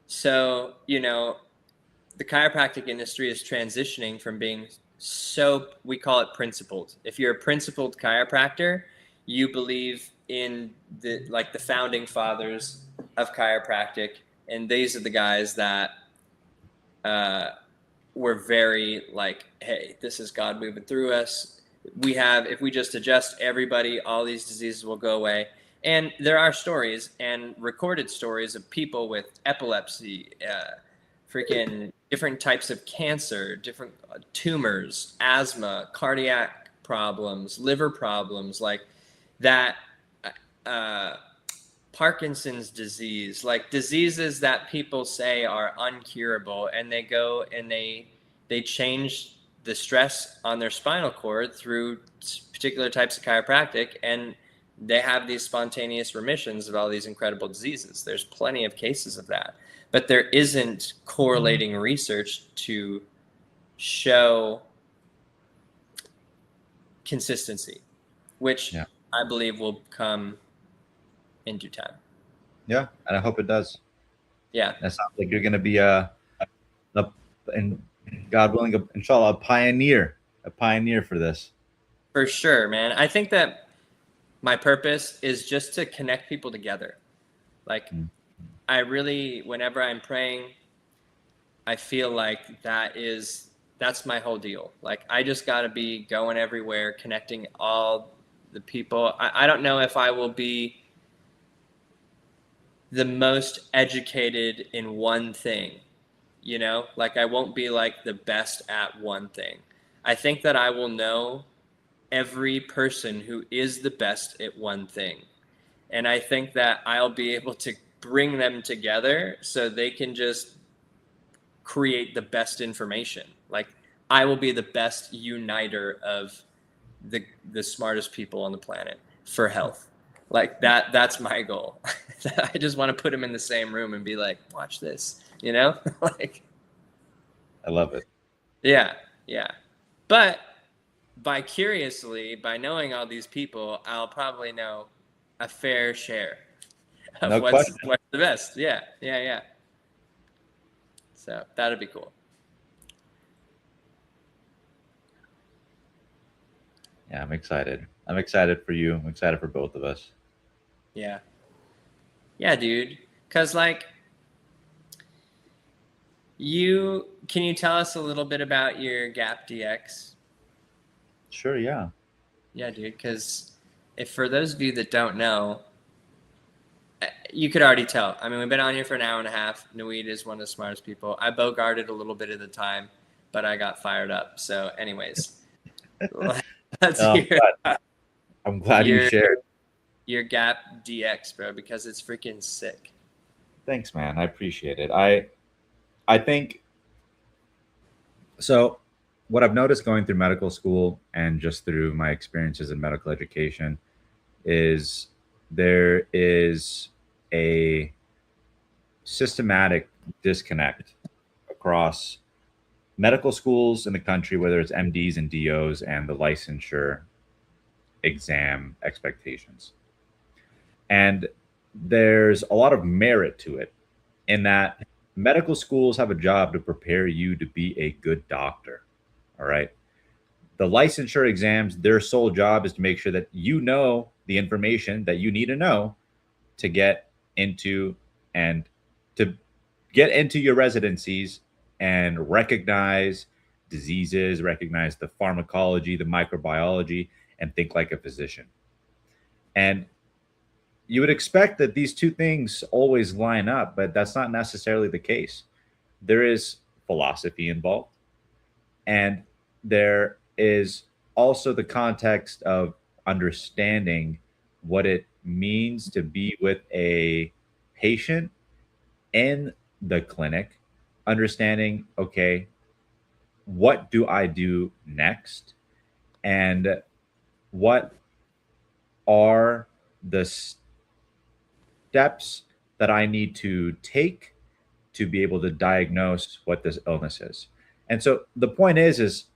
So, the chiropractic industry is transitioning from being we call it principled. If you're a principled chiropractor, you believe in the founding fathers of chiropractic, and these are the guys that were very like, hey, this is God moving through us. If we just adjust everybody, all these diseases will go away. And there are stories and recorded stories of people with epilepsy, freaking different types of cancer, different tumors, asthma, cardiac problems, liver problems, like that, Parkinson's disease, like diseases that people say are uncurable, and they go and they change the stress on their spinal cord through particular types of chiropractic, and they have these spontaneous remissions of all these incredible diseases. There's plenty of cases of that, but there isn't correlating research to show consistency, which I believe will come in due time. Yeah, and I hope it does. Yeah, that sounds like you're going to be and God willing, inshallah, a pioneer for this. For sure, man. I think that my purpose is just to connect people together. Like, I really, whenever I'm praying, I feel like that's my whole deal. Like, I just got to be going everywhere, connecting all the people. I don't know if I will be the most educated in one thing, like I won't be like the best at one thing. I think that I will know every person who is the best at one thing. And I think that I'll be able to bring them together so they can just create the best information. Like, I will be the best uniter of the smartest people on the planet for health. Like that's my goal. I just want to put them in the same room and be like, watch this, like, I love it. Yeah. But by knowing all these people, I'll probably know a fair share of what's the best. Yeah. So that'd be cool. Yeah, I'm excited. I'm excited for you. I'm excited for both of us. Yeah, dude. Because, like, can you tell us a little bit about your Gap DX? Sure, yeah. Yeah, dude. Because for those of you that don't know, you could already tell. I mean, we've been on here for an hour and a half. Nuweed is one of the smartest people. I bogarted a little bit of the time, but I got fired up. So, anyways, let's hear. I'm glad you shared your Gap DX, bro, because it's freaking sick. Thanks, man. I appreciate it. I think so. What I've noticed going through medical school and just through my experiences in medical education is there is a systematic disconnect across medical schools in the country, whether it's MDs and DOs, and the licensure exam expectations. And there's a lot of merit to it in that medical schools have a job to prepare you to be a good doctor. All right. The licensure exams, their sole job is to make sure that you know the information that you need to know to get into your residencies and recognize diseases, recognize the pharmacology, the microbiology, and think like a physician. And you would expect that these two things always line up, but that's not necessarily the case. There is philosophy involved, and there is also the context of understanding what it means to be with a patient in the clinic, understanding, okay, what do I do next? And what are the steps that I need to take to be able to diagnose what this illness is. And so the point is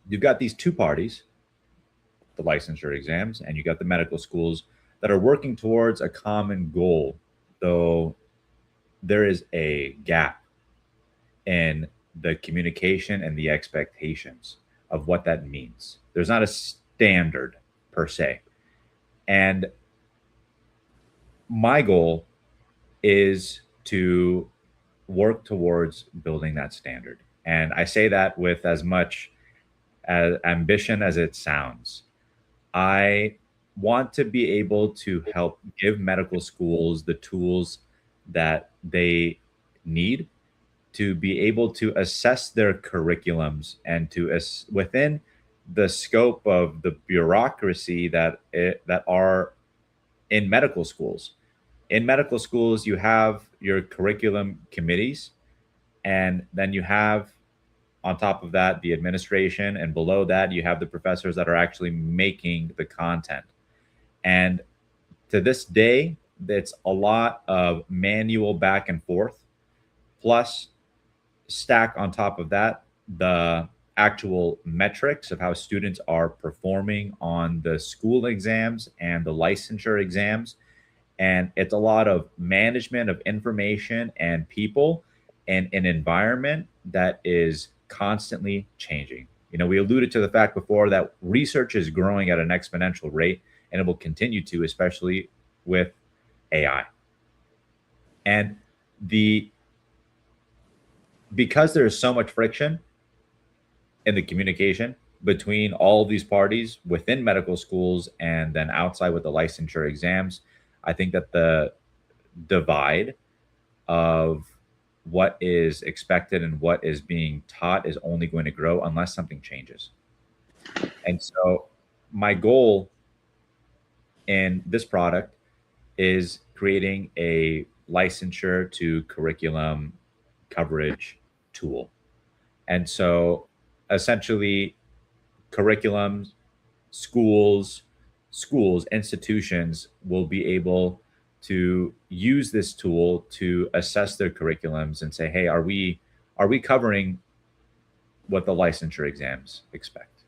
you've got these two parties, the licensure exams, and you got the medical schools that are working towards a common goal, though there is a gap in the communication and the expectations of what that means. There's not a standard per se. And my goal is to work towards building that standard. And I say that with as much as ambition as it sounds. I want to be able to help give medical schools the tools that they need to be able to assess their curriculums and to within the scope of the bureaucracy that are in medical schools. In medical schools, you have your curriculum committees, and then you have on top of that the administration, and below that you have the professors that are actually making the content. And to this day, it's a lot of manual back and forth, plus stack on top of that the actual metrics of how students are performing on the school exams and the licensure exams. And it's a lot of management of information and people and an environment that is constantly changing. You know, we alluded to the fact before that research is growing at an exponential rate, and it will continue to, especially with AI. And the because there is so much friction in the communication between all of these parties within medical schools and then outside with the licensure exams, I think that the divide of what is expected and what is being taught is only going to grow unless something changes. And so my goal in this product is creating a licensure to curriculum coverage tool. And so essentially curriculums, institutions will be able to use this tool to assess their curriculums and say, hey, are we covering what the licensure exams expect?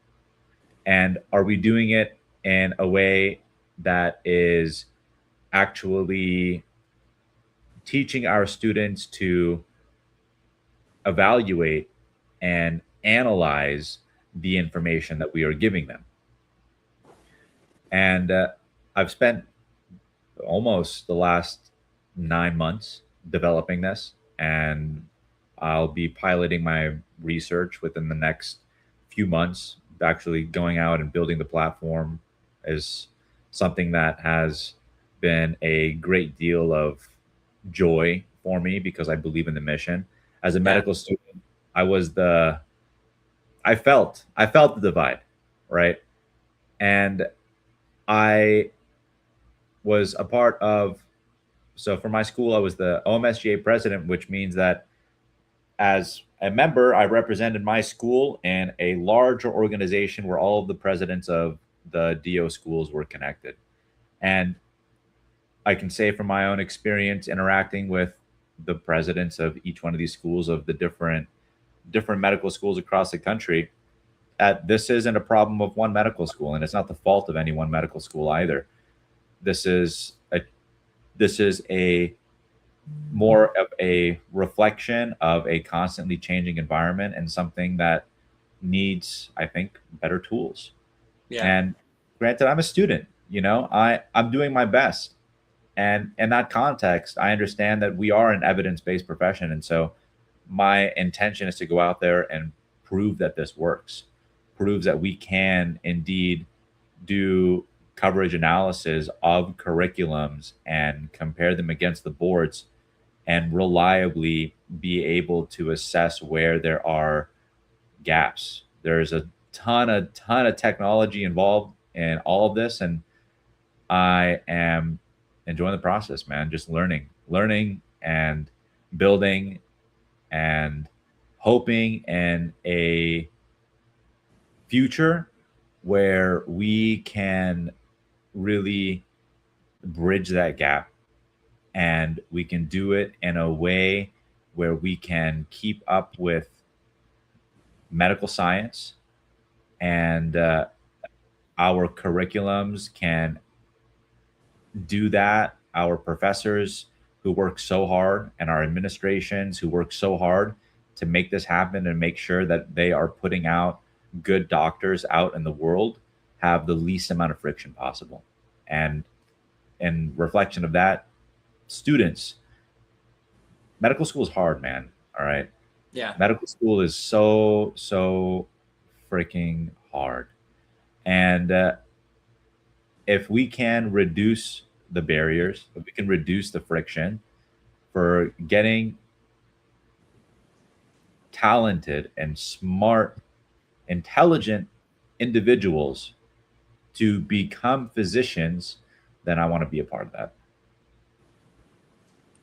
And are we doing it in a way that is actually teaching our students to evaluate and analyze the information that we are giving them? And I've spent almost the last 9 months developing this, and I'll be piloting my research within the next few months. Actually, going out and building the platform is something that has been a great deal of joy for me because I believe in the mission. As a medical student, I felt the divide, right? And I was a part of, so for my school, I was the OMSGA president, which means that as a member, I represented my school in a larger organization where all of the presidents of the DO schools were connected. And I can say from my own experience interacting with the presidents of each one of these schools of the different medical schools across the country, this isn't a problem of one medical school, and it's not the fault of any one medical school either. This is a more of a reflection of a constantly changing environment and something that needs, I think, better tools. Yeah. And granted, I'm a student, I'm doing my best. And in that context, I understand that we are an evidence-based profession. And so my intention is to go out there and prove that this works, proves that we can indeed do coverage analysis of curriculums and compare them against the boards and reliably be able to assess where there are gaps. There's a ton of technology involved in all of this, and I am enjoying the process, man. Just learning and building and hoping in a future where we can really bridge that gap and we can do it in a way where we can keep up with medical science, and our curriculums can do that. Our professors who work so hard and our administrations who work so hard to make this happen and make sure that they are putting out good doctors out in the world have the least amount of friction possible. And in reflection of that, students, medical school is hard, man. All right. Yeah. Medical school is so freaking hard. And if we can reduce the barriers, if we can reduce the friction for getting talented and smart, intelligent individuals to become physicians, then I want to be a part of that.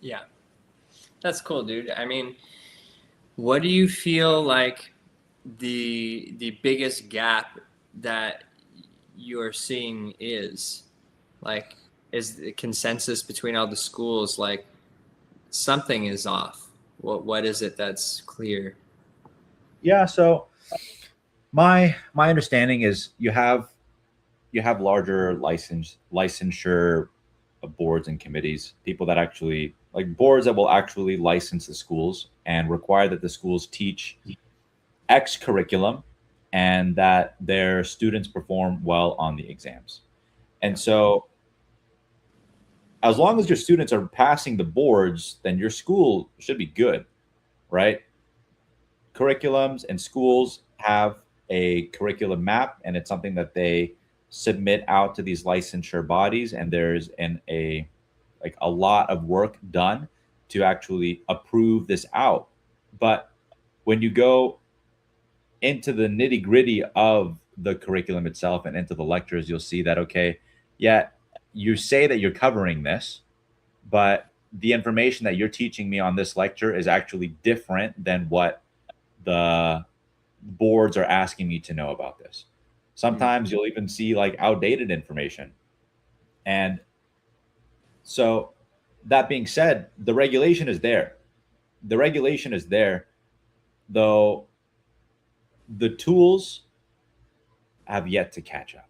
Yeah. That's cool, dude. I mean, what do you feel like the biggest gap that you're seeing is? Like, is the consensus between all the schools like something is off? What is it that's clear? Yeah, so my understanding is you have larger licensure boards and committees, people that actually like boards that will actually license the schools and require that the schools teach X curriculum and that their students perform well on the exams. And so as long as your students are passing the boards, then your school should be good, right? Curriculums and schools have a curriculum map, and it's something that they submit out to these licensure bodies, and there's a lot of work done to actually approve this out. But when you go into the nitty gritty of the curriculum itself and into the lectures, you'll see that, okay, yeah, you say that you're covering this, but the information that you're teaching me on this lecture is actually different than what the boards are asking me to know about this. Sometimes you'll even see like outdated information. And so, that being said, the regulation is there. The regulation is there, though the tools have yet to catch up.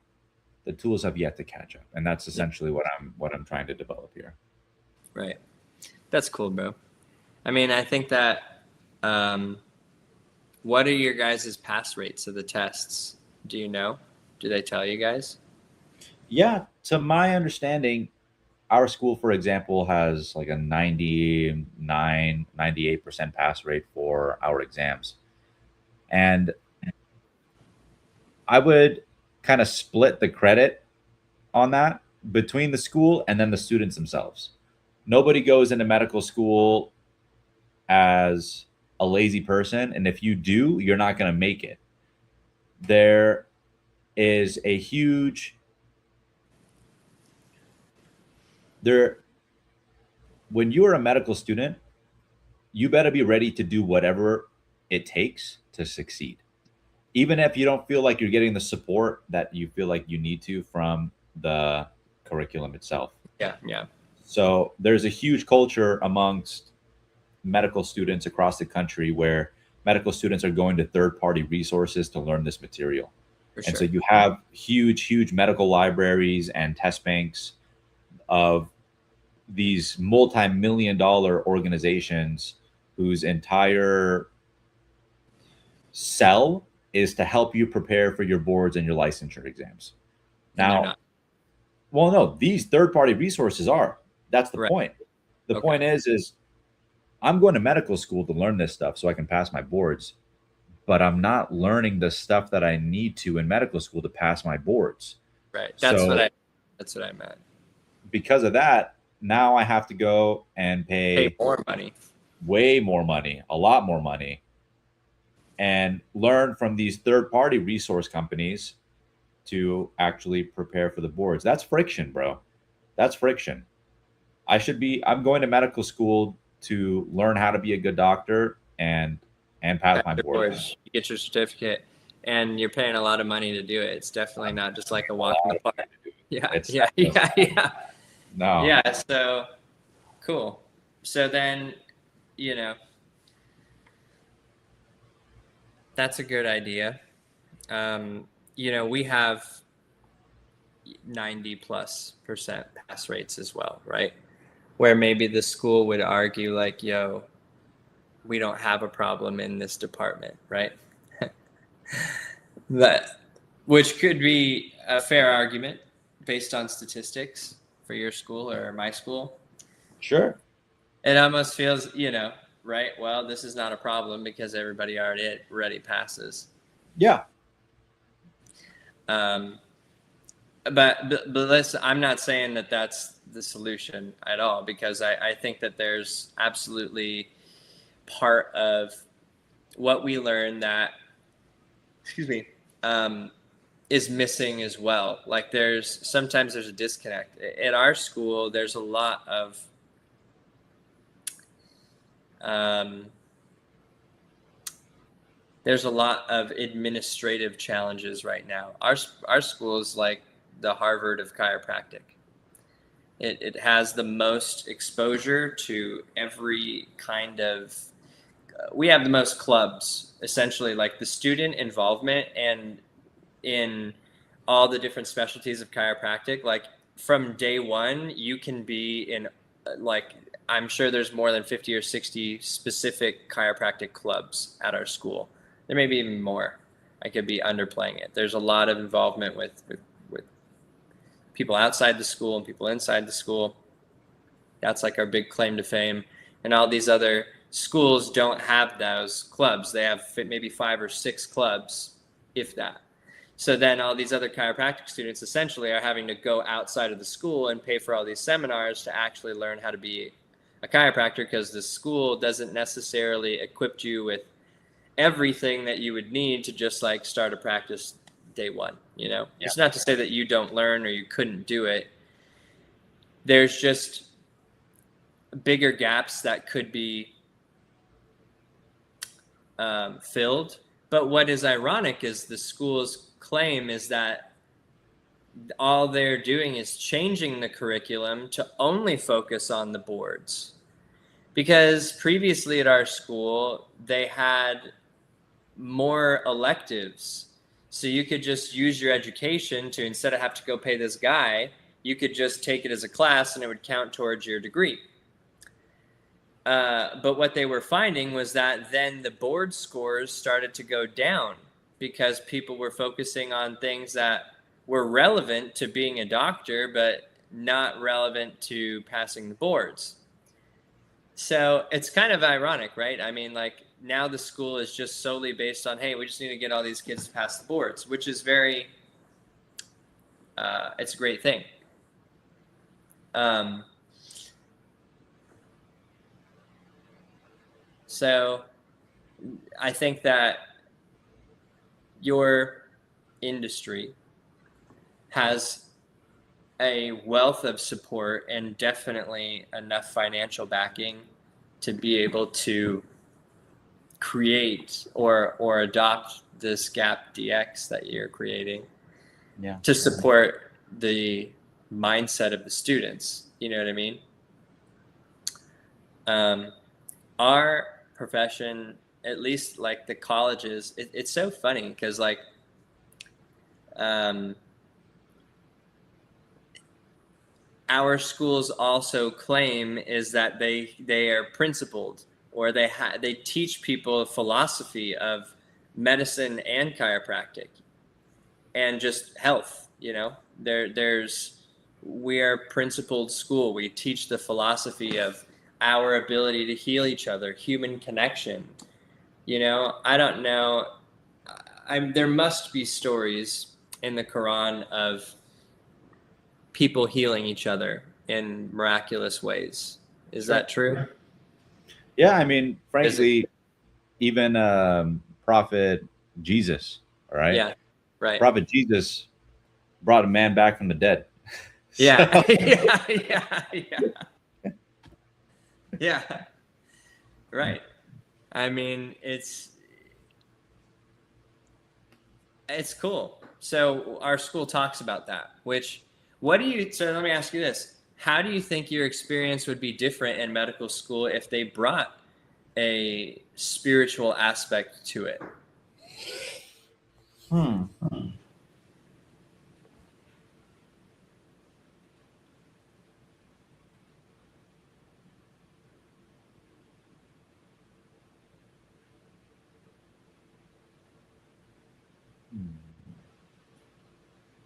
The tools have yet to catch up, and that's essentially what I'm trying to develop here. Right. That's cool, bro. I mean, I think that what are your guys' pass rates of the tests? Do you know? Do they tell you guys? Yeah, to my understanding, our school, for example, has like a 99, 98% pass rate for our exams. And I would kind of split the credit on that between the school and then the students themselves. Nobody goes into medical school as a lazy person. And if you do, you're not going to make it. There is a huge, when you are a medical student, you better be ready to do whatever it takes to succeed. Even if you don't feel like you're getting the support that you feel like you need to from the curriculum itself. Yeah, yeah. So there's a huge culture amongst medical students across the country where medical students are going to third-party resources to learn this material. For And sure. so you have huge medical libraries and test banks of these multi-million-dollar organizations whose entire sell is to help you prepare for your boards and your licensure exams. Now, well, no, these third-party resources are. That's the point. The point is I'm going to medical school to learn this stuff so I can pass my boards, but I'm not learning the stuff that I need to in medical school to pass my boards. Right. That's what I meant. Because of that, now I have to go and pay more money. Way more money, a lot more money, and learn from these third-party resource companies to actually prepare for the boards. That's friction, bro. That's friction. I'm going to medical school to learn how to be a good doctor and pass my boards. You get your certificate, and you're paying a lot of money to do it. It's definitely not just like a walk in the park. Yeah. No. Yeah. So Cool. So then, you know, that's a good idea. You know, we have 90+% pass rates as well, right? Where maybe the school would argue like, yo, we don't have a problem in this department, right? That, which could be a fair argument based on statistics for your school or my school. Sure. It almost feels, you know, right? Well, this is not a problem because everybody already passes. Yeah. But listen, I'm not saying that that's the solution at all, because I think that there's absolutely part of what we learn that, excuse me, is missing as well. Like sometimes there's a disconnect. At our school, there's a lot of administrative challenges right now. Our school is like the Harvard of chiropractic. It has the most exposure to every kind of. We have the most clubs, essentially, like the student involvement and in all the different specialties of chiropractic. Like from day one, you can be in, like, I'm sure there's more than 50 or 60 specific chiropractic clubs at our school. There may be even more. I could be underplaying it. There's a lot of involvement with people outside the school and people inside the school. That's like our big claim to fame. And all these other schools don't have those clubs. They have maybe 5 or 6 clubs, if that. So then all these other chiropractic students essentially are having to go outside of the school and pay for all these seminars to actually learn how to be a chiropractor, because the school doesn't necessarily equip you with everything that you would need to just like start a practice day one. You know, yeah. It's not to say that you don't learn or you couldn't do it. There's just bigger gaps that could be filled. But what is ironic is the school's claim is that all they're doing is changing the curriculum to only focus on the boards. Because previously at our school, they had more electives. So you could just use your education to, instead of have to go pay this guy, you could just take it as a class and it would count towards your degree. But what they were finding was that then the board scores started to go down because people were focusing on things that were relevant to being a doctor, but not relevant to passing the boards. So it's kind of ironic, right? I mean, like now the school is just solely based on, hey, we just need to get all these kids to pass the boards, which is very, it's a great thing. So I think that your industry has a wealth of support and definitely enough financial backing to be able to create or adopt this Gap DX that you're creating, yeah, to support the mindset of the students. You know what I mean? Our profession, at least like the colleges, it's so funny because like our schools also claim is that they are principled, or they teach people a philosophy of medicine and chiropractic and just health. You know, we are a principled school. We teach the philosophy of our ability to heal each other, human connection. You know, I don't know. There must be stories in the Quran of people healing each other in miraculous ways. Is that true? Yeah, I mean, frankly, even Prophet Jesus, all right? Yeah, right. Prophet Jesus brought a man back from the dead. Yeah, yeah. Yeah, right. I mean, it's cool. So our school talks about that. So let me ask you this: how do you think your experience would be different in medical school if they brought a spiritual aspect to it? Hmm.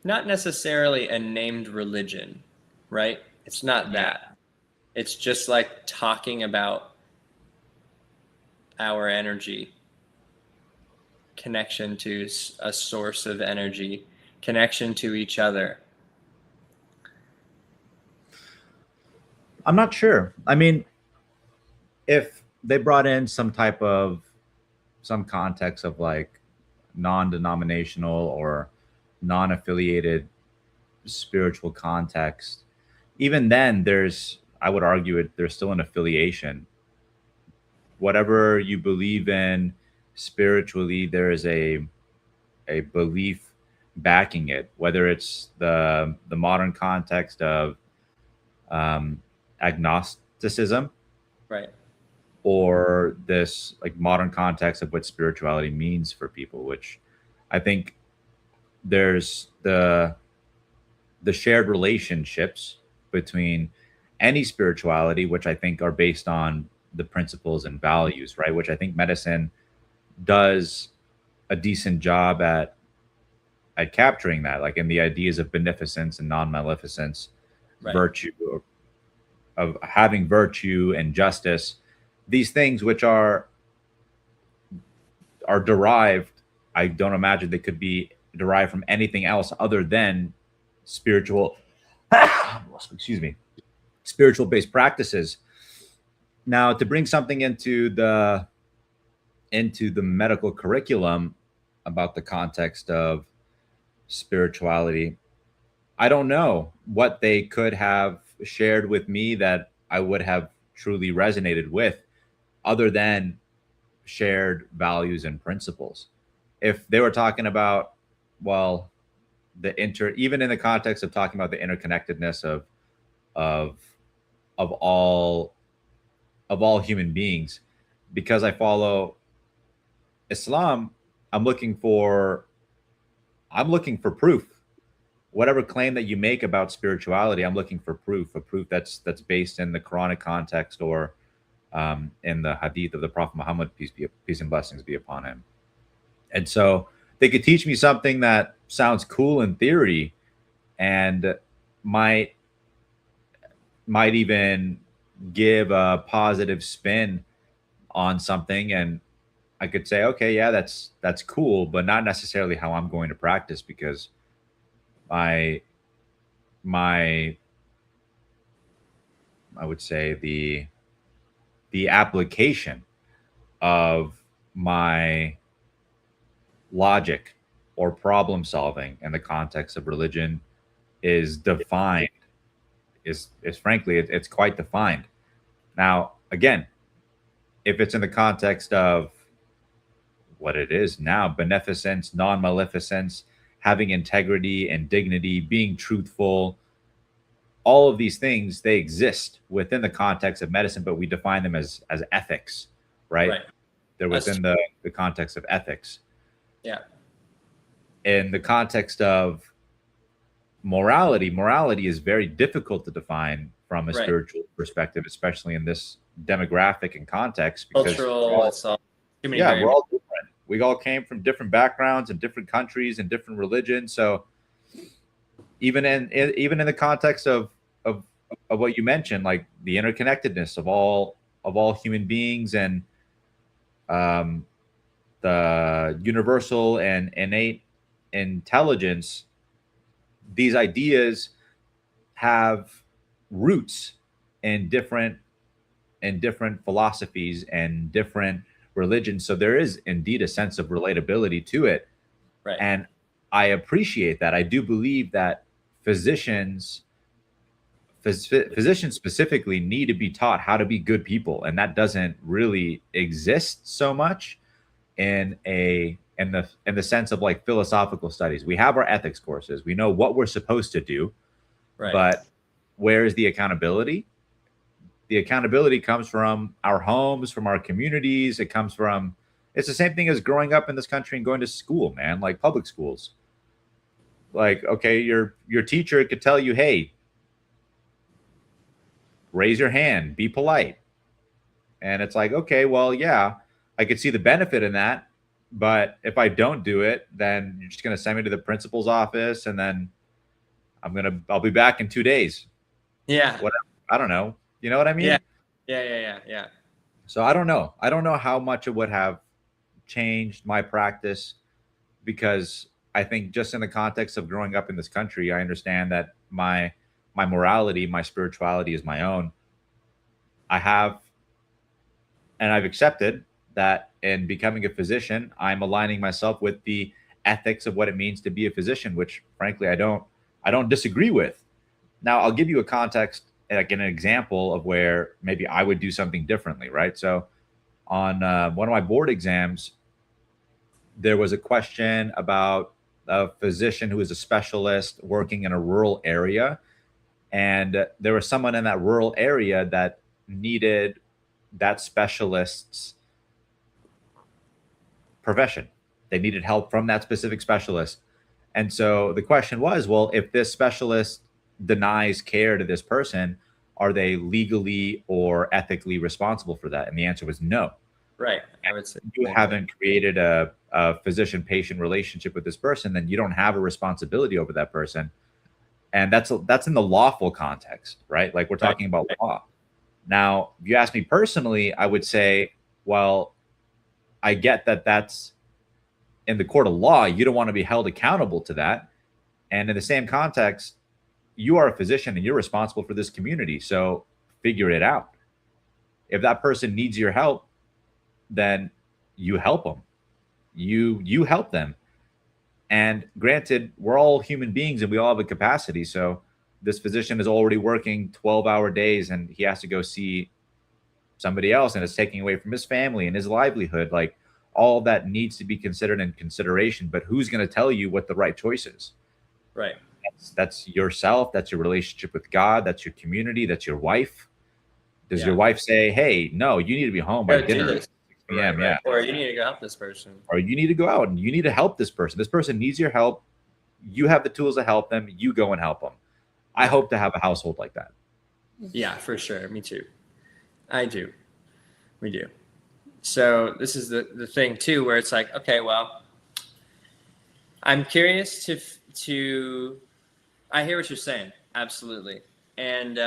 Not necessarily a named religion, right? It's not Yeah. that. It's just like talking about our energy, connection to a source of energy, connection to each other. I'm not sure. I mean, if they brought in some context of like non-denominational or non-affiliated spiritual context, even then I would argue there's still an affiliation. Whatever you believe in spiritually, there is a belief backing it, whether it's the modern context of agnosticism, Right. or this like modern context of what spirituality means for people, which I think there's the shared relationships between any spirituality, which I think are based on the principles and values, right? Which I think medicine does a decent job at capturing that, like in the ideas of beneficence and non-maleficence, Right. virtue, of having virtue and justice, these things which are derived. I don't imagine they could be derived from anything else other than spiritual excuse me, spiritual based practices. Now, to bring something into the medical curriculum about the context of spirituality, I don't know what they could have shared with me that I would have truly resonated with, other than shared values and principles. If they were talking about, well, even in the context of talking about the interconnectedness of of all of all human beings, because I follow Islam, I'm looking for I'm looking for proof. Whatever claim that you make about spirituality, I'm looking for proof, a proof that's based in the Quranic context, or in the Hadith of the Prophet Muhammad, peace and blessings be upon him. And so they could teach me something that sounds cool in theory, and might might even give a positive spin on something, and I could say, okay, yeah, that's cool, but not necessarily how I'm going to practice, because my my I would say the application of my logic or problem solving in the context of religion is defined, is frankly, it's quite defined. Now, again, if it's in the context of what it is now, beneficence, non-maleficence, having integrity and dignity, being truthful, all of these things, they exist within the context of medicine, but we define them as ethics, right? Right. They're That's within the context of ethics. Yeah. In the context of morality is very difficult to define from a Right. spiritual perspective, especially in this demographic and context, because Cultural. It's all too many yeah, we're variables. all different. We all came from different backgrounds and different countries and different religions. So even in the context of what you mentioned, like the interconnectedness of all human beings, and um, the universal and innate intelligence, these ideas have roots in different philosophies and different religions. So there is indeed a sense of relatability to it. Right. And I appreciate that. I do believe that physicians physicians specifically need to be taught how to be good people, and that doesn't really exist so much in the sense of like philosophical studies. We have our ethics courses. We know what we're supposed to do, Right. but where is the accountability? The accountability comes from our homes, from our communities. It comes from, it's the same thing as growing up in this country and going to school, man, like public schools. Like, okay, your teacher could tell you, hey, raise your hand, be polite. And it's like, okay, well, yeah, I could see the benefit in that. But if I don't do it, then you're just going to send me to the principal's office, and then I'll be back in 2 days. Yeah. Whatever. I don't know. You know what I mean? Yeah. Yeah. So I don't know. I don't know how much it would have changed my practice, because I think just in the context of growing up in this country, I understand that my morality, my spirituality is my own. I have, and I've accepted that in becoming a physician, I'm aligning myself with the ethics of what it means to be a physician, which frankly I don't disagree with. Now I'll give you a context, like an example of where maybe I would do something differently, right? So on one of my board exams, there was a question about a physician who is a specialist working in a rural area, and there was someone in that rural area that needed that specialist's profession. They needed help from that specific specialist. And so the question was, well, if this specialist denies care to this person, are they legally or ethically responsible for that? And the answer was no. Right. I would say You haven't created a physician-patient relationship with this person, then you don't have a responsibility over that person. And that's in the lawful context, right? Like we're talking about law. Now, if you ask me personally, I would say, well, I get that that's in the court of law. You don't want to be held accountable to that. And in the same context, you are a physician and you're responsible for this community. So figure it out. If that person needs your help, then you help them. You help them. And granted, we're all human beings and we all have a capacity. So this physician is already working 12-hour days and he has to go see somebody else, and it's taking away from his family and his livelihood. Like all that needs to be considered in consideration. But who's going to tell you what the right choice is? Right. That's yourself. That's your relationship with God. That's your community. That's your wife. Does your wife say, hey, no, you need to be home by dinner at 6 p.m.? Right. Or you need to go help this person. Or you need to go out and you need to help this person. This person needs your help. You have the tools to help them. You go and help them. I hope to have a household like that. Yeah, for sure. Me too. I do. We do. So this is the thing too, where it's like, okay, well, I'm curious to I hear what you're saying. Absolutely. And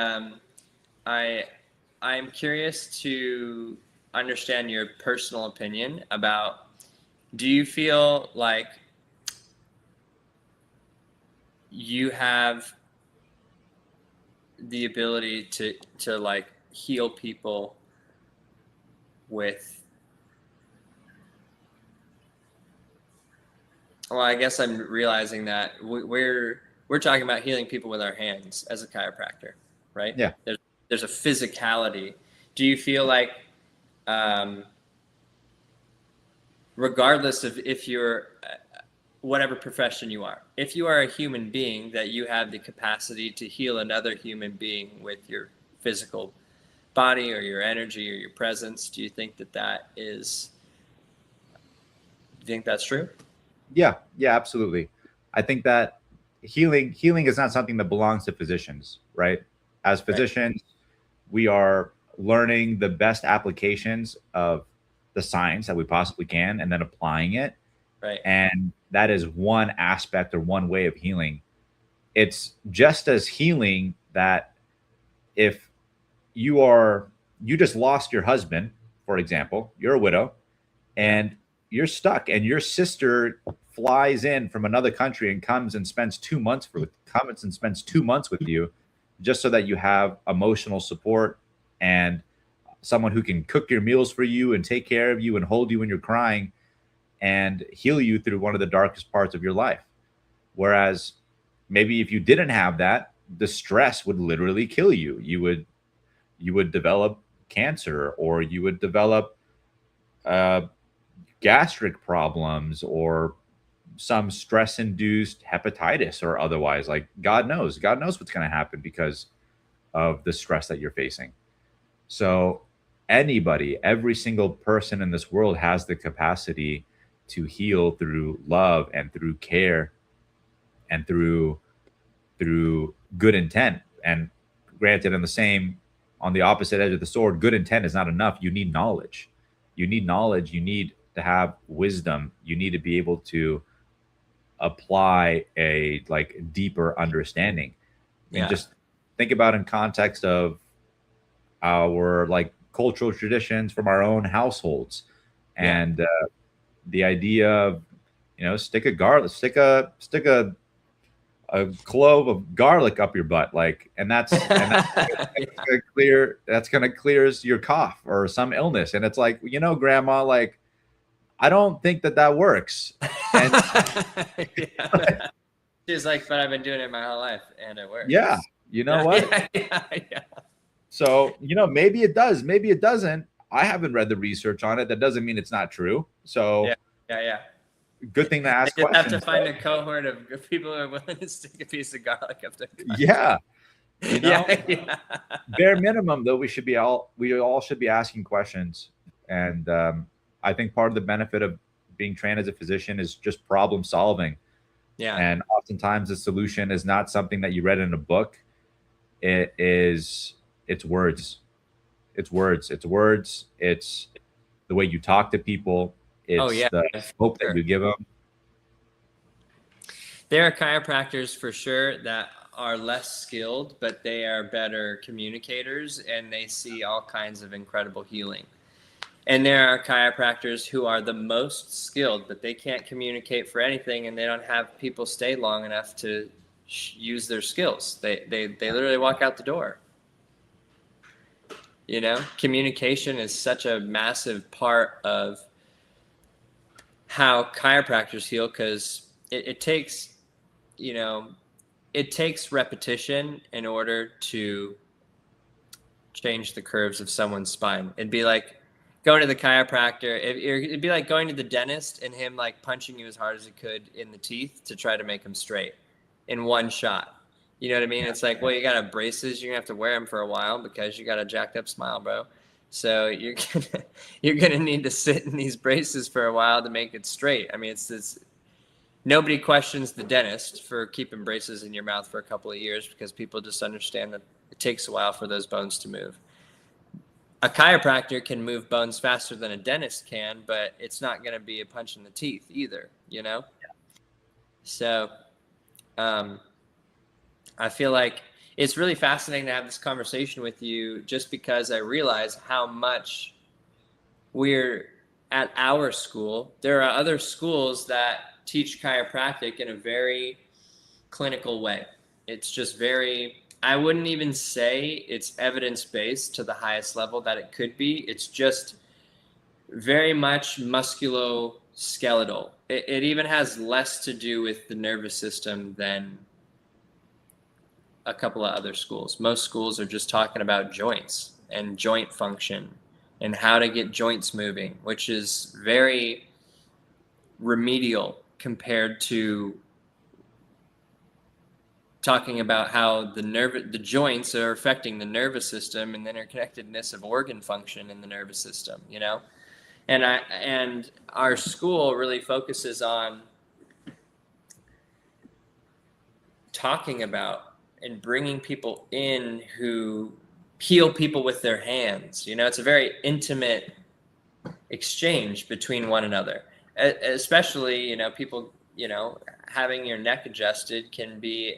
I'm curious to understand your personal opinion about, do you feel like you have the ability to like heal people with, well, I guess I'm realizing that we're talking about healing people with our hands as a chiropractor, right? Yeah. There's a physicality. Do you feel like, regardless of if you're whatever profession you are, if you are a human being, that you have the capacity to heal another human being with your physical body or your energy or your presence? Do you think that is, do you think that's true? Yeah, absolutely. I think that healing is not something that belongs to physicians, right? As physicians, we are learning the best applications of the science that we possibly can and then applying it. Right. And that is one aspect or one way of healing. It's just as healing that if you just lost your husband, for example, you're a widow and you're stuck, and your sister flies in from another country and comes and spends 2 months with you, just so that you have emotional support and someone who can cook your meals for you and take care of you and hold you when you're crying and heal you through one of the darkest parts of your life. Whereas maybe if you didn't have that, the stress would literally kill you. You would develop cancer, or you would develop gastric problems, or some stress-induced hepatitis or otherwise. Like God knows what's going to happen, because of the stress that you're facing. So anybody, every single person in this world has the capacity to heal through love and through care and through good intent. And granted, on the opposite edge of the sword, good intent is not enough. You need knowledge. You need knowledge. You need to have wisdom. You need to be able to apply a like deeper understanding. I mean, Yeah. just think about in context of our like cultural traditions from our own households, Yeah. and the idea of, stick a clove of garlic up your butt, like, and that's gonna clears your cough or some illness, and it's like, grandma, like, I don't think that works. And Yeah. She's like, but I've been doing it my whole life and it works. yeah, you know what? Yeah. So, maybe it does, maybe it doesn't. I haven't read the research on it. That doesn't mean it's not true. So, Yeah. good thing to I ask just have to questions. find a cohort of people who are willing to stick a piece of garlic up their butt. Yeah, Yeah. bare minimum though, we all should be asking questions. And I think part of the benefit of being trained as a physician is just problem solving. Yeah. And oftentimes the solution is not something that you read in a book. It's words. It's the way you talk to people. It's the hope that you give them. There are chiropractors for sure that are less skilled, but they are better communicators and they see all kinds of incredible healing. And there are chiropractors who are the most skilled, but they can't communicate for anything, and they don't have people stay long enough to use their skills. They literally walk out the door. Communication is such a massive part of how chiropractors heal, because it takes repetition in order to change the curves of someone's spine. It'd be like going to the chiropractor. It'd be like going to the dentist and him like punching you as hard as he could in the teeth to try to make them straight in one shot. You know what I mean? It's like, well, you got braces. You're gonna have to wear them for a while because you got a jacked up smile, bro. So you're gonna need to sit in these braces for a while to make it straight. I mean, it's this. Nobody questions the dentist for keeping braces in your mouth for a couple of years, because people just understand that it takes a while for those bones to move. A chiropractor can move bones faster than a dentist can, but it's not going to be a punch in the teeth either, So I feel like it's really fascinating to have this conversation with you, just because I realize how much we're at our school. There are other schools that teach chiropractic in a very clinical way. It's just I wouldn't even say it's evidence-based to the highest level that it could be. It's just very much musculoskeletal. It even has less to do with the nervous system than a couple of other schools. Most schools are just talking about joints and joint function and how to get joints moving, which is very remedial compared to talking about how the joints are affecting the nervous system and the interconnectedness of organ function in the nervous system, and our school really focuses on talking about and bringing people in who heal people with their hands. It's a very intimate exchange between one another, especially, people, having your neck adjusted can be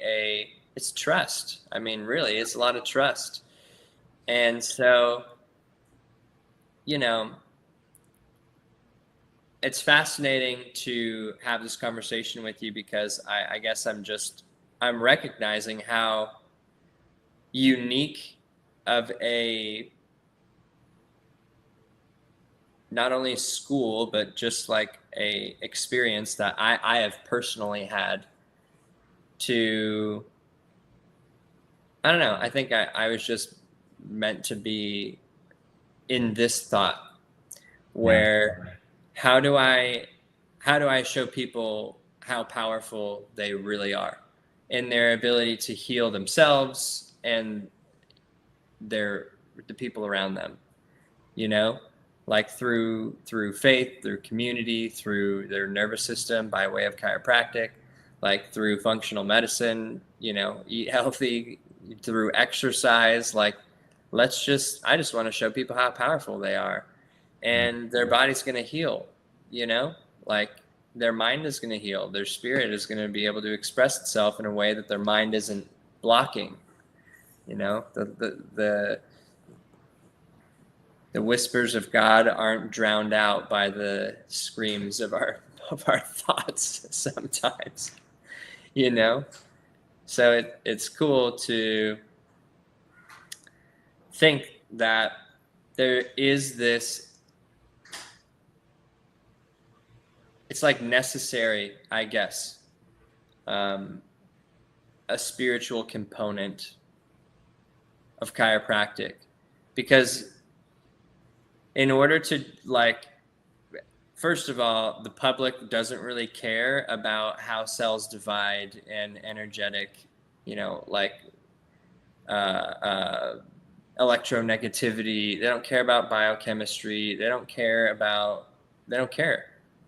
it's trust. I mean, really, it's a lot of trust. And so, it's fascinating to have this conversation with you, because I guess I'm recognizing how unique of a, not only school, but just like a experience that I have personally had to, I don't know. I think I was just meant to be in this thought where how do I show people how powerful they really are in their ability to heal themselves and the people around them, you know, like through faith, through community, through their nervous system by way of chiropractic, like through functional medicine, you know, eat healthy, through exercise. Like, I just want to show people how powerful they are, and their body's going to heal, you know, like their mind is going to heal, their spirit is going to be able to express itself in a way that their mind isn't blocking, you know, the whispers of God aren't drowned out by the screams of our thoughts sometimes, you know. So it's cool to think that there is this, it's like necessary, I guess, a spiritual component of chiropractic, because in order to, like, first of all, the public doesn't really care about how cells divide and energetic, you know, like electronegativity. They don't care about biochemistry. They don't care.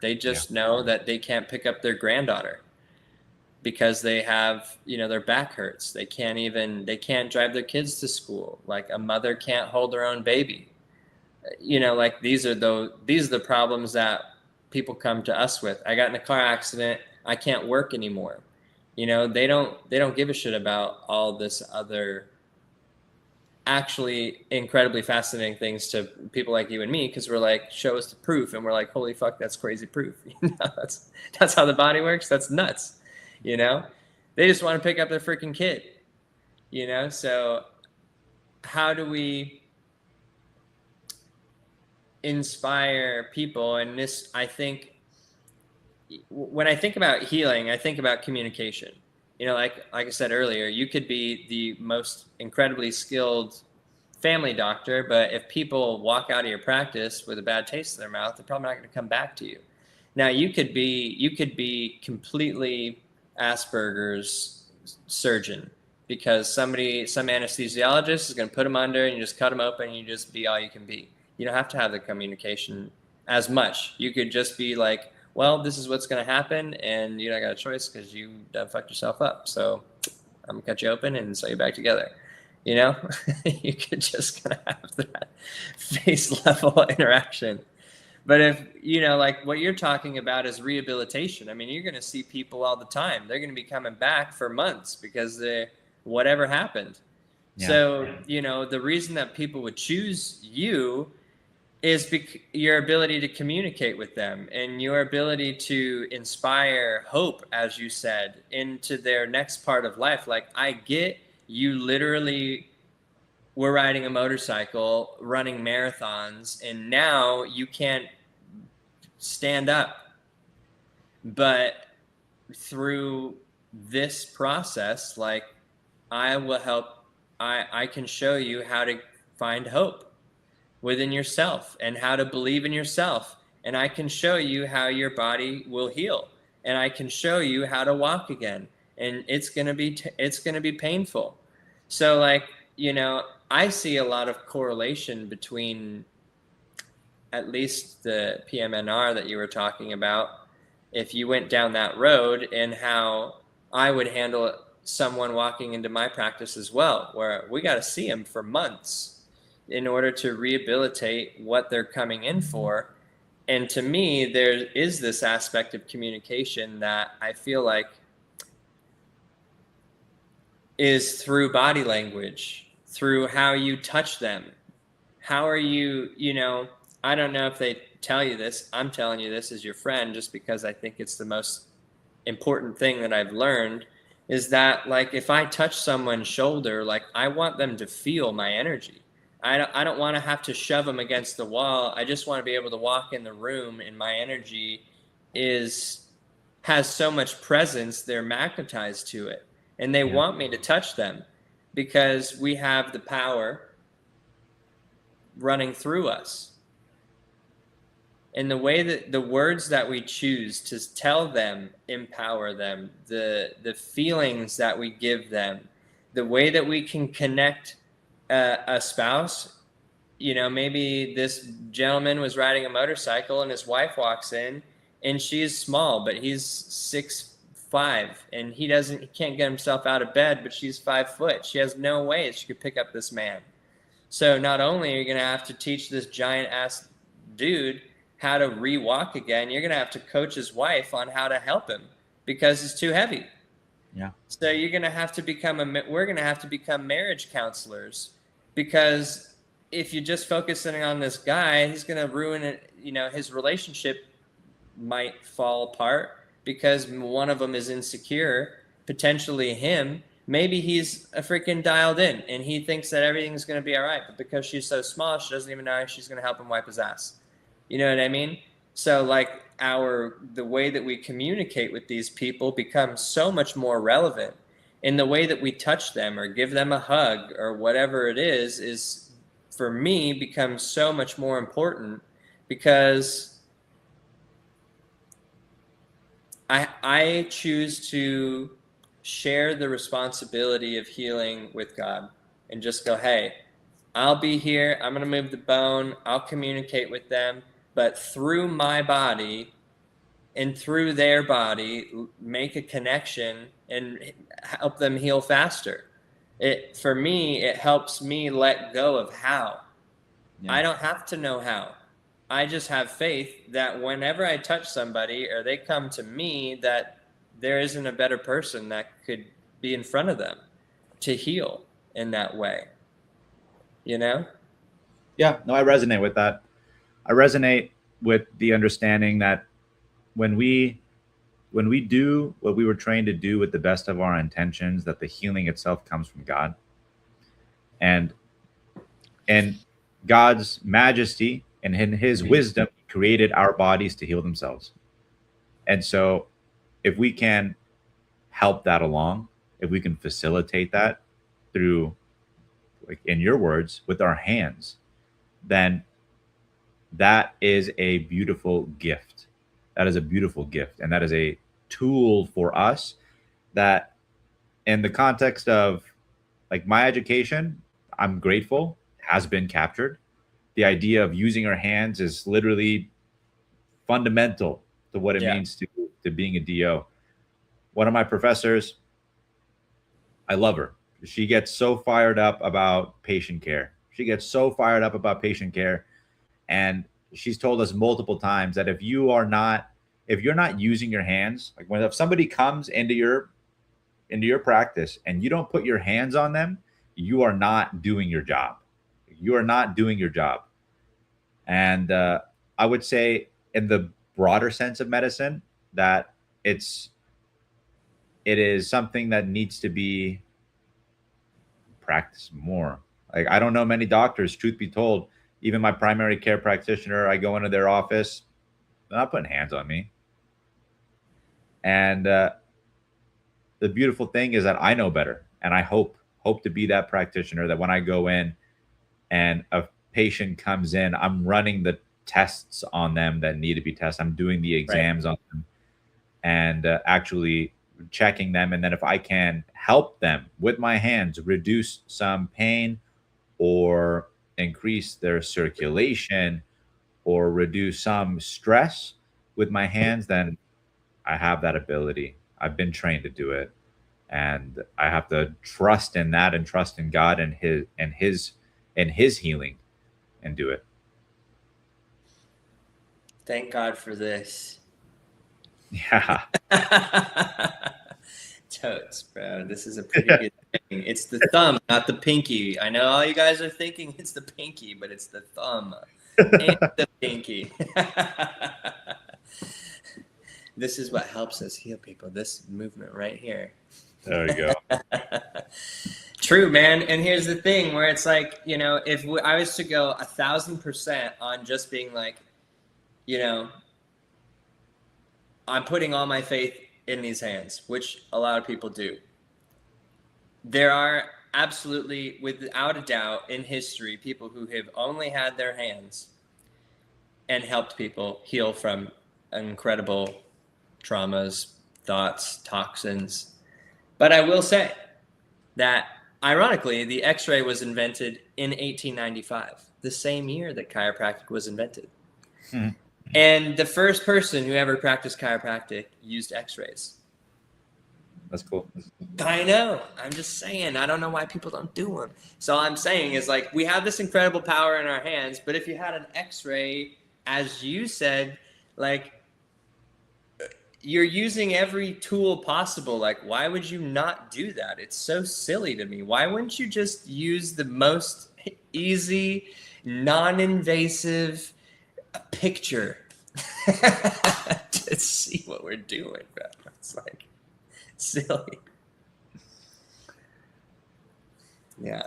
They just know that they can't pick up their granddaughter because they have, you know, their back hurts. They can't drive their kids to school. Like, a mother can't hold her own baby. You know, like, these are the problems that people come to us with. I got in a car accident. I can't work anymore. You know, they don't give a shit about all this other actually incredibly fascinating things to people like you and me, because we're like, show us the proof, and we're like, holy fuck, that's crazy proof. You know, that's how the body works. That's nuts. You know, they just want to pick up their freaking kid. You know, so how do we inspire people? And this, I think, when I think about healing, I think about communication. You know, like I said earlier, you could be the most incredibly skilled family doctor, but if people walk out of your practice with a bad taste in their mouth, they're probably not going to come back to you. Now, you could be completely Asperger's surgeon, because some anesthesiologist is going to put them under, and you just cut them open, and you just be all you can be. You don't have to have the communication as much. You could just be like, well, this is what's going to happen, and you don't got a choice because you fucked yourself up. So I'm going to cut you open and sew you back together. You know, you could just kind of have that face level interaction. But if, you know, like what you're talking about is rehabilitation. I mean, you're going to see people all the time. They're going to be coming back for months because whatever happened. Yeah. So, you know, the reason that people would choose you is your ability to communicate with them, and your ability to inspire hope, as you said, into their next part of life. Like, I get you literally were riding a motorcycle, running marathons, and now you can't stand up. But through this process, like, I will help. I can show you how to find hope within yourself and how to believe in yourself. And I can show you how your body will heal. And I can show you how to walk again. And it's going to be painful. So, like, you know, I see a lot of correlation between at least the PMNR that you were talking about. If you went down that road, and how I would handle someone walking into my practice as well, where we got to see them for months in order to rehabilitate what they're coming in for. And to me, there is this aspect of communication that I feel like is through body language, through how you touch them. How are you, you know, I don't know if they tell you this. I'm telling you this as your friend, just because I think it's the most important thing that I've learned, is that, like, if I touch someone's shoulder, like, I want them to feel my energy. I don't want to have to shove them against the wall. I just want to be able to walk in the room, and my energy has so much presence, they're magnetized to it. And they want me to touch them, because we have the power running through us. And the way that the words that we choose to tell them empower them, the feelings that we give them, the way that we can connect a spouse, maybe this gentleman was riding a motorcycle and his wife walks in and she's small, but he's 6'5", and he can't get himself out of bed, but she's 5 foot. She has no way she could pick up this man. So not only are you going to have to teach this giant ass dude how to re-walk again, you're going to have to coach his wife on how to help him because he's too heavy. Yeah. So we're going to have to become marriage counselors, because if you're just focusing on this guy, he's going to ruin it. His relationship might fall apart because one of them is insecure, potentially him. Maybe he's a freaking dialed in and he thinks that everything's going to be all right, but because she's so small, she doesn't even know if she's going to help him wipe his ass. You know what I mean? So like the way that we communicate with these people becomes so much more relevant, in the way that we touch them or give them a hug or whatever it is for me becomes so much more important, because I choose to share the responsibility of healing with God and just go, hey, I'll be here. I'm going to move the bone. I'll communicate with them, but through my body and through their body, make a connection and help them heal faster. For me, it helps me let go of how. Yeah. I don't have to know how. I just have faith that whenever I touch somebody or they come to me, that there isn't a better person that could be in front of them to heal in that way. Yeah, no, I resonate with that. I resonate with the understanding that when we do what we were trained to do with the best of our intentions, that the healing itself comes from God. And God's majesty and in his wisdom, he created our bodies to heal themselves. And so if we can help that along, if we can facilitate that through, like in your words, with our hands, then that is a beautiful gift. That is a beautiful gift. And that is a tool for us that, in the context of like my education, I'm grateful, has been captured. The idea of using our hands is literally fundamental to what it means to being a DO. One of my professors, I love her. She gets so fired up about patient care. And she's told us multiple times that if you're not using your hands, like if somebody comes into your practice and you don't put your hands on them, you are not doing your job. And I would say, in the broader sense of medicine, that it is something that needs to be practiced more. Like, I don't know many doctors, truth be told. Even my primary care practitioner, I go into their office, they're not putting hands on me. And the beautiful thing is that I know better, and I hope to be that practitioner that when I go in and a patient comes in, I'm running the tests on them that need to be tested. I'm doing the exams on them and actually checking them. And then if I can help them with my hands reduce some pain or increase their circulation or reduce some stress with my hands, then I have that ability. I've been trained to do it. And I have to trust in that and trust in God and his healing and do it. Thank God for this. Yeah. Totes, bro. This is a pretty good thing. It's the thumb, not the pinky. I know all you guys are thinking it's the pinky, but it's the thumb and the pinky. This is what helps us heal people. This movement right here. There you go. True, man. And here's the thing where it's like, if I was to go 1,000% on just being like, I'm putting all my faith in these hands, which a lot of people do. There are absolutely, without a doubt, in history, people who have only had their hands and helped people heal from incredible traumas, thoughts, toxins. But I will say that Ironically, the X-ray was invented in 1895, the same year that chiropractic was invented. Hmm. And the first person who ever practiced chiropractic used X-rays. That's cool. I know. I'm just saying. I don't know why people don't do them. So all I'm saying is, like, we have this incredible power in our hands, but if you had an X-ray, as you said, like, you're using every tool possible. Like, why would you not do that? It's so silly to me. Why wouldn't you just use the most easy, non-invasive picture to see what we're doing, bro? It's like silly. Yeah.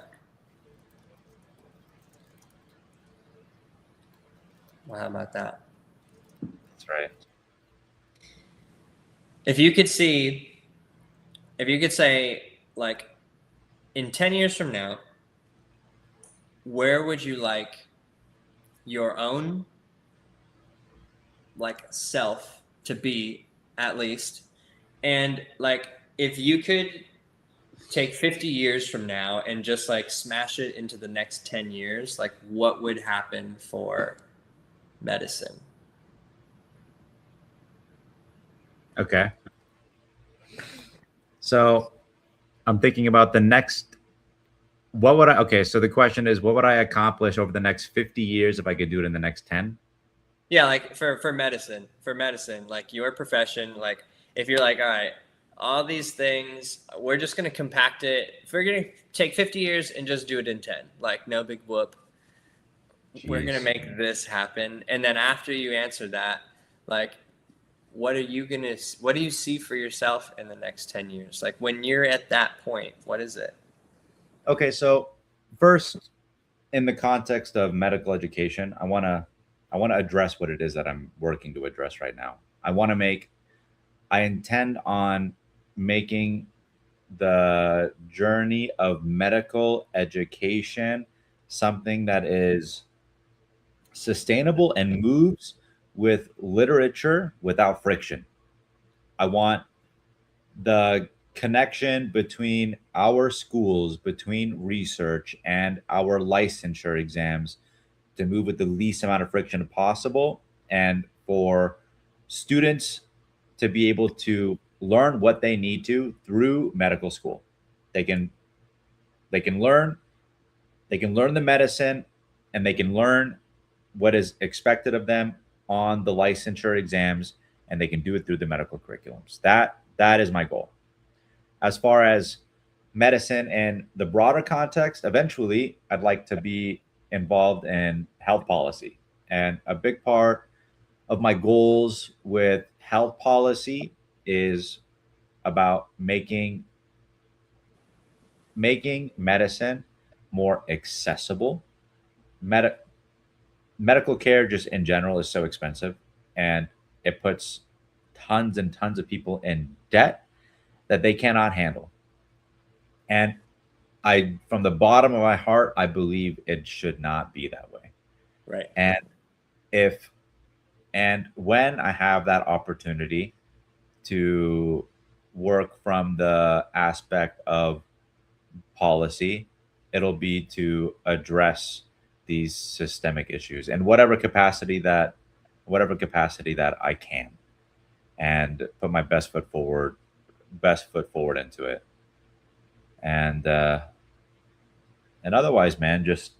Well, how about that? That's right. If you could see, if you could say, like, in 10 years from now, where would you like your own, like, self to be, at least? And, like, if you could take 50 years from now and just, like, smash it into the next 10 years, like, what would happen for medicine? Okay. So I'm thinking about the next. What would I? Okay, so the question is, what would I accomplish over the next 50 years if I could do it in the next 10? Yeah, like, for medicine, like, your profession, like, if you're like, all right, all these things, we're just going to compact it. If we're going to take 50 years and just do it in 10, like, no big whoop, we're going to Jeez. make this happen. And then after you answer that, like, what do you see for yourself in the next 10 years? Like, when you're at that point, what is it? Okay, so first, in the context of medical education, I want to address what it is that I'm working to address right now. I intend on making the journey of medical education something that is sustainable and moves with literature without friction. I want the connection between our schools, between research and our licensure exams to move with the least amount of friction possible, and for students to be able to learn what they need to through medical school. They can they can learn they can learn the medicine, and they can learn what is expected of them on the licensure exams, and they can do it through the medical curriculums. That is my goal. As far as medicine and the broader context, eventually I'd like to be involved in health policy. And a big part of my goals with health policy is about making medicine more accessible. Med- Medical care just in general is so expensive, and it puts tons and tons of people in debt that they cannot handle. And I, from the bottom of my heart, I believe it should not be that way. Right. And if and when I have that opportunity to work from the aspect of policy, it'll be to address these systemic issues in whatever capacity that I can, and put my best foot forward into it. And otherwise, man, just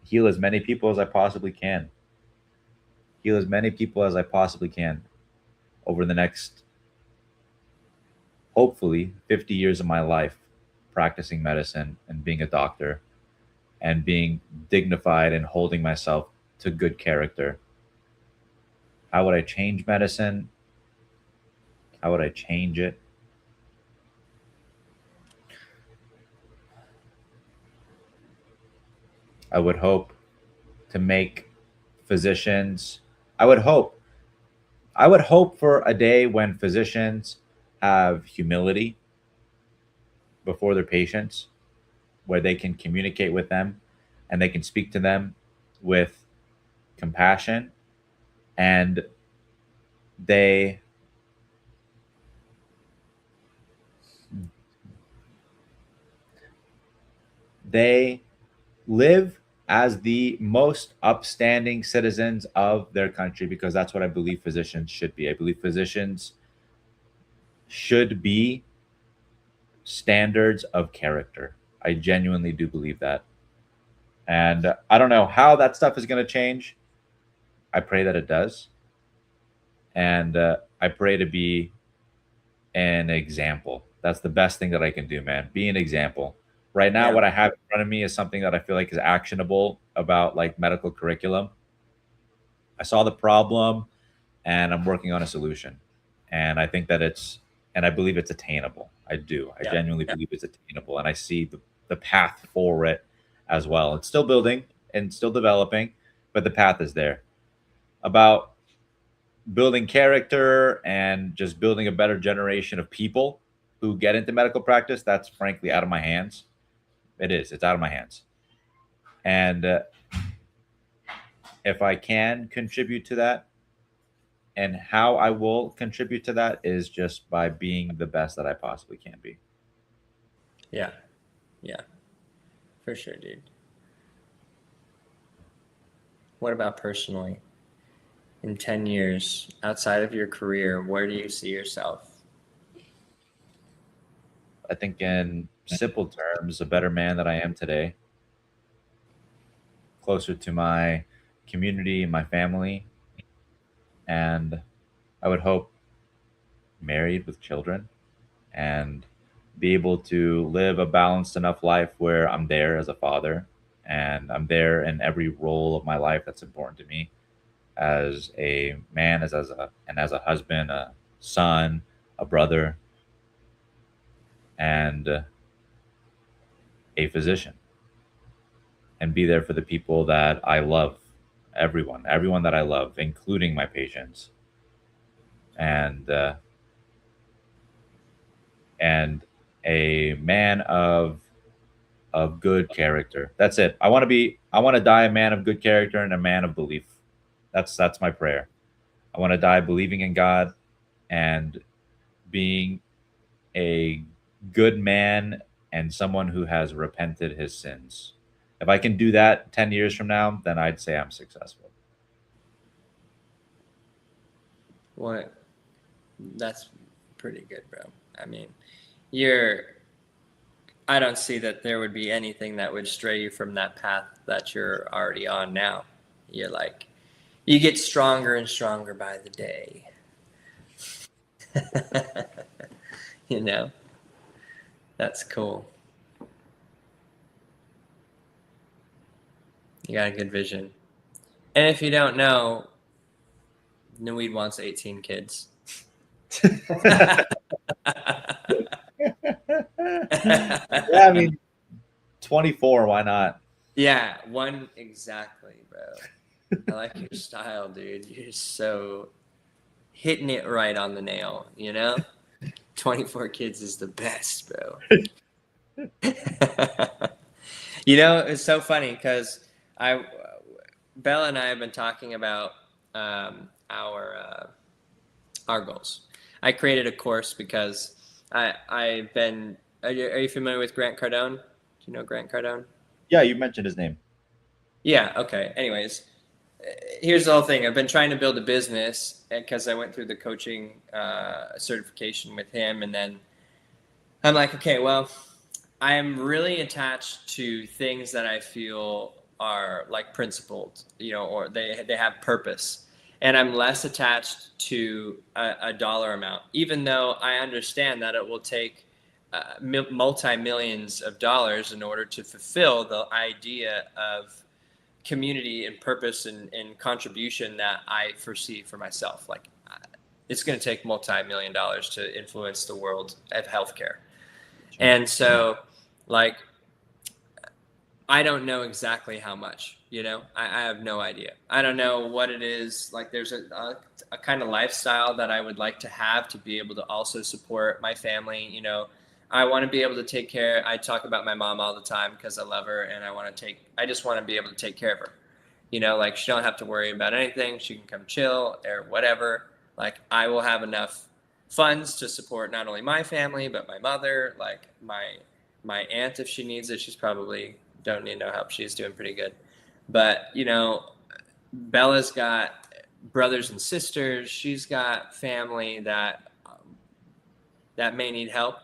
heal as many people as I possibly can. Heal as many people as I possibly can over the next, hopefully, 50 years of my life practicing medicine and being a doctor and being dignified and holding myself to good character. How would I change medicine? How would I change it? I would hope to make physicians, I would hope, I would hope for a day when physicians have humility before their patients, where they can communicate with them and they can speak to them with compassion, and they they live as the most upstanding citizens of their country, because that's what I believe physicians should be. I believe physicians should be standards of character. I genuinely do believe that. And I don't know how that stuff is going to change. I pray that it does. And I pray to be an example. That's the best thing that I can do, man. Be an example. Right now, Yeah. what I have in front of me is something that I feel like is actionable about like medical curriculum. I saw the problem and I'm working on a solution. And I think that and I believe it's attainable. I do. I Yeah. genuinely Yeah. believe it's attainable. And I see the path for it as well. It's still building and still developing, but the path is there. About building character and just building a better generation of people who get into medical practice, that's frankly out of my hands. It is. It's out of my hands. And if I can contribute to that, and how I will contribute to that is just by being the best that I possibly can be. Yeah. Yeah. For sure, dude. What about personally? In 10 years, outside of your career, where do you see yourself? I think, in simple terms, a better man than I am today, closer to my community, my family, and I would hope married with children and be able to live a balanced enough life where I'm there as a father and I'm there in every role of my life that's important to me, as a man, as a husband, a son, a brother, and a physician, and be there for the people that I love, everyone that I love, including my patients, and and a man of good character. That's it. I want to die a man of good character and a man of belief. That's my prayer. I want to die believing in God and being a good man and someone who has repented his sins. If I can do that 10 years from now, then I'd say I'm successful. What? That's pretty good, bro. I mean, you're. I don't see that there would be anything that would stray you from that path that you're already on now. You're like, you get stronger and stronger by the day. You know, that's cool. You got a good vision. And if you don't know, Nuweed wants 18 kids. Yeah, I mean, 24, why not? Yeah, one exactly, bro. I like your style, dude. You're so hitting it right on the nail, you know? 24 kids is the best, bro. You know, it's so funny because I, Bella and I have been talking about our goals. I created a course because I've been. Are you familiar with Grant Cardone? Do you know Grant Cardone? Yeah, you mentioned his name. Yeah. Okay. Anyways, here's the whole thing. I've been trying to build a business because I went through the coaching certification with him, and then I'm like, okay, well, I am really attached to things that I feel are like principled, you know, or they have purpose. And I'm less attached to a dollar amount, even though I understand that it will take multi-millions of dollars in order to fulfill the idea of community and purpose and contribution that I foresee for myself. Like, it's going to take multi-million dollars to influence the world of healthcare. And so, like, I don't know exactly how much, you know, I have no idea. I don't know what it is. Like, there's a kind of lifestyle that I would like to have to be able to also support my family. You know, I want to be able to take care. I talk about my mom all the time because I love her and I just want to be able to take care of her. You know, like, she don't have to worry about anything. She can come chill or whatever. Like, I will have enough funds to support not only my family, but my mother, like my aunt if she needs it. She's probably don't need no help. She's doing pretty good. But, you know, Bella's got brothers and sisters. She's got family that may need help.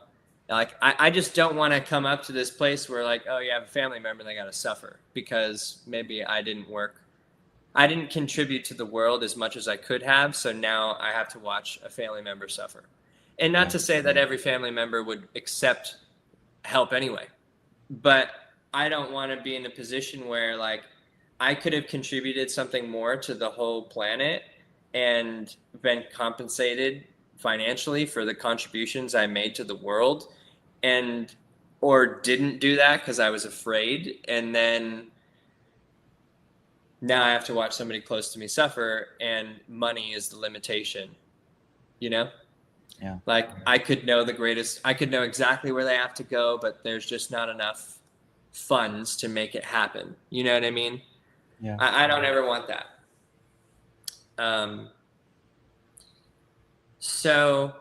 Like, I just don't want to come up to this place where, like, oh, you have a family member, they got to suffer because maybe I didn't contribute to the world as much as I could have. So now I have to watch a family member suffer. And not to say that every family member would accept help anyway, but I don't want to be in a position where, like, I could have contributed something more to the whole planet and been compensated financially for the contributions I made to the world, and or didn't do that because I was afraid, and then now I have to watch somebody close to me suffer, and money is the limitation, you know? Yeah. Like, I could know exactly where they have to go, but there's just not enough funds to make it happen. You know what I mean? Yeah. I don't ever want that. So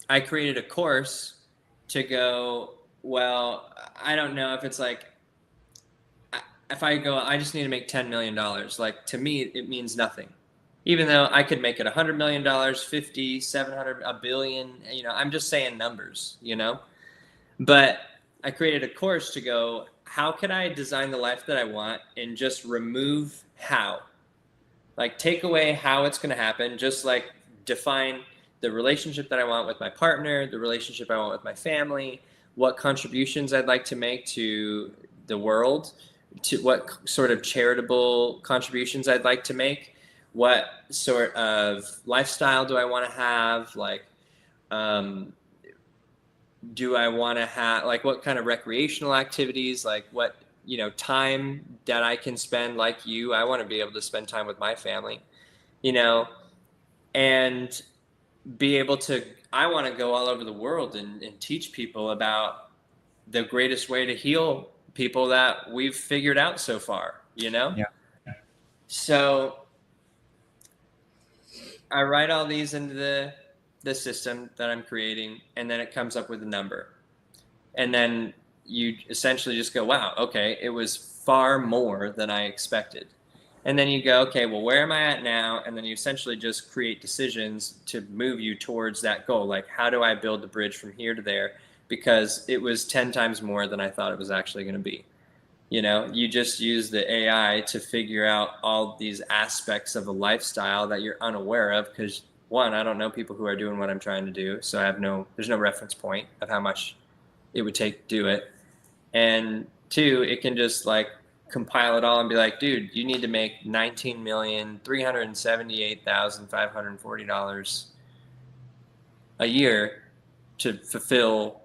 I created a course to go, well, I don't know if it's like, if I go, I just need to make $10 million. Like, to me, it means nothing. Even though I could make it $100 million, 50, 700, a billion, you know, I'm just saying numbers, you know? But I created a course to go, how can I design the life that I want and just remove how? Like, take away how it's going to happen, just like define the relationship that I want with my partner, the relationship I want with my family, what contributions I'd like to make to the world, to what sort of charitable contributions I'd like to make, what sort of lifestyle do I want to have, like, do I want to have, like, what kind of recreational activities, like, what, you know, time that I can spend, like you, I want to be able to spend time with my family, you know, and be able to, I want to go all over the world and teach people about the greatest way to heal people that we've figured out so far, you know? Yeah. So I write all these into the system that I'm creating, and then it comes up with a number. And then you essentially just go, wow, okay, it was far more than I expected. And then you go, okay, well, where am I at now? And then you essentially just create decisions to move you towards that goal. Like, how do I build the bridge from here to there? Because it was 10 times more than I thought it was actually going to be. You know, you just use the AI to figure out all these aspects of a lifestyle that you're unaware of, because, one, I don't know people who are doing what I'm trying to do, so there's no reference point of how much it would take to do it. And two, it can just, like, compile it all and be like, dude, you need to make $19,378,540 a year to fulfill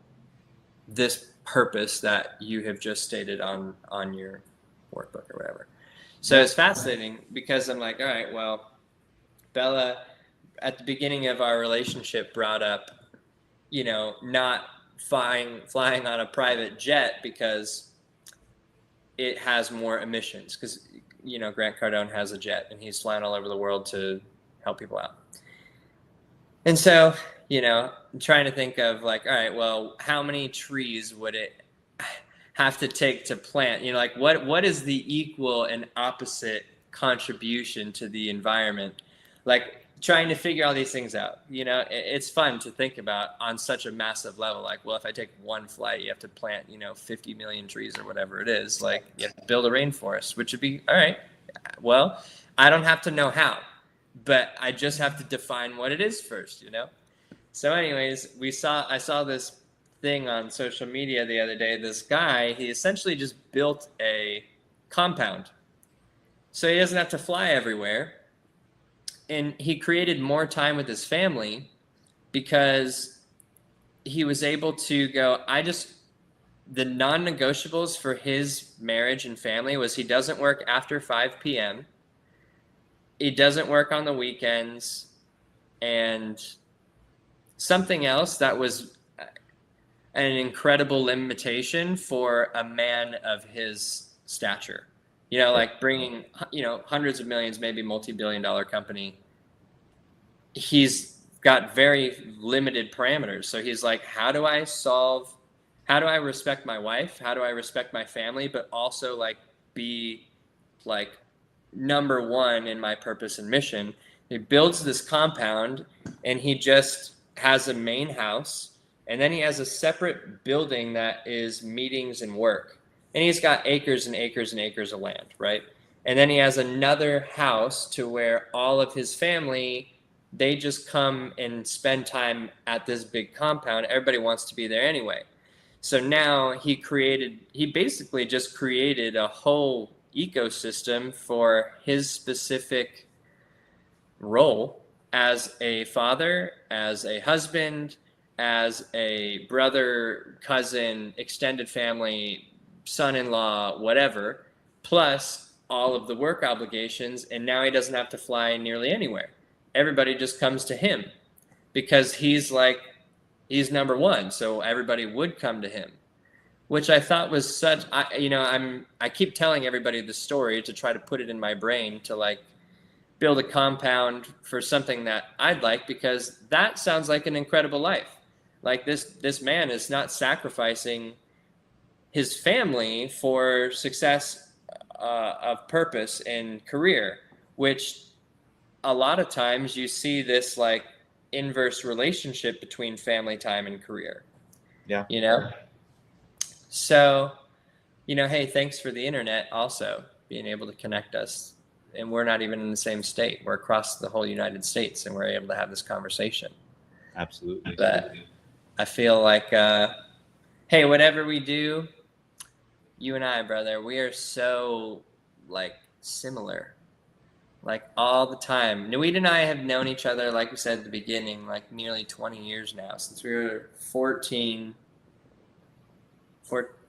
this purpose that you have just stated on your workbook or whatever. So it's fascinating because I'm like, all right, well, Bella, at the beginning of our relationship, brought up, you know, not flying on a private jet because it has more emissions, because, you know, Grant Cardone has a jet and he's flying all over the world to help people out. And so, you know, I'm trying to think of, like, all right, well, how many trees would it have to take to plant? You know, like, what is the equal and opposite contribution to the environment? Like, trying to figure all these things out. You know, it's fun to think about on such a massive level. Like, well, if I take one flight, you have to plant, you know, 50 million trees or whatever it is. Like, you have to build a rainforest, which would be, all right, well, I don't have to know how, but I just have to define what it is first, you know? So anyways, I saw this thing on social media the other day. This guy, he essentially just built a compound, so he doesn't have to fly everywhere. And he created more time with his family because he was able to go, the non-negotiables for his marriage and family was he doesn't work after 5 p.m. He doesn't work on the weekends, and something else that was an incredible limitation for a man of his stature. You know, like, bringing, you know, hundreds of millions, maybe multi-billion-dollar company. He's got very limited parameters. So he's like, how do I solve how do I respect my wife? How do I respect my family? But also like be like number one in my purpose and mission. He builds this compound and he just has a main house, and then he has a separate building that is meetings and work. And he's got acres and acres and acres of land, right? And then he has another house to where all of his family, they just come and spend time at this big compound. Everybody wants to be there anyway. So now he basically just created a whole ecosystem for his specific role as a father, as a husband, as a brother, cousin, extended family, son-in-law, whatever, plus all of the work obligations. And now he doesn't have to fly nearly anywhere. Everybody just comes to him because he's number one. So everybody would come to him, which I thought was I keep telling everybody the story to try to put it in my brain to like build a compound for something that I'd like, because that sounds like an incredible life. Like this man is not sacrificing his family for success of purpose and career, which a lot of times you see this like inverse relationship between family time and career. Yeah. You know? So, hey, thanks for the internet also being able to connect us. And we're not even in the same state. We're across the whole United States, and we're able to have this conversation. Absolutely. But I feel like, hey, whatever we do, you and I, brother, we are so like similar, like all the time. Nuit and I have known each other, like we said at the beginning, like nearly 20 years now, since we were 14.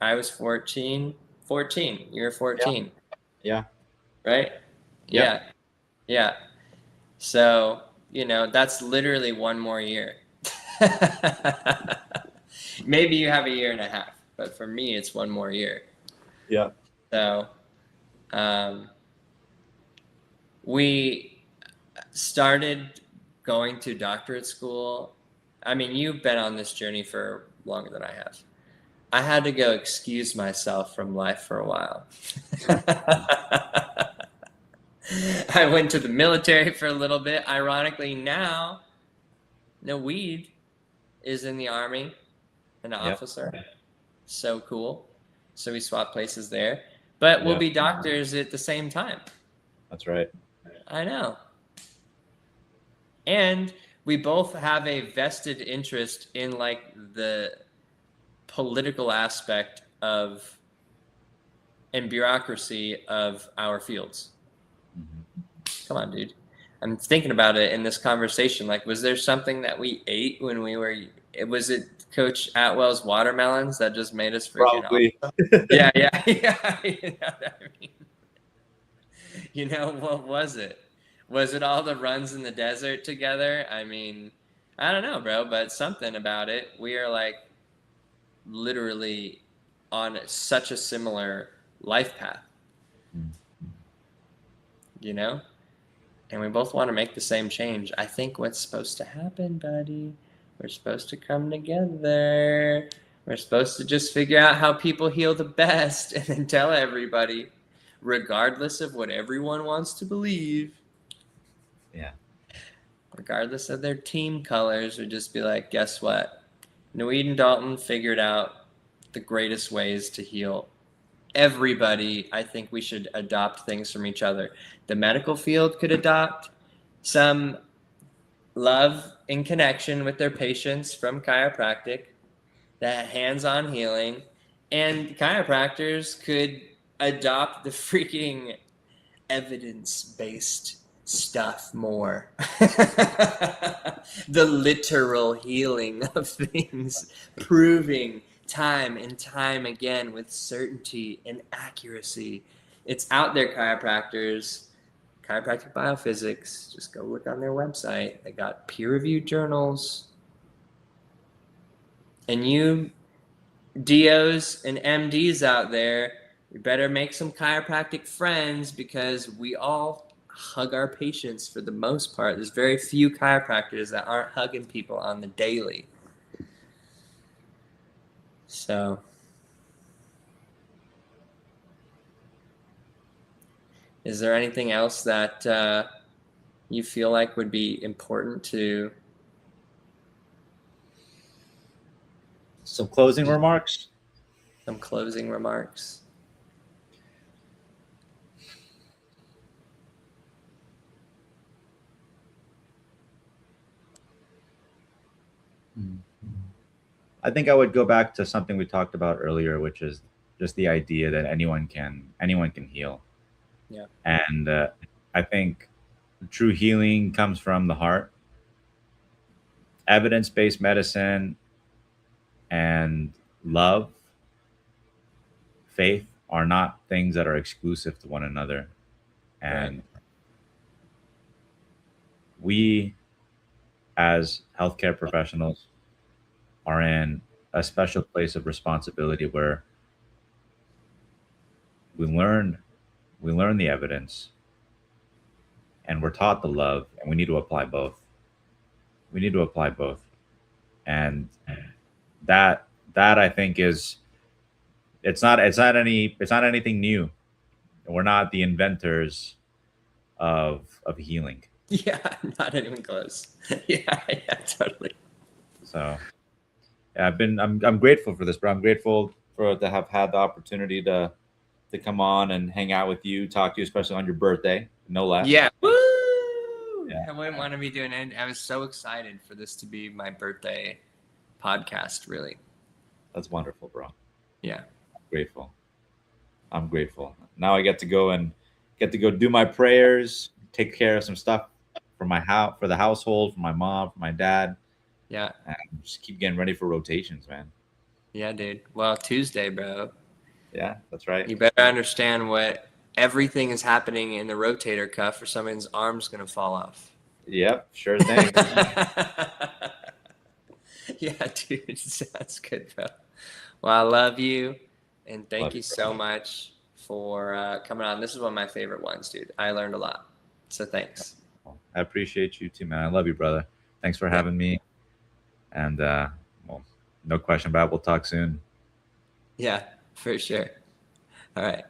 I was 14. You were 14. Yeah. Right? Yep. Yeah. So, that's literally one more year. Maybe you have a year and a half, but for me, it's one more year. Yeah. So, we started going to doctorate school. I mean, you've been on this journey for longer than I have. I had to go excuse myself from life for a while. I went to the military for a little bit. Ironically, now, Weed is in the Army, an officer. So cool. So we swapped places there. But we'll be doctors at the same time. That's right. I know. And we both have a vested interest in like the political aspect of and bureaucracy of our fields. Mm-hmm. Come on, dude. I'm thinking about it in this conversation. Like, was there something that we ate when we were, was it Coach Atwell's watermelons that just made us freaking Probably. awesome? Yeah. You know, what was it? Was it all the runs in the desert together? I mean, I don't know, bro, but something about it. We are like literally on such a similar life path, and we both want to make the same change. I think what's supposed to happen, buddy, we're supposed to come together. We're supposed to just figure out how people heal the best and then tell everybody, regardless of what everyone wants to believe. Yeah. Regardless of their team colors, would just be like, guess what? Nuit and Dalton figured out the greatest ways to heal everybody. I think we should adopt things from each other. The medical field could adopt some love and connection with their patients from chiropractic, that hands-on healing, and chiropractors could adopt the freaking evidence-based stuff more. The literal healing of things, proving time and time again with certainty and accuracy. It's out there, chiropractors. Chiropractic Biophysics. Just go look on their website. They got peer-reviewed journals. And you DOs and MDs out there, you better make some chiropractic friends, because we all hug our patients for the most part. There's very few chiropractors that aren't hugging people on the daily. So, is there anything else that you feel like would be important to? Some closing remarks. Some closing remarks. I think I would go back to something we talked about earlier, which is just the idea that anyone can heal. Yeah. And I think true healing comes from the heart. Evidence-based medicine and love, faith are not things that are exclusive to one another. And we, as healthcare professionals, are in a special place of responsibility where we learn the evidence and we're taught the love, and we need to apply both. We need to apply both. And that I think is, it's not anything new. We're not the inventors of healing. Yeah, not even close. Yeah, totally. So yeah, I'm grateful for this, bro. I'm grateful for to have had the opportunity to come on and hang out with you, talk to you, especially on your birthday, no less. Yeah. Woo! Yeah. I wouldn't want to be doing it. I was so excited for this to be my birthday podcast, really. That's wonderful, bro. Yeah. I'm grateful. Now I get to go do my prayers, take care of some stuff for my house, for the household, for my mom, for my dad. Yeah. And just keep getting ready for rotations, man. Yeah, dude. Well, Tuesday, bro. Yeah, that's right. You better understand what everything is happening in the rotator cuff, or someone's arm's gonna fall off. Yep, sure thing. Yeah, dude. Sounds good, bro. Well, I love you, and thank Love you you, so much for coming on. This is one of my favorite ones, dude. I learned a lot. So thanks. I appreciate you too, man. I love you, brother. Thanks for having me. And well, no question about it. We'll talk soon. Yeah, for sure. All right.